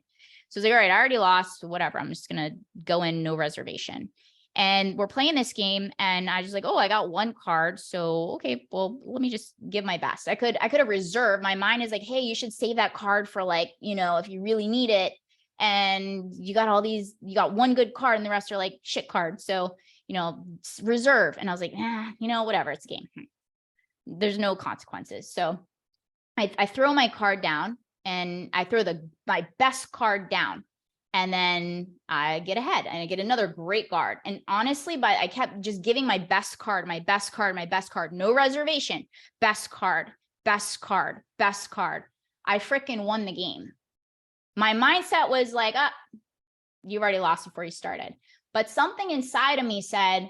So it's like, all right, I already lost, whatever. I'm just going to go in, no reservation. And we're playing this game, and I just like, oh, I got one card. So, okay, well, let me just give my best. I could have reserved. My mind is like, hey, you should save that card for, like, you know, if you really need it. And you got all these, you got one good card and the rest are like shit cards. So, you know, reserve. And I was like, you know, whatever, it's a game. There's no consequences. So I throw my card down, and I throw my best card down. And then I get ahead and I get another great card. And honestly, but I kept just giving my best card, my best card, my best card, no reservation, best card, best card, best card. I freaking won the game. My mindset was like, you've already lost before you started. But something inside of me said,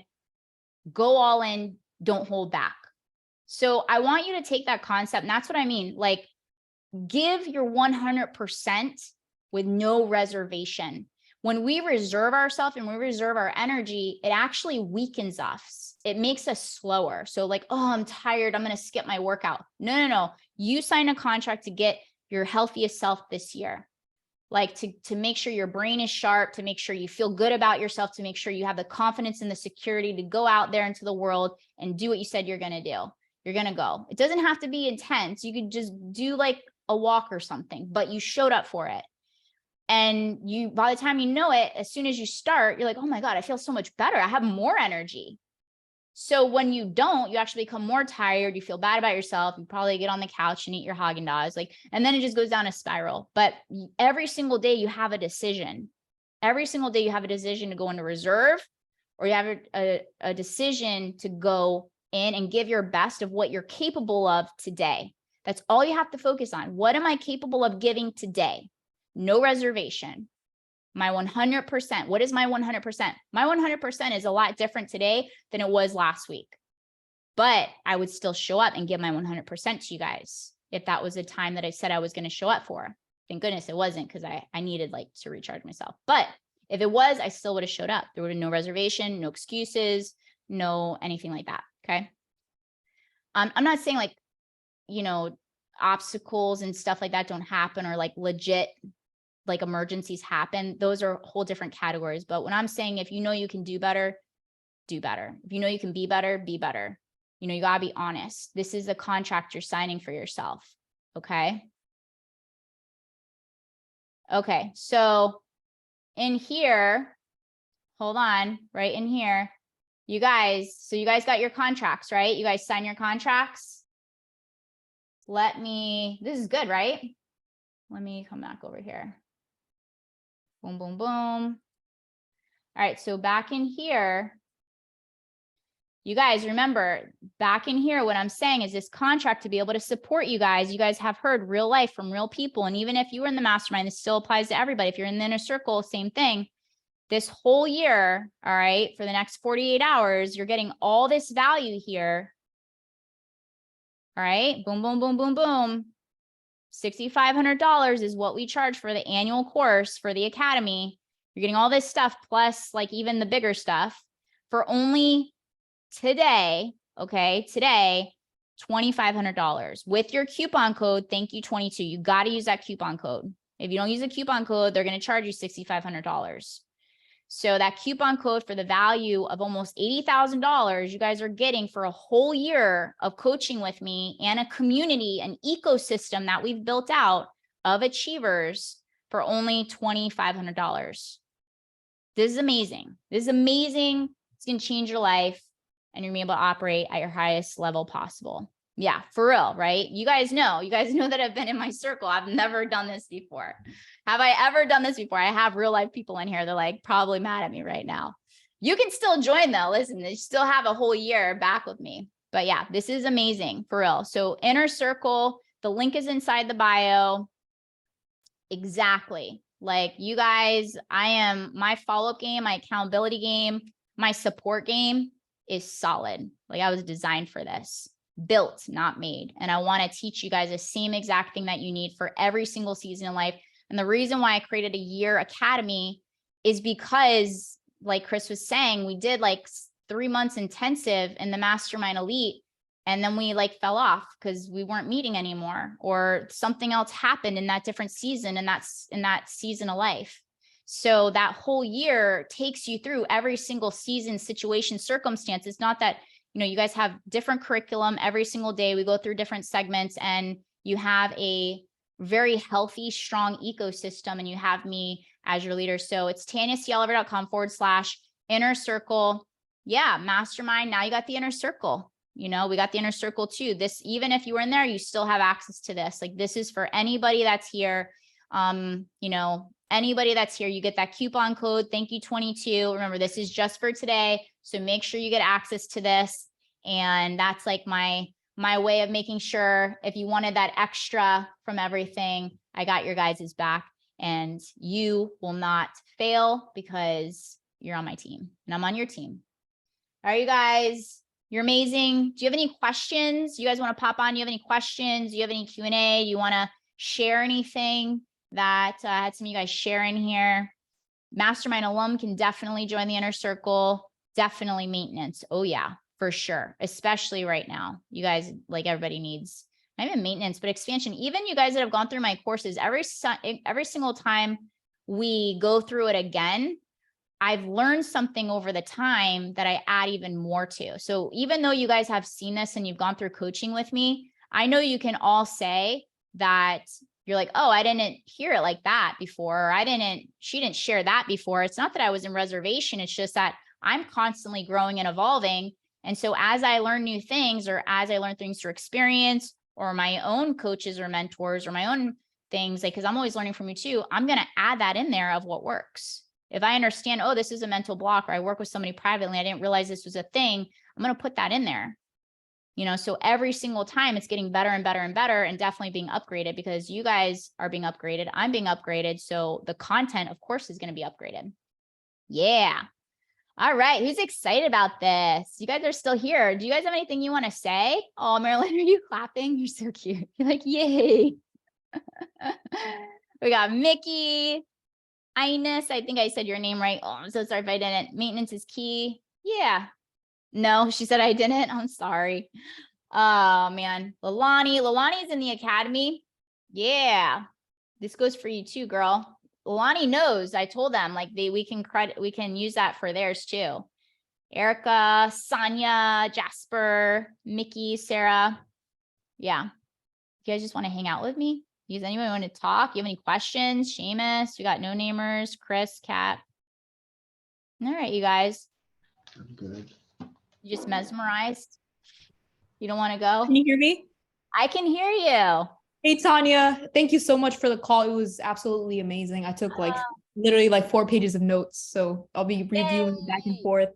go all in, don't hold back. So I want you to take that concept. And that's what I mean. Like, give your 100% with no reservation. When we reserve ourselves and we reserve our energy, it actually weakens us. It makes us slower. So like, oh, I'm tired, I'm going to skip my workout. No. You sign a contract to get your healthiest self this year. Like to make sure your brain is sharp, to make sure you feel good about yourself, to make sure you have the confidence and the security to go out there into the world and do what you said you're going to do. You're going to go. It doesn't have to be intense. You could just do like a walk or something, but you showed up for it. And you, by the time you know it, as soon as you start, you're like, oh my God, I feel so much better. I have more energy. So when you don't, you actually become more tired. You feel bad about yourself. You probably get on the couch and eat your Haagen-Dazs, like, and then it just goes down a spiral. But every single day you have a decision. Every single day you have a decision to go into reserve, or you have a decision to go in and give your best of what you're capable of today. That's all you have to focus on. What am I capable of giving today? No reservation. My 100%. What is my 100%? My 100% is a lot different today than it was last week. But I would still show up and give my 100% to you guys if that was a time that I said I was going to show up for. Thank goodness it wasn't, because I needed like to recharge myself. But if it was, I still would have showed up. There would have been no reservation, no excuses, no anything like that. Okay. I'm not saying like, you know, obstacles and stuff like that don't happen, or like legit like emergencies happen. Those are whole different categories. But when I'm saying, if you know you can do better, do better. If you know you can be better, be better. You know, you gotta be honest. This is a contract you're signing for yourself. Okay. Okay. So in here, hold on, right in here, you guys, so you guys got your contracts, right? You guys sign your contracts. This is good, right? Let me come back over here. Boom, boom, boom. All right, so back in here, you guys remember, back in here, what I'm saying is this contract to be able to support you guys. You guys have heard real life from real people. And even if you were in the mastermind, this still applies to everybody. If you're in the inner circle, same thing. This whole year, all right, for the next 48 hours, you're getting all this value here. All right, boom, boom, boom, boom, boom. $6,500 is what we charge for the annual course for the academy. You're getting all this stuff, plus like even the bigger stuff, for only today, okay, today, $2,500 with your coupon code. Thank you, 22. You got to use that coupon code. If you don't use a coupon code, they're going to charge you $6,500. So that coupon code for the value of almost $80,000 you guys are getting for a whole year of coaching with me, and a community, an ecosystem that we've built out of achievers for only $2,500. This is amazing. This is amazing It's going to change your life and you're going to be able to operate at your highest level possible. Yeah, for real, right? You guys know that I've been in my circle. I've never done this before. Have I ever done this before? I have real life people in here. They're like probably mad at me right now. You can still join though. Listen, you still have a whole year back with me. But yeah, this is amazing for real. So Inner Circle, the link is inside the bio. Exactly. Like you guys, my follow-up game, my accountability game, my support game is solid. Like I was designed for this, built, not made. And I want to teach you guys the same exact thing that you need for every single season in life. And the reason why I created a year academy is because, like Chris was saying, we did like 3 months intensive in the Mastermind Elite. And then we like fell off because we weren't meeting anymore, or something else happened in that different season, and that's in that season of life. So that whole year takes you through every single season, situation, circumstance. It's not that, you guys have different curriculum every single day. We go through different segments and you have a very healthy, strong ecosystem, and you have me as your leader. So it's TanyaCOliver.com/inner circle. Yeah, mastermind. Now you got the inner circle. We got the inner circle too. This, even if you were in there, you still have access to this. Like this is for anybody that's here. Anybody that's here, you get that coupon code. Thank you 22. Remember, this is just for today. So make sure you get access to this. And that's like my way of making sure if you wanted that extra from everything, I got your guys' back, and you will not fail because you're on my team and I'm on your team. All right, you guys. You're amazing. Do you have any questions? You guys want to pop on? Do you have any questions? Do you have any Q&A? You want to share anything that I had some of you guys share in here? Mastermind alum can definitely join the inner circle. Definitely maintenance. Oh yeah, for sure. Especially right now. You guys, like everybody needs, not even maintenance, but expansion. Even you guys that have gone through my courses, every single time we go through it again, I've learned something over the time that I add even more to. So even though you guys have seen this and you've gone through coaching with me, I know you can all say that you're like, oh, I didn't hear it like that before. Or she didn't share that before. It's not that I was in reservation. It's just that I'm constantly growing and evolving. And so as I learn new things, or as I learn things through experience or my own coaches or mentors or my own things, like, cause I'm always learning from you too, I'm going to add that in there of what works. If I understand, oh, this is a mental block, or I work with somebody privately, I didn't realize this was a thing, I'm going to put that in there. So every single time it's getting better and better and better, and definitely being upgraded, because you guys are being upgraded. I'm being upgraded. So the content, of course, is going to be upgraded. Yeah. All right. Who's excited about this? You guys are still here. Do you guys have anything you want to say? Oh, Marilyn, are you clapping? You're so cute. You're like, yay. We got Mickey. Ines, I think I said your name right. Oh, I'm so sorry if I didn't. Maintenance is key. Yeah. No, she said I didn't. I'm sorry. Oh, man. Lalani is in the academy. Yeah. This goes for you too, girl. Lalani knows. I told them like we can use that for theirs too. Erica, Sonia, Jasper, Mickey, Sarah. Yeah. You guys just want to hang out with me? Does anybody want to talk? You have any questions? Seamus, we got no namers, Chris, Kat. All right, you guys. I'm good. You just mesmerized? You don't want to go? Can you hear me? I can hear you. Hey, Tanya, thank you so much for the call. It was absolutely amazing. I took literally 4 pages of notes, so I'll be reviewing back and forth.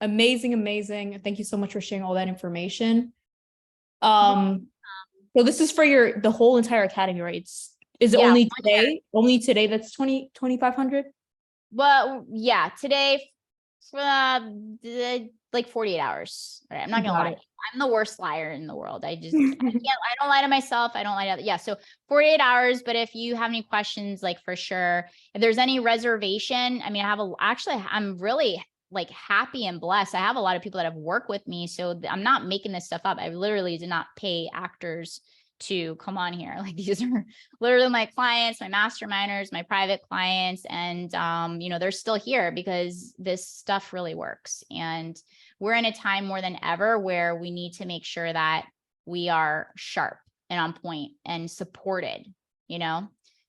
Amazing. Thank you so much for sharing all that information. So this is for the whole entire academy, right? Is it only today? Year. Only today that's 2,500? Well, yeah, today for like 48 hours. All right, I'm not gonna lie. I'm the worst liar in the world. I don't lie to myself. I don't lie to, yeah. So 48 hours, but if you have any questions, like for sure, if there's any reservation, I mean, I'm really like happy and blessed. I have a lot of people that have worked with me. So I'm not making this stuff up. I literally did not pay actors to come on here. Like these are literally my clients, my masterminders, my private clients. And, they're still here because this stuff really works. And we're in a time more than ever where we need to make sure that we are sharp and on point and supported,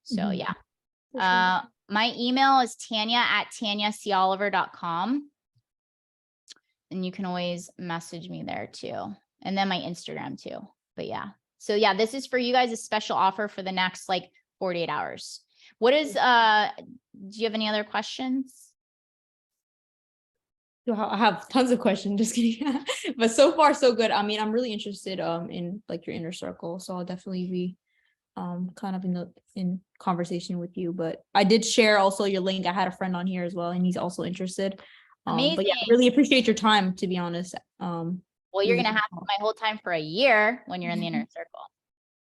So yeah. My email is Tanya@TanyaCOliver.com. and you can always message me there too. And then my Instagram too. But yeah. So yeah, this is for you guys, a special offer for the next like 48 hours. What is, do you have any other questions? I have tons of questions, just kidding. But so far so good. I mean, I'm really interested in like your inner circle. So I'll definitely be kind of in conversation with you. But I did share also your link. I had a friend on here as well, and he's also interested. But yeah, Amazing. really appreciate your time, to be honest. Well, you're really going to have my whole time for a year when you're in the inner circle.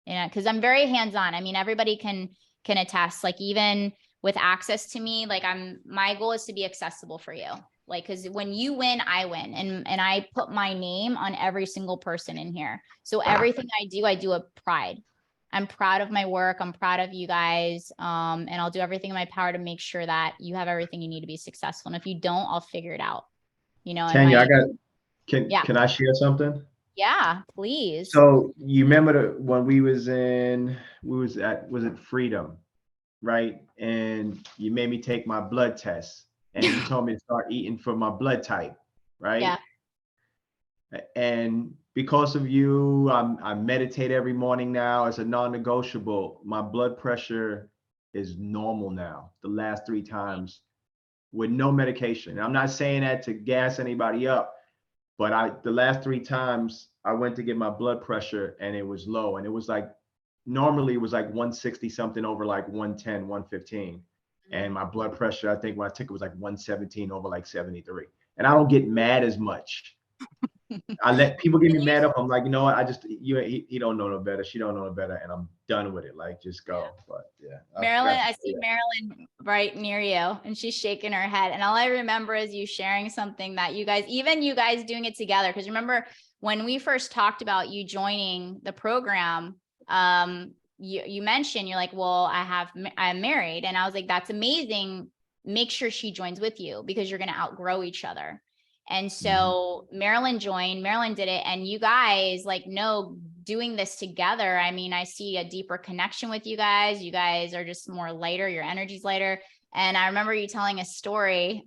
Yeah, because I'm very hands-on. I mean, everybody can attest, like even with access to me, like my goal is to be accessible for you. Like, because when you win, I win. And I put my name on every single person in here. So everything I do with pride. I'm proud of my work. I'm proud of you guys. And I'll do everything in my power to make sure that you have everything you need to be successful. And if you don't, I'll figure it out. You know, and Tanya, Yeah. can I share something? yeah, please. So you remember when we was at Freedom, right? And you made me take my blood test and you told me to start eating for my blood type, right? Yeah. And because of you, I meditate every morning now. It's a non-negotiable. My blood pressure is normal now. The last 3 times with no medication. I'm not saying that to gas anybody up, but the last 3 times I went to get my blood pressure and it was low. And it was like, normally it was like 160 something over like 110, 115. And my blood pressure, I think when I took it was like 117 over like 73. And I don't get mad as much. I let people get me mad up. I'm like, you know what? He don't know no better. She don't know no better. And I'm done with it. Like, just go. But yeah. Marilyn, I see Marilyn right near you and she's shaking her head. And all I remember is you sharing something that you guys doing it together. Because remember when we first talked about you joining the program, you mentioned, you're like, well, I'm married. And I was like, that's amazing. Make sure she joins with you because you're going to outgrow each other. And so Marilyn joined, Marilyn did it. And you guys doing this together. I mean, I see a deeper connection with you guys. You guys are just more lighter. Your energy's lighter. And I remember you telling a story.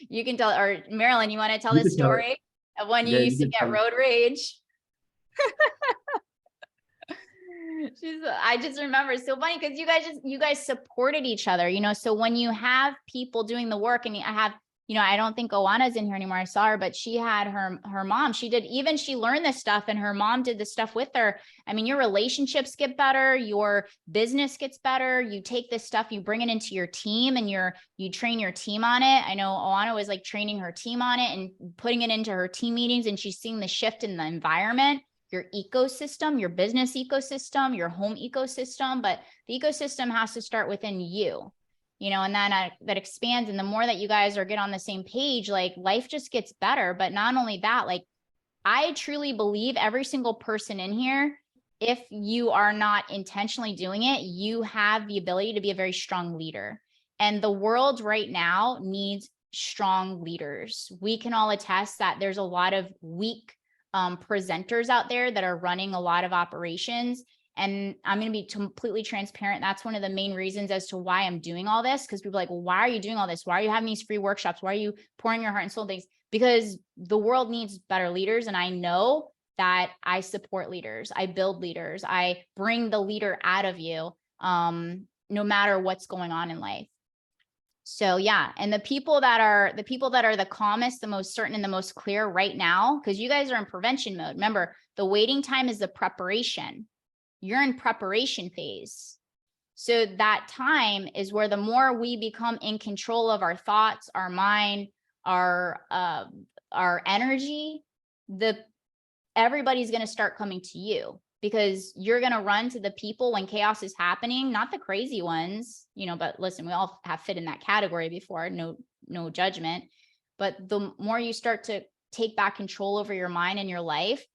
You can tell, or Marilyn, you want to tell this story of when you used to get road rage? I just remember, it's so funny because you guys supported each other, you know. So when you have people doing the work, and I have, you know, I don't think Oana's in here anymore. I saw her, but she had her mom. She learned this stuff and her mom did the stuff with her. I mean, your relationships get better, your business gets better. You take this stuff, you bring it into your team and you train your team on it. I know Oana was like training her team on it and putting it into her team meetings, and she's seeing the shift in the environment, your ecosystem, your business ecosystem, your home ecosystem. But the ecosystem has to start within you. You know, and then that expands. And the more that you guys get on the same page, like life just gets better. But not only that, like I truly believe every single person in here, if you are not intentionally doing it, you have the ability to be a very strong leader. And the world right now needs strong leaders. We can all attest that there's a lot of weak presenters out there that are running a lot of operations. And I'm going to be completely transparent. That's one of the main reasons as to why I'm doing all this. Because people are like, well, why are you doing all this? Why are you having these free workshops? Why are you pouring your heart and soul things? Because the world needs better leaders. And I know that I support leaders. I build leaders. I bring the leader out of you, no matter what's going on in life. So yeah. And the people that are the calmest, the most certain, and the most clear right now, because you guys are in prevention mode. Remember, the waiting time is the preparation. You're in preparation phase. So that time is where the more we become in control of our thoughts, our mind, our energy, everybody's going to start coming to you, because you're going to run to the people when chaos is happening, not the crazy ones, you know, but listen, we all have fit in that category before, no judgment. But the more you start to take back control over your mind and your life,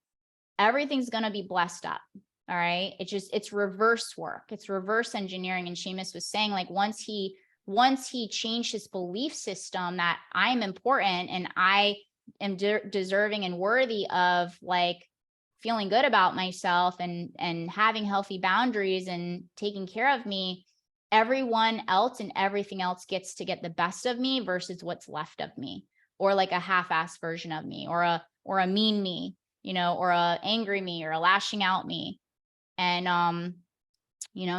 everything's going to be blessed up. All right. It's reverse work. It's reverse engineering. And Seamus was saying, like, once he changed his belief system that I'm important and I am deserving and worthy of like feeling good about myself and having healthy boundaries and taking care of me, everyone else and everything else gets to get the best of me versus what's left of me. or like a half-assed version of me, or a mean me, or a angry me, or a lashing out me. And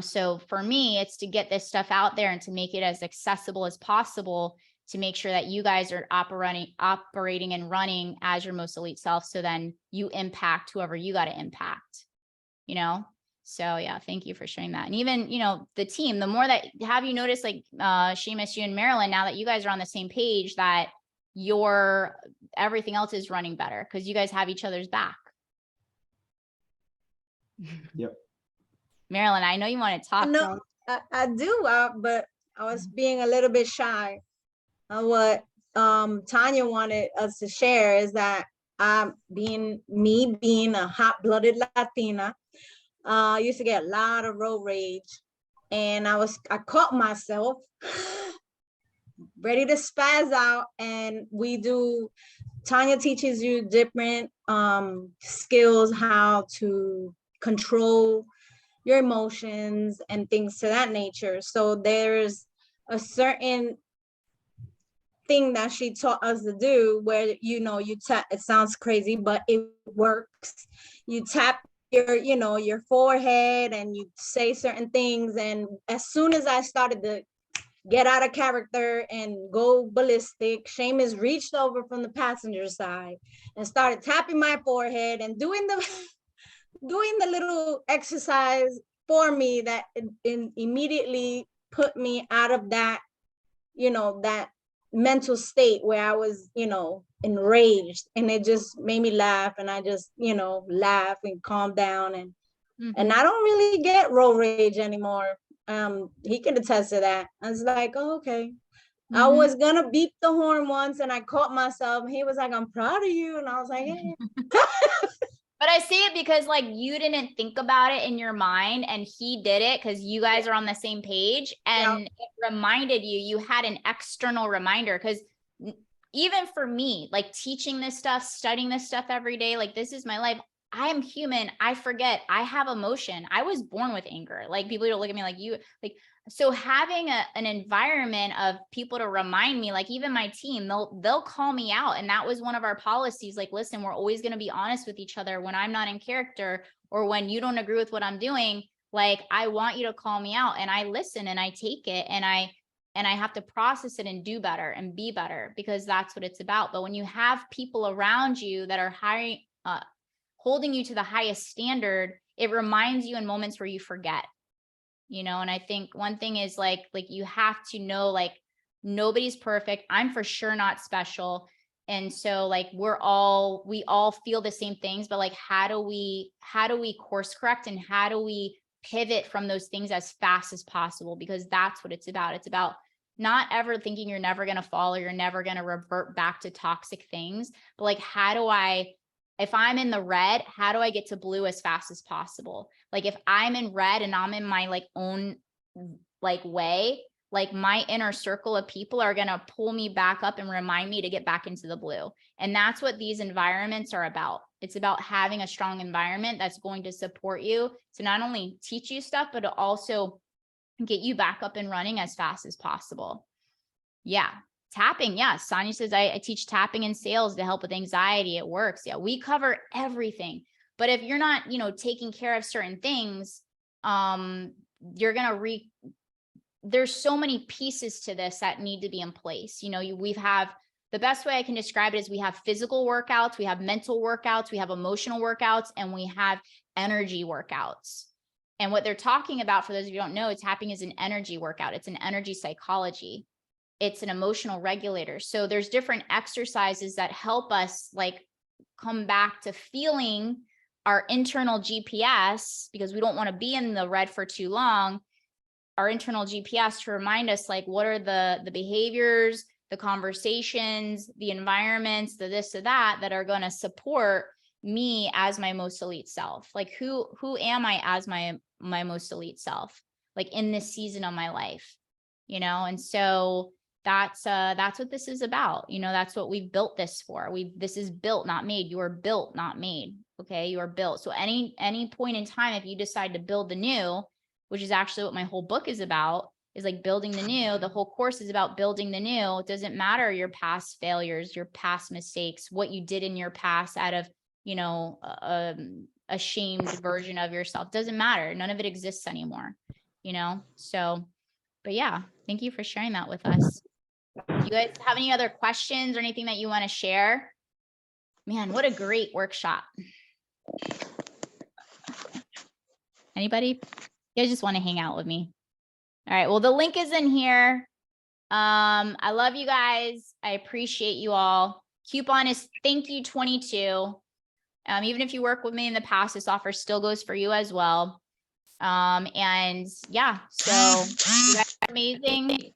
so for me, it's to get this stuff out there and to make it as accessible as possible, to make sure that you guys are operating and running as your most elite self. So then you impact whoever you got to impact, So yeah, thank you for sharing that. And even, the team, the more that have you noticed, like Seamus, you and Marilyn, now that you guys are on the same page, that everything else is running better because you guys have each other's back. Yep. Marilyn, I know you want to talk. No, I do, but I was being a little bit shy. What Tanya wanted us to share is that being a hot-blooded Latina, I used to get a lot of road rage, and I caught myself ready to spaz out. And Tanya teaches you different skills, how to control your emotions and things to that nature. So there's a certain thing that she taught us to do where, you tap, it sounds crazy, but it works. You tap your forehead and you say certain things. And as soon as I started to get out of character and go ballistic, Seamus reached over from the passenger side and started tapping my forehead and doing the little exercise for me that immediately put me out of that, that mental state where I was, enraged, and it just made me laugh, and I just, laugh and calm down, and I don't really get road rage anymore. He can attest to that. I was like, oh, okay. I was gonna beep the horn once and I caught myself, and he was like, I'm proud of you. And I was like, yeah. But I say it because like you didn't think about it in your mind and he did it because you guys are on the same page, and it reminded you had an external reminder. Because even for me, like teaching this stuff, studying this stuff every day, like this is my life. I am human. I forget. I have emotion. I was born with anger. Like people don't look at me like you, like, so having an environment of people to remind me, like even my team, they'll call me out. And that was one of our policies. Like, listen, we're always going to be honest with each other when I'm not in character or when you don't agree with what I'm doing. Like, I want you to call me out, and I listen and I take it, and I have to process it and do better and be better, because that's what it's about. But when you have people around you that are holding you to the highest standard, it reminds you in moments where you forget. And I think one thing is like you have to know, like, nobody's perfect. I'm for sure not special. And so like we all feel the same things, but like, how do we course correct, and how do we pivot from those things as fast as possible? Because that's what it's about. It's about not ever thinking you're never going to fall or you're never going to revert back to toxic things. But like, if I'm in the red, how do I get to blue as fast as possible? Like if I'm in red and I'm in my like own like way, like my inner circle of people are going to pull me back up and remind me to get back into the blue. And that's what these environments are about. It's about having a strong environment that's going to support you to not only teach you stuff, but to also get you back up and running as fast as possible. Yeah. Tapping. Yeah. Sonia says, I teach tapping in sales to help with anxiety. It works. Yeah. We cover everything. But if you're not, taking care of certain things, you're going to there's so many pieces to this that need to be in place. The best way I can describe it is we have physical workouts, we have mental workouts, we have emotional workouts, and we have energy workouts. And what they're talking about, for those of you who don't know, tapping is an energy workout. It's an energy psychology. It's an emotional regulator. So there's different exercises that help us like come back to feeling our internal GPS, because we don't want to be in the red for too long. Our internal GPS to remind us like, what are the behaviors, the conversations, the environments, the this or that are going to support me as my most elite self. Like who am I as my most elite self, like in this season of my life, and so that's what this is about. That's what we've built this for. This is built, not made. You are built, not made. Okay. You are built. So any point in time, if you decide to build the new, which is actually what my whole book is about, is like building the new. The whole course is about building the new. It doesn't matter your past failures, your past mistakes, what you did in your past out of, you know, a shamed version of yourself. Doesn't matter. None of it exists anymore, you know? So, but yeah, thank you for sharing that with us. Do you guys have any other questions or anything that you want to share? Man, what a great workshop. Anybody? You guys just want to hang out with me? All right. Well, the link is in here. I love you guys. I appreciate you all. Coupon is thank you 22. Even if you work with me in the past, this offer still goes for you as well. And yeah, so you guys are amazing.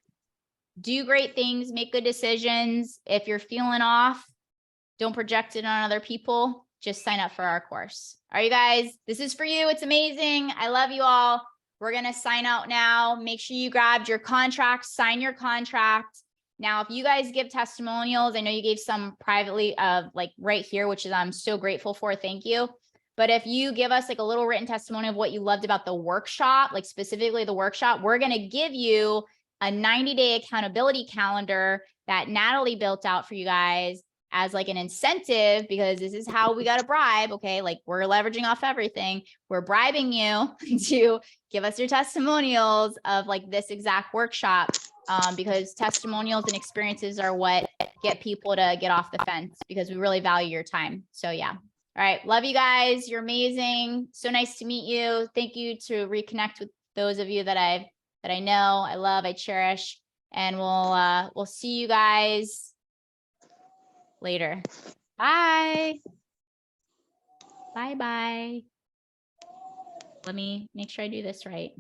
Do great things, make good decisions. If you're feeling off, don't project it on other people. Just sign up for our course. All right, you guys, this is for you. It's amazing. I love you all. We're going to sign out now. Make sure you grabbed your contract, sign your contract. Now, if you guys give testimonials, I know you gave some privately like right here, which is I'm so grateful for. Thank you. But if you give us like a little written testimony of what you loved about the workshop, like specifically the workshop, we're going to give you a 90-day accountability calendar that Natalie built out for you guys as like an incentive, because this is how we got to bribe. Okay. Like we're leveraging off everything. We're bribing you to give us your testimonials of like this exact workshop. Because testimonials and experiences are what get people to get off the fence, because we really value your time. So yeah. All right. Love you guys. You're amazing. So nice to meet you. Thank you to reconnect with those of you that I know, I love, I cherish, and we'll see you guys later. Bye. Bye. Let me make sure I do this right.